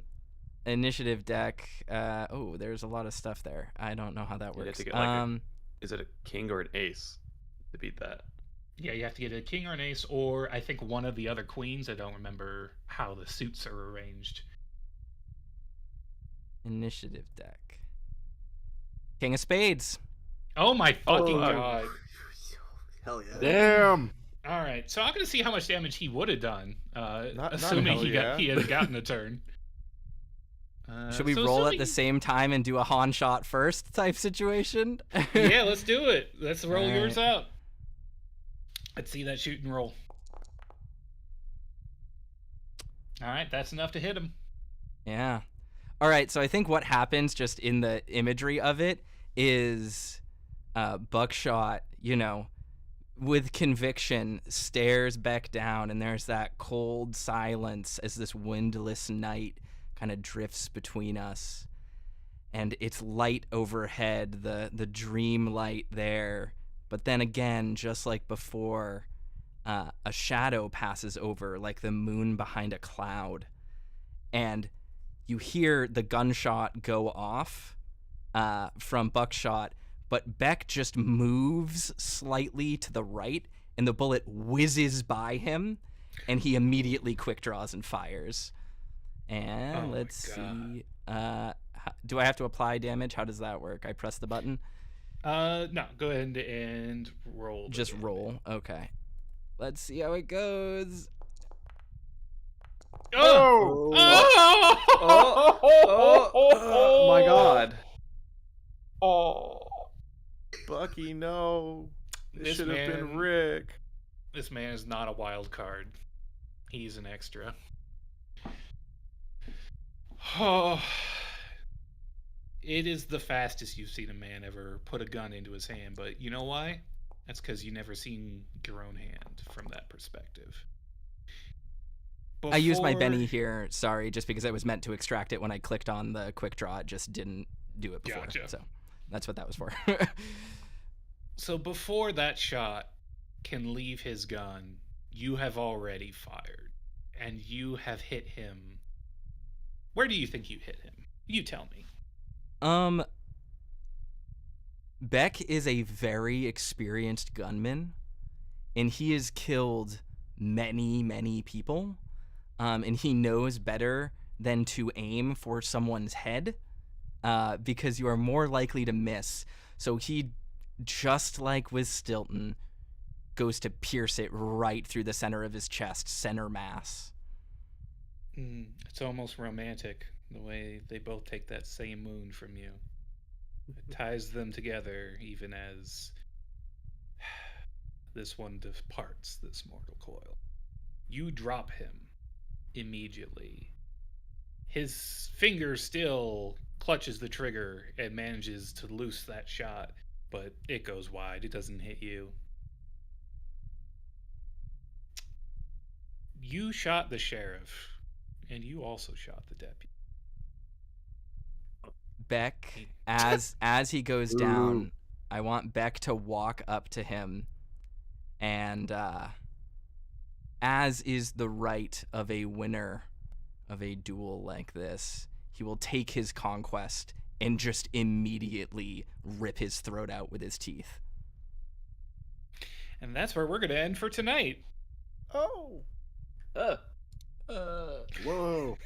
Initiative deck. Oh, there's a lot of stuff there. I don't know how that You'd have works. to get, like, is it a king or an ace to beat that? Yeah, you have to get a king or an ace, or I think one of the other queens. I don't remember how the suits are arranged. Initiative deck. King of spades. Oh my fucking Oh. god. Hell yeah. Damn. All right, so I'm gonna see how much damage he would have done, Not assuming hell he yeah. had gotten a turn. Should we so roll at assuming- the same time and do a Han shot first type situation? Yeah, let's do it. Let's roll All yours right. out. Let's see that shoot and roll. All right, that's enough to hit him. Yeah. All right, so I think what happens just in the imagery of it is Buckshot, with conviction, stares back down, and there's that cold silence as this windless night kind of drifts between us. And it's light overhead, the dream light there. But then again, just like before, a shadow passes over, like the moon behind a cloud. And you hear the gunshot go off from Buckshot, but Beck just moves slightly to the right, and the bullet whizzes by him, and he immediately quick draws and fires. And Oh my let's God. see. Do I have to apply damage? How does that work? I press the button? No, go ahead and roll. the Just damage. roll. Okay. Let's see how it goes. Oh! Oh my god. Oh! Bucky, no. It This should have been man- Rick. This man is not a wild card. He's an extra. Oh, it is the fastest you've seen a man ever put a gun into his hand, but you know why? That's because you never seen your own hand from that perspective. I used my Before- Benny here, sorry, just because I was meant to extract it when I clicked on the quick draw. It just didn't do it before. Gotcha. So that's what that was for. So before that shot can leave his gun, you have already fired, and you have hit him. Where do you think you hit him? You tell me. Beck is a very experienced gunman, and he has killed many, many people. And he knows better than to aim for someone's head, because you are more likely to miss. So he, just like with Stilton, goes to pierce it right through the center of his chest, center mass. It's almost romantic, the way they both take that same wound from you. It ties them together, even as this one departs this mortal coil. You drop him immediately. His finger still clutches the trigger and manages to loose that shot, but it goes wide. It doesn't hit you. You shot the sheriff, and you also shot the deputy. Beck, as he goes down, I want Beck to walk up to him, and as is the right of a winner of a duel like this, he will take his conquest and just immediately rip his throat out with his teeth. And that's where we're going to end for tonight. Oh. Whoa.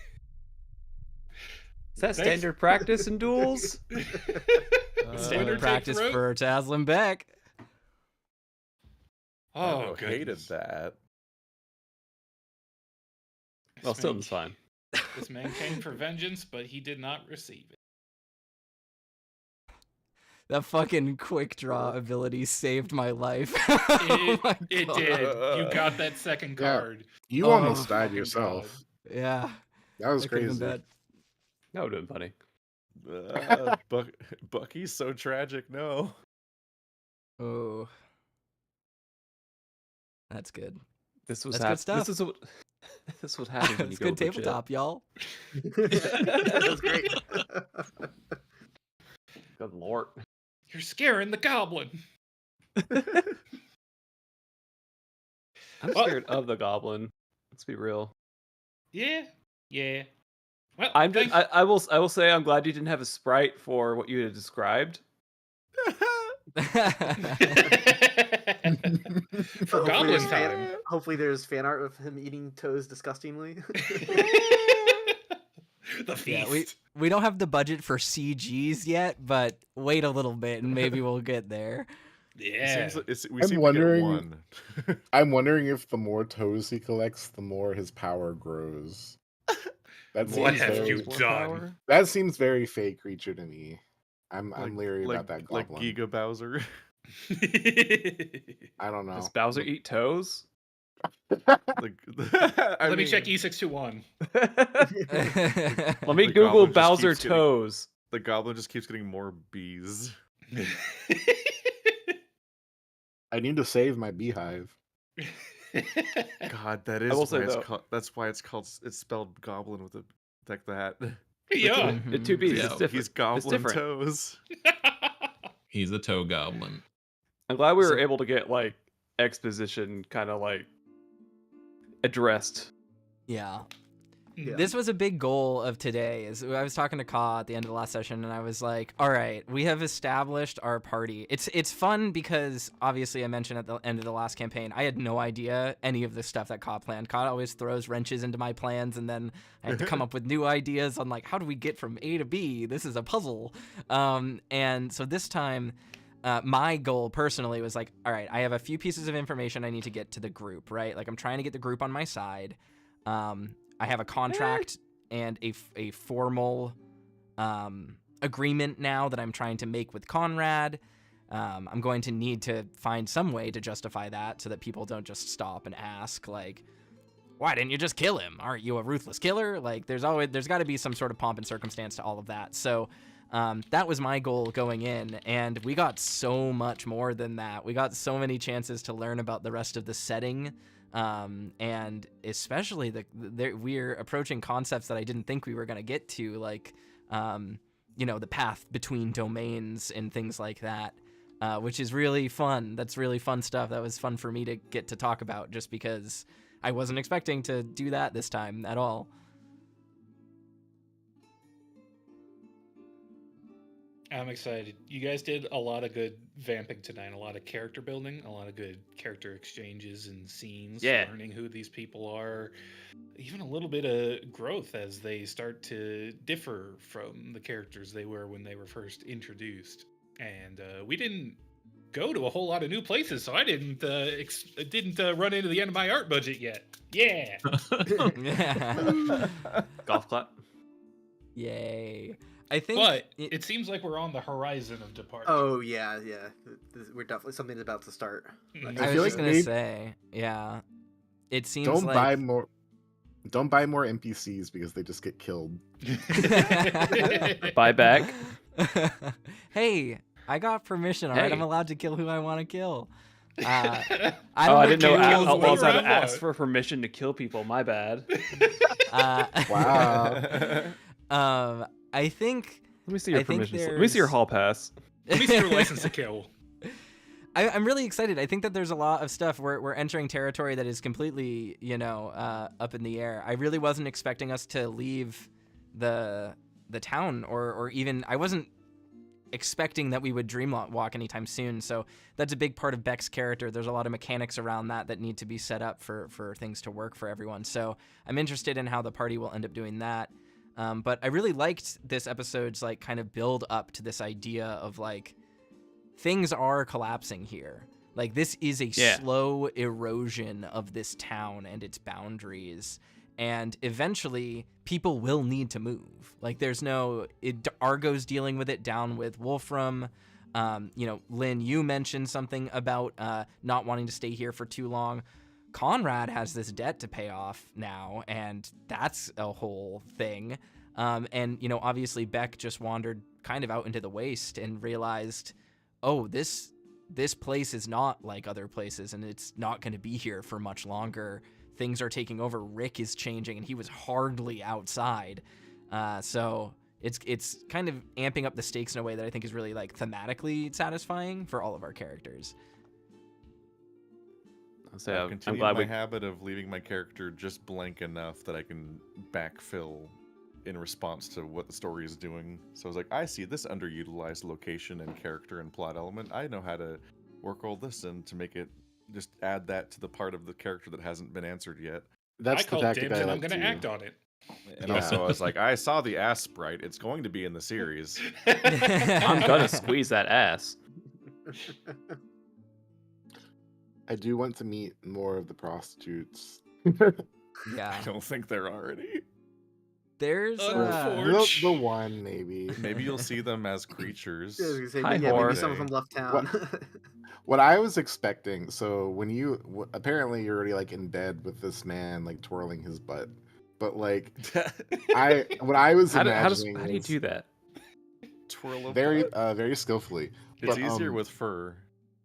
Is that Thanks. standard practice in duels? Winner take Practice throat? for Taslin Beck. Oh, I hated goodness. that. Well, This man- Stilton's fine. This man came for vengeance, but he did not receive it. That fucking quick draw ability saved my life. It, Oh my it God. did. You got that second Yeah. card. You Oh, almost died fucking yourself. Yeah. That was That could've been crazy. bad. That would have been funny. Bucky's so tragic. No. Oh. That's good. This was That's good stuff. This is what this would happen when you It's go good legit. tabletop, y'all. That was great. Good lord. You're scaring the goblin. I'm Well- scared of the goblin. Let's be real. Yeah. Well, I'm just. thank- I will say I'm glad you didn't have a sprite for what you had described. for goblin there's time. Hopefully there's fan art of him eating toes disgustingly. The feast. Yeah, we don't have the budget for CGs yet, but wait a little bit and maybe we'll get there. Yeah. We I'm seem to get wondering- one. I'm wondering if the more toes he collects, the more his power grows. That What seems have very, you done? that seems very fake creature to me. I'm Like- leery like, about that like goblin. Giga Bowser. I don't know. Does Bowser eat toes? Let Let me check E621. Let me The Google goblin just Bowser keeps getting- toes. The goblin just keeps getting more bees. I need to save my beehive. God, that I is will why say, it's though- called. That's why it's called. It's spelled goblin with a like that. Yeah. Mhm. The two B's. Yeah. It's different. He's It's goblin different. toes. He's a toe goblin. I'm glad we were So- able to get like exposition kind of like addressed. Yeah. Yeah. This was a big goal of today. Is I was talking to Ka at the end of the last session, and I was like, "All right, we have established our party. It's fun because obviously I mentioned at the end of the last campaign, I had no idea any of the stuff that Ka planned. Ka always throws wrenches into my plans, and then I had to come up with new ideas on like how do we get from A to B. This is a puzzle. And so this time, my goal personally was like, all right, I have a few pieces of information I need to get to the group. Right, like I'm trying to get the group on my side. I have a contract and a formal agreement now that I'm trying to make with Conrad. I'm going to need to find some way to justify that so that people don't just stop and ask, like, why didn't you just kill him? Aren't you a ruthless killer? Like, there's got to be some sort of pomp and circumstance to all of that. So that was my goal going in, and we got so much more than that. We got so many chances to learn about the rest of the setting, and especially we're approaching concepts that I didn't think we were going to get to, like, the path between domains and things like that, which is really fun. That's really fun stuff. That was fun for me to get to talk about, just because I wasn't expecting to do that this time at all. I'm excited. You guys did a lot of good vamping tonight, a lot of character building, a lot of good character exchanges and scenes, learning who these people are, even a little bit of growth as they start to differ from the characters they were when they were first introduced. And we didn't go to a whole lot of new places, so I didn't run into the end of my art budget yet. Yeah. Golf clap. Yay. I think, but it seems like we're on the horizon of departure. Oh yeah. We're definitely something's about to start. I was just gonna say, yeah. It seems don't like buy more NPCs because they just get killed. Buy back. Hey, I got permission. All right, I'm allowed to kill who I want to kill. I didn't know outlaws had to ask for permission to kill people. My bad. Wow. I think. Let me see your permission. Let me see your hall pass. Let me see your license to kill. I'm really excited. I think that there's a lot of stuff. We're entering territory that is completely, up in the air. I really wasn't expecting us to leave the town, or even I wasn't expecting that we would dream walk anytime soon. So that's a big part of Beck's character. There's a lot of mechanics around that need to be set up for things to work for everyone. So I'm interested in how the party will end up doing that. But I really liked this episode's like kind of build up to this idea of like things are collapsing here. Like this is a slow erosion of this town and its boundaries. And eventually people will need to move. Like there's Argo's dealing with it down with Wolfram. Lynn, you mentioned something about not wanting to stay here for too long. Conrad has this debt to pay off now, and that's a whole thing. Obviously Beck just wandered kind of out into the waste and realized, oh, this place is not like other places, and it's not going to be here for much longer. Things are taking over. Rick is changing, and he was hardly outside. So it's kind of amping up the stakes in a way that I think is really like thematically satisfying for all of our characters. I'm glad my habit of leaving my character just blank enough that I can backfill in response to what the story is doing. So I was like, I see this underutilized location and character and plot element. I know how to work all this in to make it just add that to the part of the character that hasn't been answered yet. That's the tactic I like I'm going to act on it. And also I was like, I saw the ass sprite. It's going to be in the series. I'm going to squeeze that ass. I do want to meet more of the prostitutes. Yeah. I don't think they're already. There's the one, maybe. Maybe you'll see them as creatures. Maybe some of them left town. What I was expecting, so when apparently you're already like in bed with this man, like twirling his butt, but like what I was imagining. How do you do that? Twirl a very butt. Very skillfully. It's easier with fur.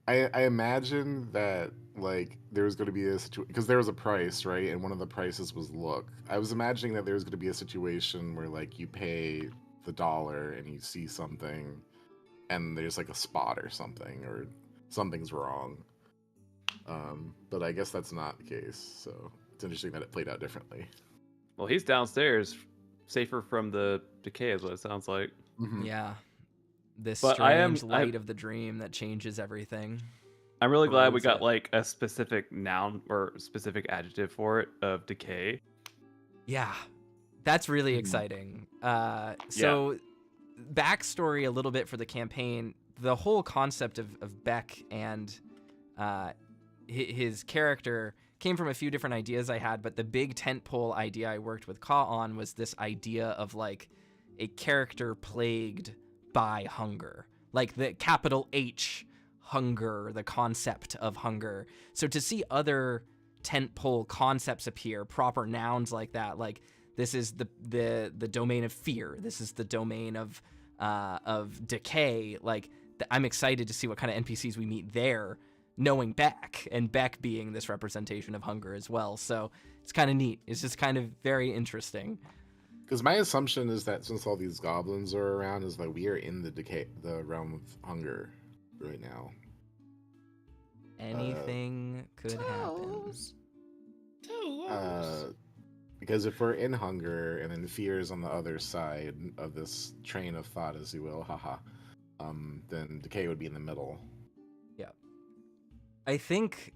I imagine that like there's going to be a situation because there was a price, right? And one of the prices was look. I was imagining that there's going to be a situation where like you pay the $1 and you see something, and there's like a spot or something, or something's wrong. But I guess that's not the case. So it's interesting that it played out differently. Well, he's downstairs, safer from the decay, is what it sounds like. Mm-hmm. Yeah. This But strange light of the dream that changes everything. I'm really glad we got like a specific noun or specific adjective for it of decay. Yeah, that's really exciting. So backstory a little bit for the campaign. The whole concept of Beck and his character came from a few different ideas I had, but the big tentpole idea I worked with Ka on was this idea of like a character plagued by hunger, like the capital H hunger, the concept of hunger. So to see other tentpole concepts appear, proper nouns like that. Like, this is the domain of fear. This is the domain of decay. Like, I'm excited to see what kind of NPCs we meet there, knowing Beck, and Beck being this representation of hunger as well. So it's kind of neat. It's just kind of very interesting. Because my assumption is that since all these goblins are around, is that we are in the realm of hunger right now. Anything could happen. Because if we're in hunger and then fear is on the other side of this train of thought, as you will, haha, then decay would be in the middle. Yeah. I think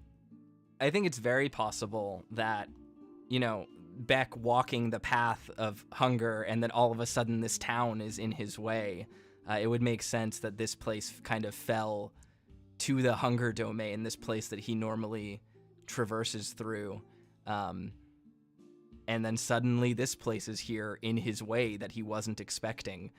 it's very possible that, Beck walking the path of hunger and then all of a sudden this town is in his way. It would make sense that this place kind of fell to the hunger domain, this place that he normally traverses through. And then suddenly this place is here in his way that he wasn't expecting.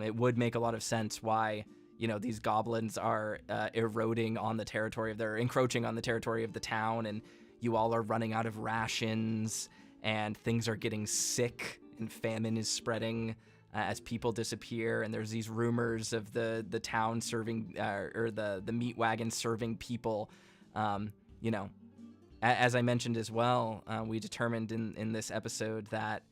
It would make a lot of sense why, these goblins are encroaching on the territory of the town, and you all are running out of rations, and things are getting sick, and famine is spreading as people disappear, and there's these rumors of the town serving, or the meat wagon serving people. As I mentioned as well, we determined in this episode that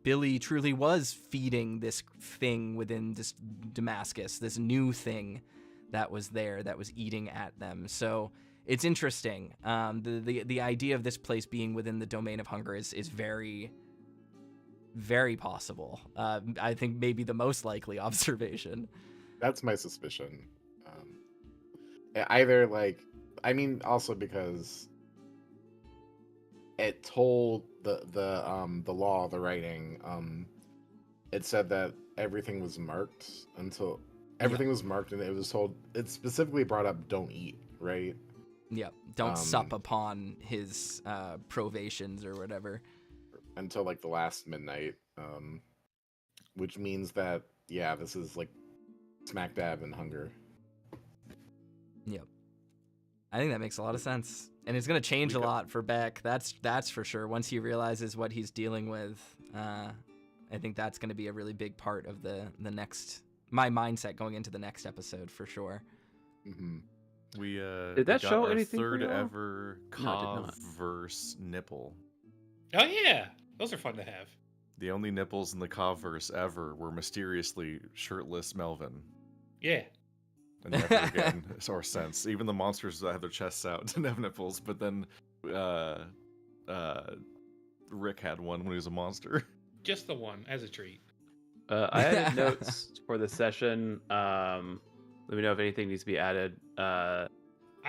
Billy truly was feeding this thing within this Damascus, this new thing that was there, that was eating at them. So it's interesting. The idea of this place being within the domain of hunger is very, very possible. I think maybe the most likely observation. That's my suspicion. Also because it told the law, the writing, it said that everything was marked until everything was marked, and it was told, it specifically brought up don't eat, right? Yeah, don't sup upon his provations or whatever. Until like the last midnight, which means that, yeah, this is like smack dab in hunger. Yep. I think that makes a lot of sense. And it's going to change a lot for Beck. That's for sure. Once he realizes what he's dealing with, I think that's going to be a really big part of my mindset going into the next episode for sure. Mm-hmm. We did that got show our anything third for y'all? ever No, it did not. Cov-verse nipple. Oh yeah, those are fun to have. The only nipples in the Cov-verse ever were mysteriously shirtless Melvin. Yeah. And never again, or since. Even the monsters that have their chests out didn't have nipples, but then Rick had one when he was a monster. Just the one, as a treat. I added notes for the session. Let me know if anything needs to be added. I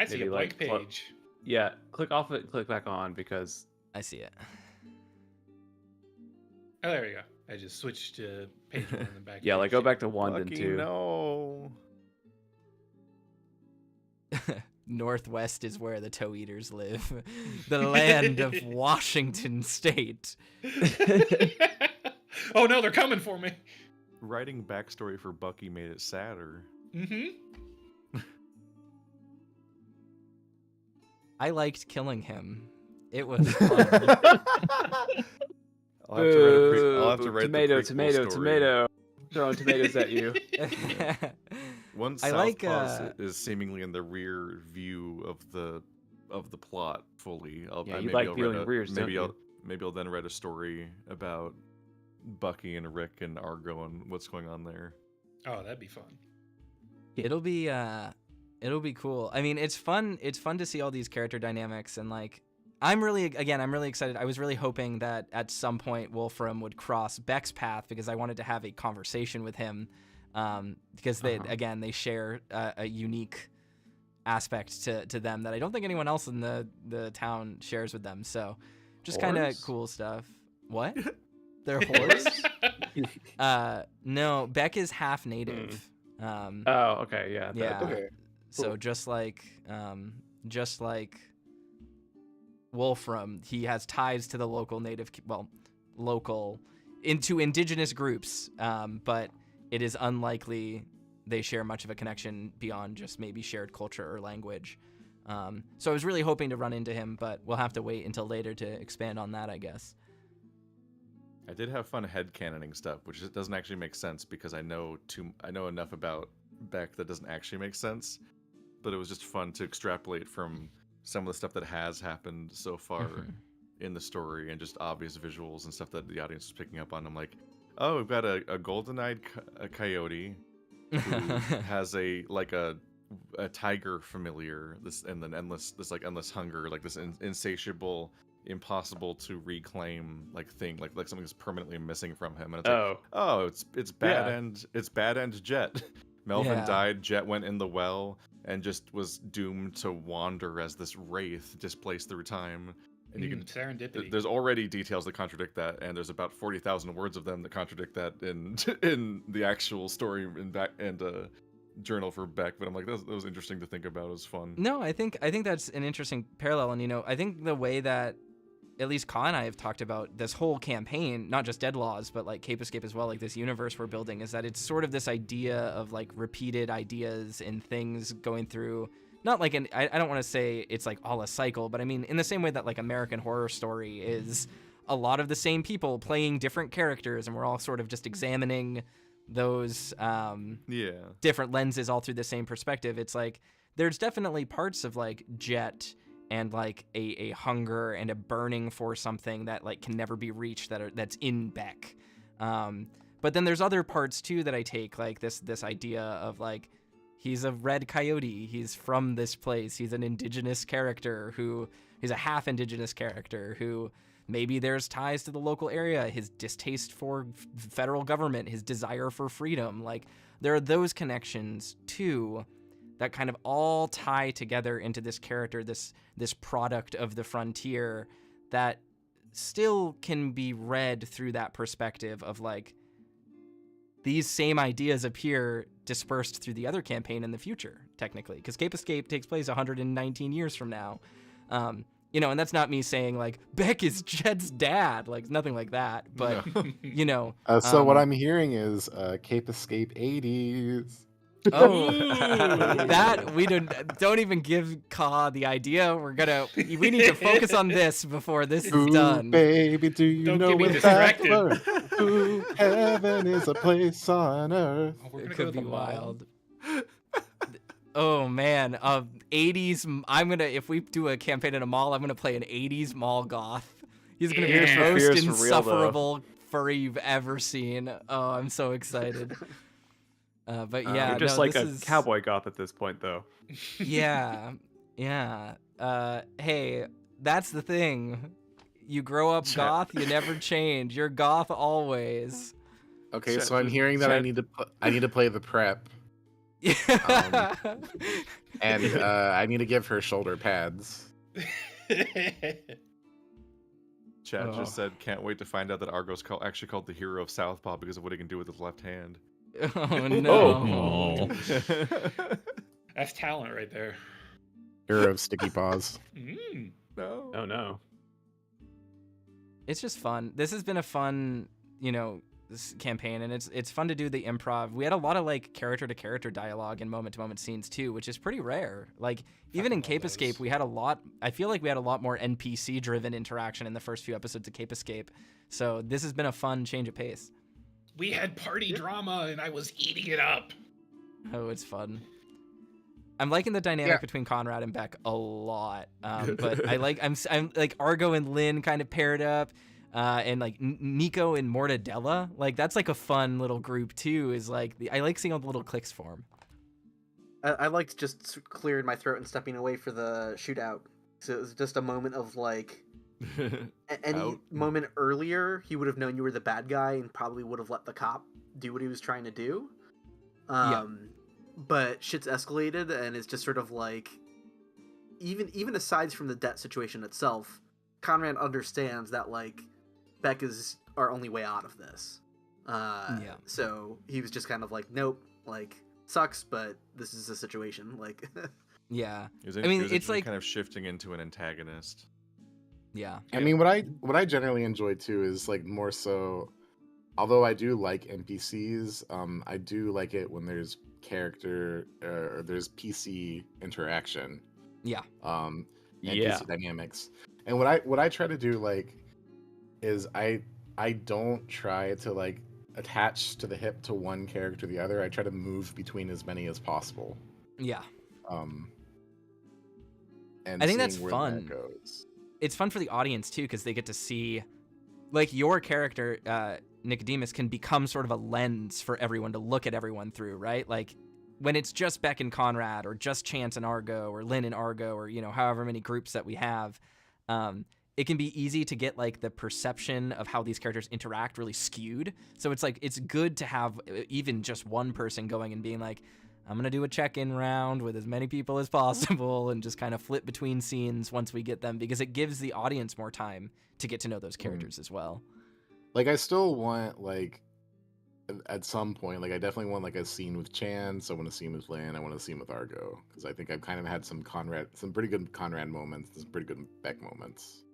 see a maybe, blank like, page. Yeah, click off it, click back on, because I see it. Oh, there you go. I just switched to page 1 and then back. yeah, to like page go 2. back to 1 and Fucking 2. No. Northwest is where the toe eaters live. The land of Washington State. Oh no, they're coming for me. Writing backstory for Bucky made it sadder. Mm-hmm. I liked killing him. It was fun. I'll have to write tomato, the tomato, story. tomato. Throwing tomatoes at you. One I Southpaw is seemingly in the rear view of the plot fully. Yeah, you like viewing rears, don't you? Maybe I'll then write a story about Bucky and Rick and Argo and what's going on there. Oh, that'd be fun. It'll be cool. I mean, it's fun to see all these character dynamics, and like I'm really excited. I was really hoping that at some point Wolfram would cross Beck's path, because I wanted to have a conversation with him, because they share a unique aspect to them that I don't think anyone else in the town shares with them. So just kind of cool stuff. What? They're whores? No, Beck is half native. Oh, okay, yeah. Yeah. Okay. So just like Wolfram, he has ties to the local into indigenous groups, but it is unlikely they share much of a connection beyond just maybe shared culture or language. So I was really hoping to run into him, but we'll have to wait until later to expand on that, I guess. I did have fun headcanoning stuff, which doesn't actually make sense because I know enough about Beck that doesn't actually make sense. But it was just fun to extrapolate from some of the stuff that has happened so far in the story and just obvious visuals and stuff that the audience was picking up on. I'm like, oh, we've got a golden-eyed coyote who has a tiger familiar, this endless hunger, like this insatiable, impossible to reclaim thing, like something that's permanently missing from him. And it's it's bad end Jet. Melvin died, Jet went in the well and just was doomed to wander as this wraith displaced through time. And you can serendipity. There's already details that contradict that, and there's about 40,000 words of them that contradict that in the actual story and journal for Beck. But I'm like, that was interesting to think about. It was fun. No, I think that's an interesting parallel, and I think the way that at least Ka and I have talked about this whole campaign, not just Deadlaws, but like Cape Escape as well, like this universe we're building, is that it's sort of this idea of like repeated ideas and things going through, not like I don't want to say it's like all a cycle, but I mean in the same way that like American Horror Story is a lot of the same people playing different characters, and we're all sort of just examining those different lenses all through the same perspective. It's like there's definitely parts of like Jet and like a hunger and a burning for something that like can never be reached that's in Beck. But then there's other parts too that I take, like this idea of like, he's a red coyote, he's from this place, he's an indigenous character he's a half indigenous character who maybe there's ties to the local area, his distaste for federal government, his desire for freedom. Like there are those connections too that kind of all tie together into this character, this product of the frontier that still can be read through that perspective of like, these same ideas appear dispersed through the other campaign in the future, technically, because Cape Escape takes place 119 years from now. And that's not me saying like Beck is Jed's dad, like nothing like that, but So what I'm hearing is Cape Escape 80s. Oh, that we don't even give Ka the idea. We need to focus on this before this is done. Baby, do you Don't know get me what distracted. that's Ooh, heaven is a place on earth. It could be wild. Oh man, 80s. If we do a campaign in a mall, I'm gonna play an 80s mall goth. He's gonna be the most insufferable furry you've ever seen. Oh, I'm so excited. But yeah, you're just like a cowboy goth at this point, though. Yeah. Hey, that's the thing. You grow up goth, you never change. You're goth always. Okay, so I'm hearing that I need to play the prep. And I need to give her shoulder pads. Chad just said, can't wait to find out that Argo's actually called the hero of Southpaw because of what he can do with his left hand. Oh no. That's talent right there. Hero of Sticky Paws. No. Oh no. It's just fun. This has been a fun, this campaign, and it's fun to do the improv. We had a lot of like character to character dialogue and moment to moment scenes too, which is pretty rare. Like even in Cape Escape, we had a lot. I feel like we had a lot more NPC driven interaction in the first few episodes of Cape Escape. So this has been a fun change of pace. We had party drama, and I was eating it up. Oh, it's fun. I'm liking the dynamic between Conrad and Beck a lot, but I'm like Argo and Lynn kind of paired up, and like Nico and Mortadella. Like that's like a fun little group too. Is like I like seeing all the little cliques form. I liked just clearing my throat and stepping away for the shootout. So it was just a moment of like. Any moment earlier, he would have known you were the bad guy and probably would have let the cop do what he was trying to do. But shit's escalated, and it's just sort of like, even aside from the debt situation itself, Conrad understands that like Beck is our only way out of this. So he was just kind of like, nope, like sucks, but this is the situation. Like, yeah. It's like kind of shifting into an antagonist. Yeah. I mean, what I generally enjoy too is like more so, although I do like NPCs, I do like it when there's character or there's PC interaction. Yeah. And Yeah. PC dynamics. And what I try to do like is I don't try to like attach to the hip to one character or the other. I try to move between as many as possible. Yeah. And I think that's seeing where fun. that goes. It's fun for the audience too, because they get to see, like, your character, Nicodemus, can become sort of a lens for everyone to look at everyone through, right? Like, when it's just Beck and Conrad, or just Chance and Argo, or Lynn and Argo, or, you know, however many groups that we have, it can be easy to get, like, the perception of how these characters interact really skewed. So it's, like, it's good to have even just one person going and being like, I'm going to do a check-in round with as many people as possible and just kind of flip between scenes once we get them, because it gives the audience more time to get to know those characters as well. Like, I still want, like, at some point, like, I definitely want, like, a scene with Chance. I want a scene with Lynn. I want a scene with Argo, because I think I've kind of had some pretty good Conrad moments, some pretty good Beck moments.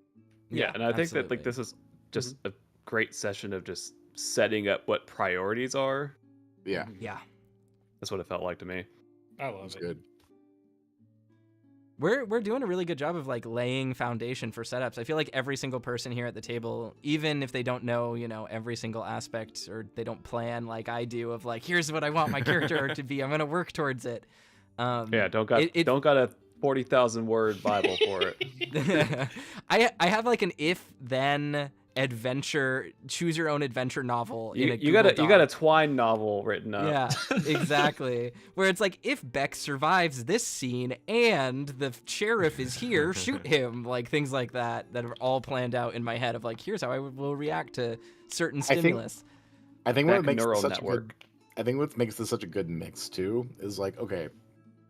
Yeah, and I think that, like, this is just a great session of just setting up what priorities are. Yeah. Yeah. That's what it felt like to me. I love It's it. good. We're doing a really good job of, like, laying foundation for setups. I feel like every single person here at the table, even if they don't know, you know, every single aspect, or they don't plan like I do of, like, here's what I want my character arc to be, I'm gonna work towards it. Yeah, don't got a 40,000 word Bible for it. I have, like, an if-then adventure, choose your own adventure novel in a You got Google a Doc. Twine novel written up. Yeah, exactly. Where it's like, if Beck survives this scene and the sheriff is here, shoot him. Like, things like that are all planned out in my head of, like, here's how I will react to certain stimulus. I think Beck what makes neural this such network. I think what makes this such a good mix too is, like, okay,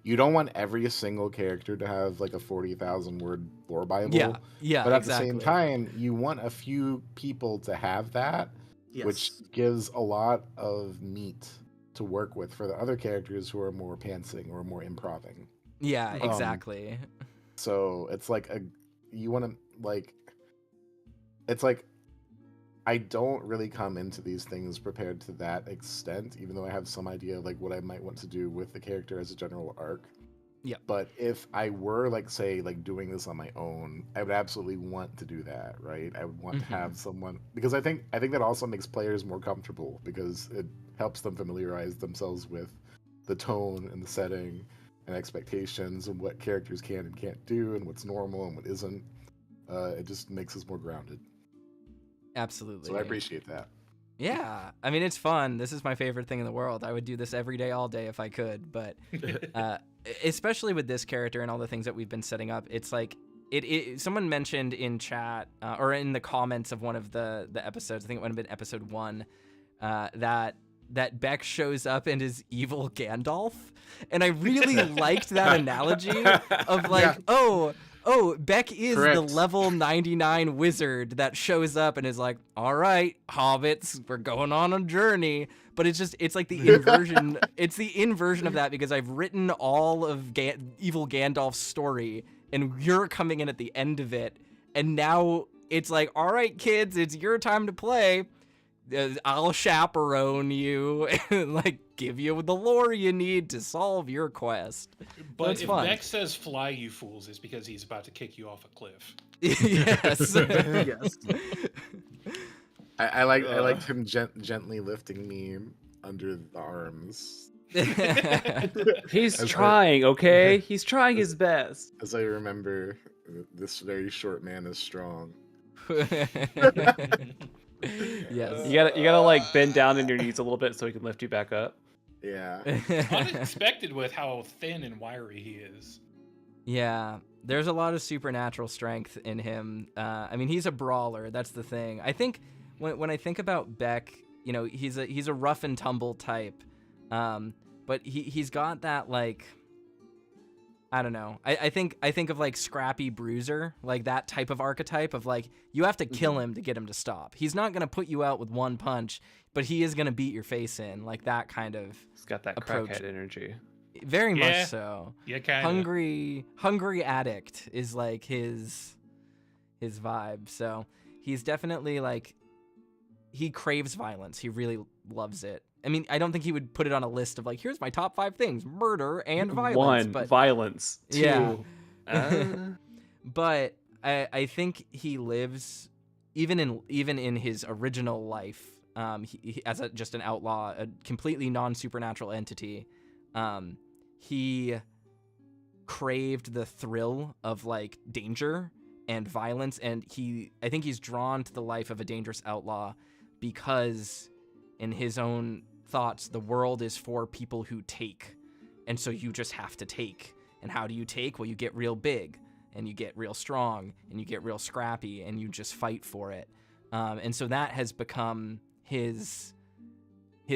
you don't want every single character to have like a 40,000 word lore Bible. Yeah, But at exactly. the same time, you want a few people to have that, Yes. which gives a lot of meat to work with for the other characters who are more pantsing or more improving. Yeah, exactly. So it's like you want to, like, it's like, I don't really come into these things prepared to that extent, even though I have some idea of, like, what I might want to do with the character as a general arc. Yeah. But if I were, like, say, like, doing this on my own, I would absolutely want to do that, right? I would want to have someone, because I think that also makes players more comfortable, because it helps them familiarize themselves with the tone and the setting and expectations and what characters can and can't do and what's normal and what isn't. It just makes us more grounded. Absolutely. So I appreciate that. Yeah, I mean, it's fun. This is my favorite thing in the world. I would do this every day, all day if I could. But especially with this character and all the things that we've been setting up, it's like someone mentioned in chat or in the comments of one of the episodes, I think it would have been episode 1, that Beck shows up and is evil Gandalf. And I really liked that analogy of, like, oh, Beck is the level 99 wizard that shows up and is like, all right, hobbits, we're going on a journey. But it's like the inversion. It's the inversion of that, because I've written all of evil Gandalf's story, and you're coming in at the end of it. And now it's like, all right, kids, it's your time to play. I'll chaperone you and, like, give you the lore you need to solve your quest. But it's if fun. Beck says fly, you fools, it's because he's about to kick you off a cliff. Yes. Yes. I like him gently lifting me under the arms. He's trying, okay? He's trying his best. As I remember, this very short man is strong. Yes. You gotta like bend down in your knees a little bit so he can lift you back up. Yeah. Unexpected with how thin and wiry he is. Yeah, there's a lot of supernatural strength in him. I mean, he's a brawler. That's the thing. I think when I think about Beck, you know, he's a rough and tumble type, but he's got that, like, I don't know. I think of, like, Scrappy Bruiser, like that type of archetype of, like, you have to kill him to get him to stop. He's not gonna put you out with one punch, but he is gonna beat your face in, like that kind of. He's got that approach. crackhead energy. Very much so. Yeah, kind of. Hungry addict is, like, his vibe. So he's definitely, like, he craves violence. He really loves it. I mean, I don't think he would put it on a list of, like, here's my top 5 things: murder and violence. 1, but violence. 2, yeah. But I think he lives even in his original life, as just an outlaw, a completely non-supernatural entity. He craved the thrill of like danger and violence, and I think he's drawn to the life of a dangerous outlaw because in his own thoughts the world is for people who take, and so you just have to take. And how do you take? Well, you get real big and you get real strong and you get real scrappy and you just fight for it. And so that has become his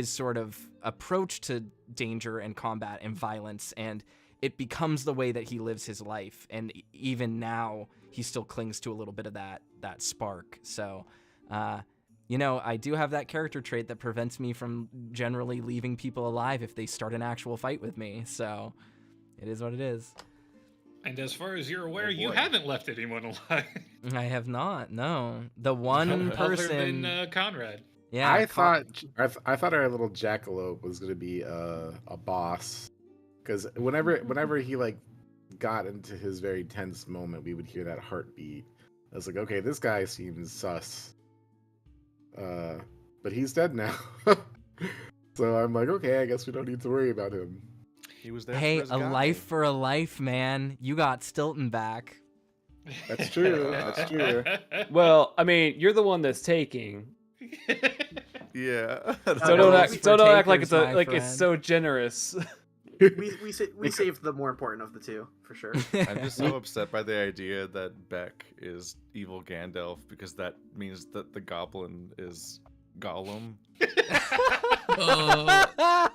sort of approach to danger and combat and violence, and it becomes the way that he lives his life. And even now, he still clings to a little bit of that spark. So, I do have that character trait that prevents me from generally leaving people alive if they start an actual fight with me. So, it is what it is. And as far as you're aware, you boy. haven't left anyone alive. I have not. No, the one person. Other than Conrad. Yeah, I thought our little jackalope was gonna be a boss, because whenever he like got into his very tense moment, we would hear that heartbeat. I was like, okay, this guy seems sus. But he's dead now, so I'm like, okay, I guess we don't need to worry about him. He was there. Hey, for his a guy. life for a life, man. You got Stilton back. That's true. That's true. Well, I mean, you're the one that's taking. Yeah. So don't act like it's so generous. We saved the more important of the two, for sure. I'm just so upset by the idea that Beck is evil Gandalf, because that means that the goblin is Gollum.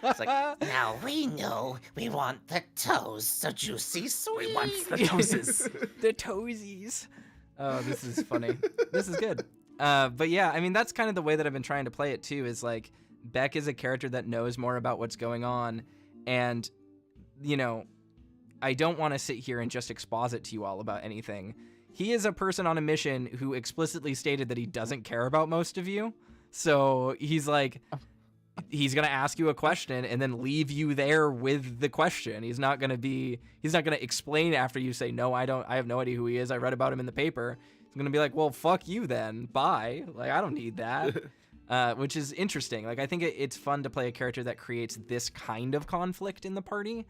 It's like, now we know we want the toes so juicy sweet. We want the toesies. The toesies. Oh, this is funny. This is good. But yeah, I mean, that's kind of the way that I've been trying to play it too, is like Beck is a character that knows more about what's going on. And, I don't want to sit here and just exposit to you all about anything. He is a person on a mission who explicitly stated that he doesn't care about most of you. So he's like, he's going to ask you a question and then leave you there with the question. He's not going to explain after you say, no, I have no idea who he is. I read about him in the paper. He's going to be like, well, fuck you then. Bye. Like, I don't need that. Which is interesting. Like, I think it's fun to play a character that creates this kind of conflict in the party,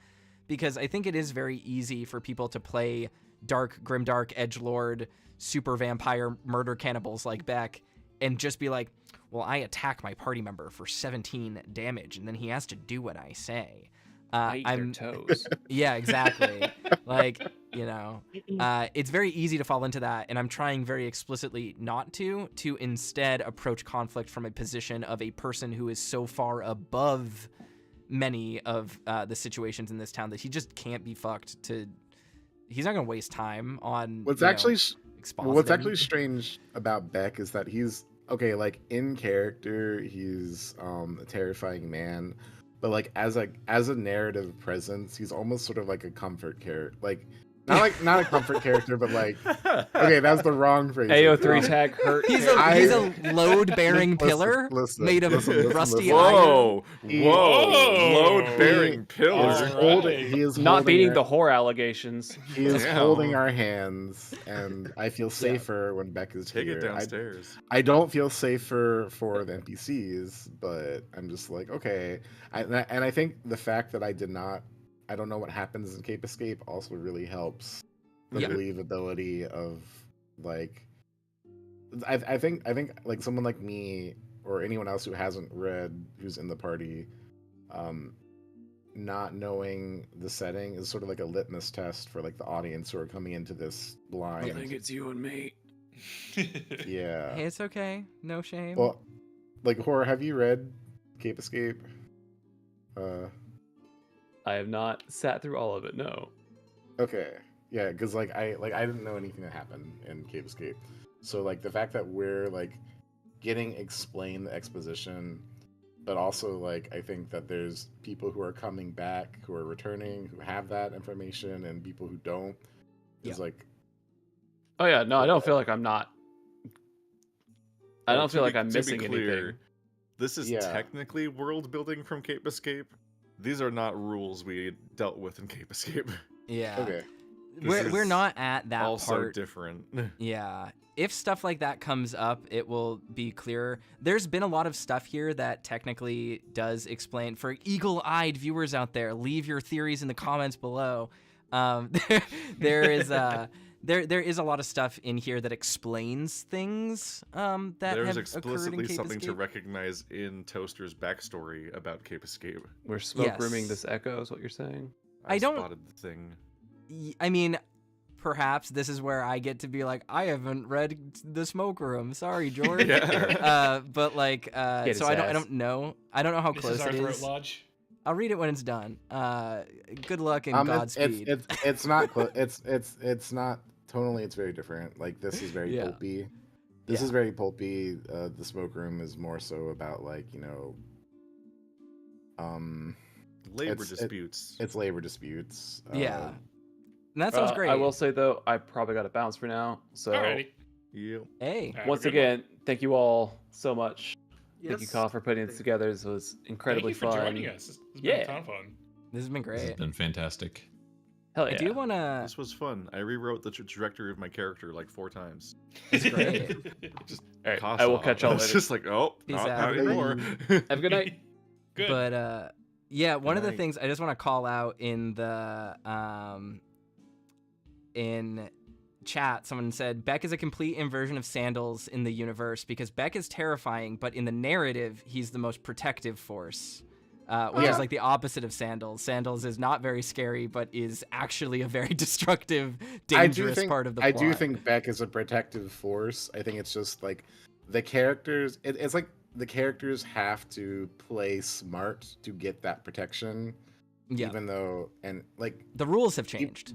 because I think it is very easy for people to play dark, grimdark, edgelord, super vampire murder cannibals like Beck and just be like, well, I attack my party member for 17 damage, and then he has to do what I say. I eat their toes. Yeah, exactly. Like, it's very easy to fall into that, and I'm trying very explicitly not to instead approach conflict from a position of a person who is so far above many of the situations in this town that he just can't be fucked to. He's not going to waste time on What's actually expositing. strange about Beck is that he's okay, like in character, he's a terrifying man, but like as a narrative presence, he's almost sort of like a comfort character, like not a comfort character, but like, okay, that's the wrong phrase. AO3 tag hurt. He's a load-bearing pillar made of rusty iron. Whoa! Load-bearing pillar. He is not beating our, the whore allegations. He is holding our hands, and I feel safer when Beck is Take here. it downstairs. I don't feel safer for the NPCs, but I'm just like, okay. And I think the fact that I don't know what happens in Cape Escape also really helps the believability of like I think like someone like me or anyone else who hasn't read, who's in the party, not knowing the setting is sort of like a litmus test for like the audience who are coming into this blind. I think it's you and me. Yeah. Hey, it's okay. No shame. Well, like, Horror, have you read Cape Escape? I have not sat through all of it. No. Okay. Yeah, because I didn't know anything that happened in Cape Escape, so like the fact that we're like getting explained the exposition, but also like I think that there's people who are coming back, who are returning, who have that information, and people who don't. Is like. Oh yeah, no, I don't feel like I'm not. I don't feel like I'm to be missing clear, anything. This is technically world building from Cape Escape. These are not rules we dealt with in Cape Escape. Yeah. Okay. we're not at that also part. different. Yeah. If stuff like that comes up, it will be clearer. There's been a lot of stuff here that technically does explain. For eagle-eyed viewers out there, leave your theories in the comments below. There is a lot of stuff in here that explains things that There's have explicitly occurred in something to Cape Escape. recognize in Toaster's backstory about Cape Escape. We're smoke rooming Yes. this echo, is what you're saying? I don't- spotted the thing. I mean, perhaps this is where I get to be like, I haven't read the smoke room. Sorry, George. Yeah. But like, Get so his I ass. don't know. I don't know how This close is our it throat is. lodge. I'll read it when it's done. Good luck and Godspeed. It's not it's not tonally. It's very different. Like this is very Yeah. pulpy. This Yeah. is very pulpy. The smoke room is more so about like Labor It's- disputes. it's labor disputes. Yeah. And that sounds great. I will say though, I probably got to bounce for now. So Alrighty. Yeah. Hey. Have a once good one. again, thank you all so much. Thank you, Yes. Kyle, for putting this together. This was incredibly Thank you for fun. joining us. It's been Yeah. a ton of fun. This has been This has great. been fantastic. Hell yeah. I do want to. This was fun. I rewrote the trajectory of my character like 4 times. It's great. Just All right, cost I will off. catch y'all It's later. just like, oh, Peace not out. anymore. Have a good night. Good. But yeah, one of the night. things I just want to call out in the in chat, someone said Beck is a complete inversion of Sandals in the universe because Beck is terrifying, but in the narrative, he's the most protective force. Which is like the opposite of Sandals. Sandals is not very scary, but is actually a very destructive, dangerous part of the plot. I do think Beck is a protective force. I think it's just like the characters. It's like the characters have to play smart to get that protection. Yeah. Even though, and like The rules have changed.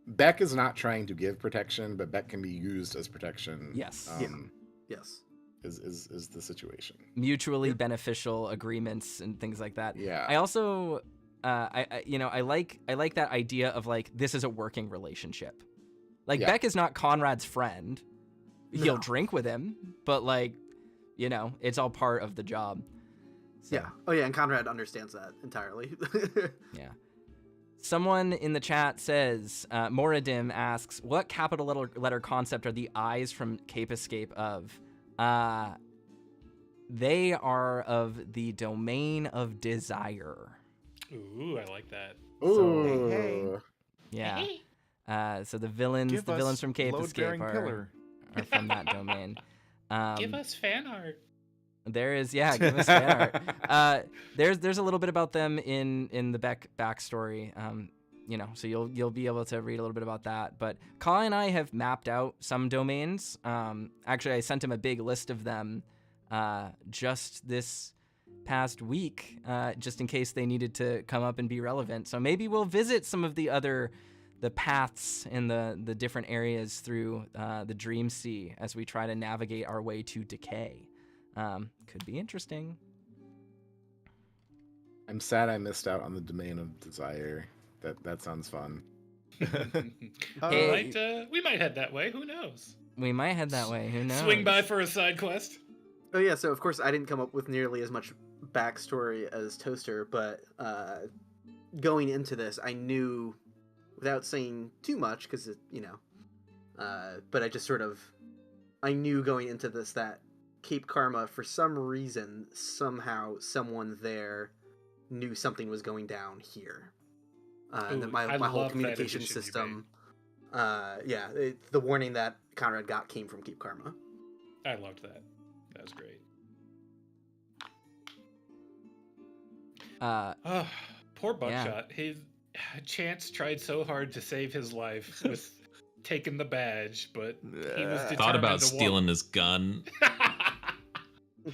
Beck is not trying to give protection, but Beck can be used as protection. Yes. Yes. Is the situation. Mutually beneficial agreements and things like that. Yeah. I also, I like that idea of like this is a working relationship. Like Yeah. Beck is not Conrad's friend. He'll No. drink with him, but like, it's all part of the job. So, Yeah. Oh yeah, and Conrad understands that entirely. Yeah. Someone in the chat says, Moradim asks, what capital letter concept are the eyes from Cape Escape of? They are of the domain of desire. Ooh, I like that. Ooh. hey. Yeah. So the villains Give us from Cape Escape load-bearing are from that domain. Give us fan art. There is, give us fan art. There's a little bit about them in the Beck backstory. So you'll be able to read a little bit about that. But Kai and I have mapped out some domains. Actually, I sent him a big list of them just this past week, just in case they needed to come up and be relevant. So maybe we'll visit some of the paths in the different areas through the Dream Sea as we try to navigate our way to decay. Could be interesting. I'm sad I missed out on the domain of desire. That sounds fun. We might head that way. Who knows? We might head that way. Who knows? Swing by for a side quest. Oh yeah, so of course I didn't come up with nearly as much backstory as Toaster, but going into this, I knew, without saying too much, because but I just sort of, I knew going into this that Cape Karma, for some reason, somehow, someone there knew something was going down here, and that Ooh, my I whole love that communication addition you system. The warning that Conrad got came from Cape Karma. I loved that. That was great. Poor Buckshot. His Chance tried so hard to save his life with taking the badge, but he was determined Thought about to stealing his gun.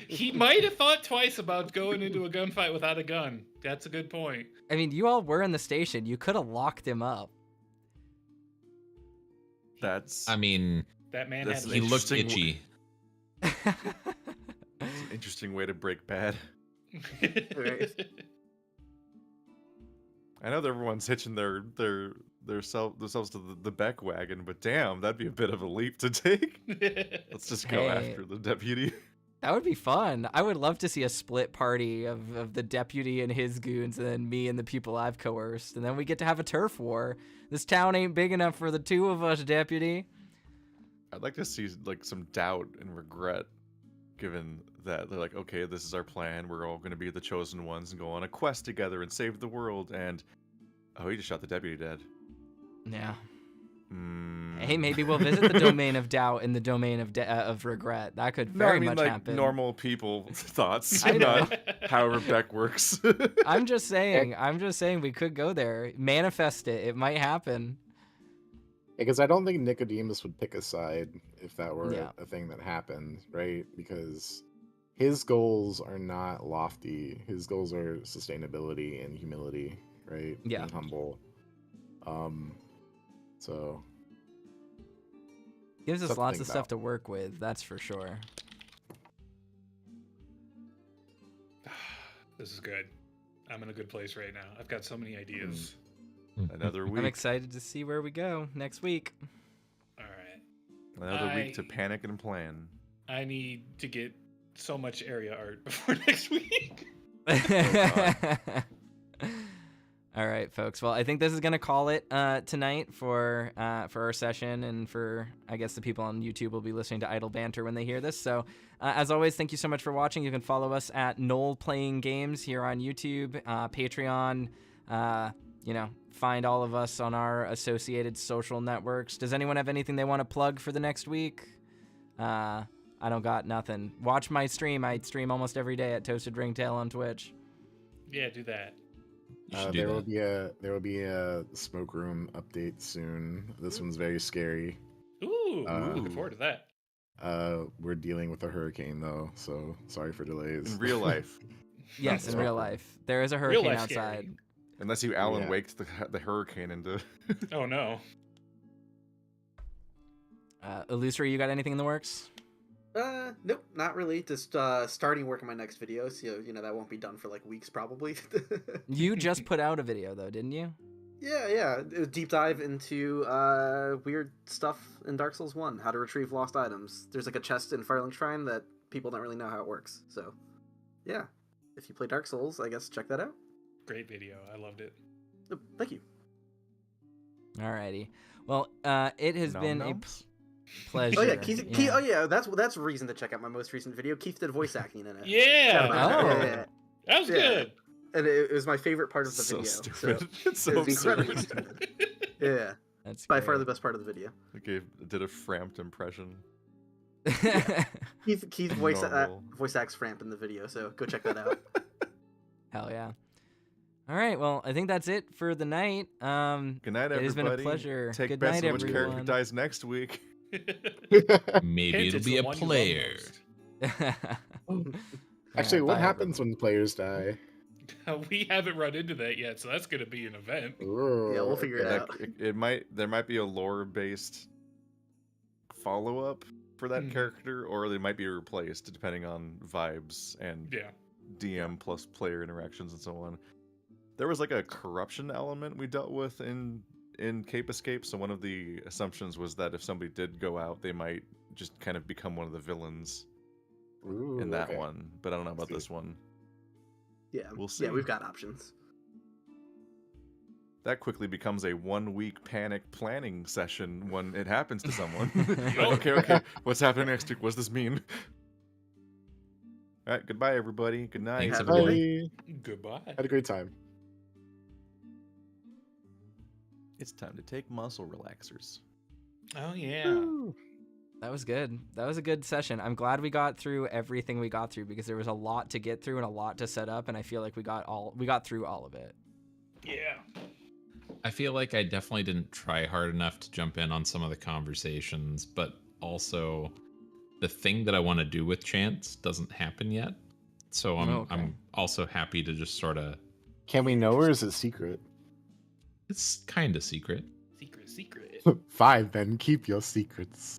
He might have thought twice about going into a gunfight without a gun. That's a good point. I mean, you all were in the station. You could have locked him up. That's I mean, That man That's had he looked Interesting. itchy. an interesting way to break bad. Right. I know that everyone's hitching themselves to the Beck wagon, but damn, that'd be a bit of a leap to take. Let's just go Hey. after the deputy. That would be fun. I would love to see a split party of the deputy and his goons, and then me and the people I've coerced, and then we get to have a turf war. This town ain't big enough for the two of us, deputy. I'd like to see like some doubt and regret, given that they're like, okay, this is our plan. We're all going to be the chosen ones and go on a quest together and save the world. And oh, he just shot the deputy dead. Yeah. Hey, maybe we'll visit the domain of doubt and the domain of regret. That could very much like happen. Normal people thoughts, I know. not however Beck works. I'm just saying we could go there. Manifest it. It might happen. Because I don't think Nicodemus would pick a side if that were Yeah. a thing that happened, right? Because his goals are not lofty. His goals are sustainability and humility, right? Yeah. Being humble. So Gives us Something to lots think of stuff about. to work with, that's for sure. This is good. I'm in a good place right now. I've got so many ideas. Another I'm week. excited to see where we go next week. All right. Another week to panic and plan. I need to get so much area art before next week. All right, folks. Well, I think this is gonna call it tonight for our session, and for I guess the people on YouTube will be listening to idle banter when they hear this. So, as always, thank you so much for watching. You can follow us at Knoll Playing Games here on YouTube, Patreon. Find all of us on our associated social networks. Does anyone have anything they want to plug for the next week? I don't got nothing. Watch my stream. I stream almost every day at Toasted Ringtail on Twitch. Yeah, do that. You should do there that. will be a smoke room update soon. This one's very scary. Ooh, looking forward to that. We're dealing with a hurricane though, so sorry for delays. In real life. Yes, in So- real life. There is a hurricane life outside. scary. Unless you Alan Yeah. waked the hurricane into. Oh no. Illusory, you got anything in the works? Nope, not really. Just starting work on my next video, so that won't be done for like weeks probably. You just put out a video though, didn't you? Yeah. It was a deep dive into weird stuff in Dark Souls 1, how to retrieve lost items. There's like a chest in Firelink Shrine that people don't really know how it works. So, yeah. If you play Dark Souls, I guess check that out. Great video. I loved it. Oh, thank you. Alrighty. Well, it has been a Nom-noms? pleasure. Oh yeah, Keith. Oh yeah, that's a reason to check out my most recent video. Keith did voice acting in it. Yeah. Oh. Yeah. That was Yeah. good. And it was my favorite part of the So video. stupid. So It's so it was incredibly absurd. stupid. Yeah, That's by far great. the best part of the video. Did a Framped impression. Keith voice Normal. acts Framp in the video, so go check that out. Hell yeah. All right, well, I think that's it for the night. Good night, everybody. It has been a pleasure. Take Good bets night, on which character everyone. dies next week. Maybe Hint, it'll it's be the a one you love player. most. Actually, Bye, what happens when players die? We haven't run into that yet, so that's gonna be an event. Ooh, Yeah, we'll figure it okay. out. There might be a lore-based follow-up for that Hmm. character, or they might be replaced depending on vibes and Yeah. DM plus player interactions and so on. There was like a corruption element we dealt with in Cape Escape, so one of the assumptions was that if somebody did go out, they might just kind of become one of the villains Ooh, in that okay. one. But I don't know about See. this one. Yeah, We'll see. Yeah, we've got options. That quickly becomes a 1 week panic planning session when it happens to someone. Yup. okay. What's happening next week? What does this mean? All right, goodbye, everybody. Good night. Thanks, Have a good everyone. Bye. Goodbye. Had a great time. It's time to take muscle relaxers. Oh yeah. That was good. That was a good session. I'm glad we got through everything we got through, because there was a lot to get through and a lot to set up, and I feel like we got through all of it. Yeah. I feel like I definitely didn't try hard enough to jump in on some of the conversations, but also the thing that I want to do with Chance doesn't happen yet. So I'm also happy to just sort of. Can we know, or is it secret? It's kind of secret. Secret. 5, then keep your secrets.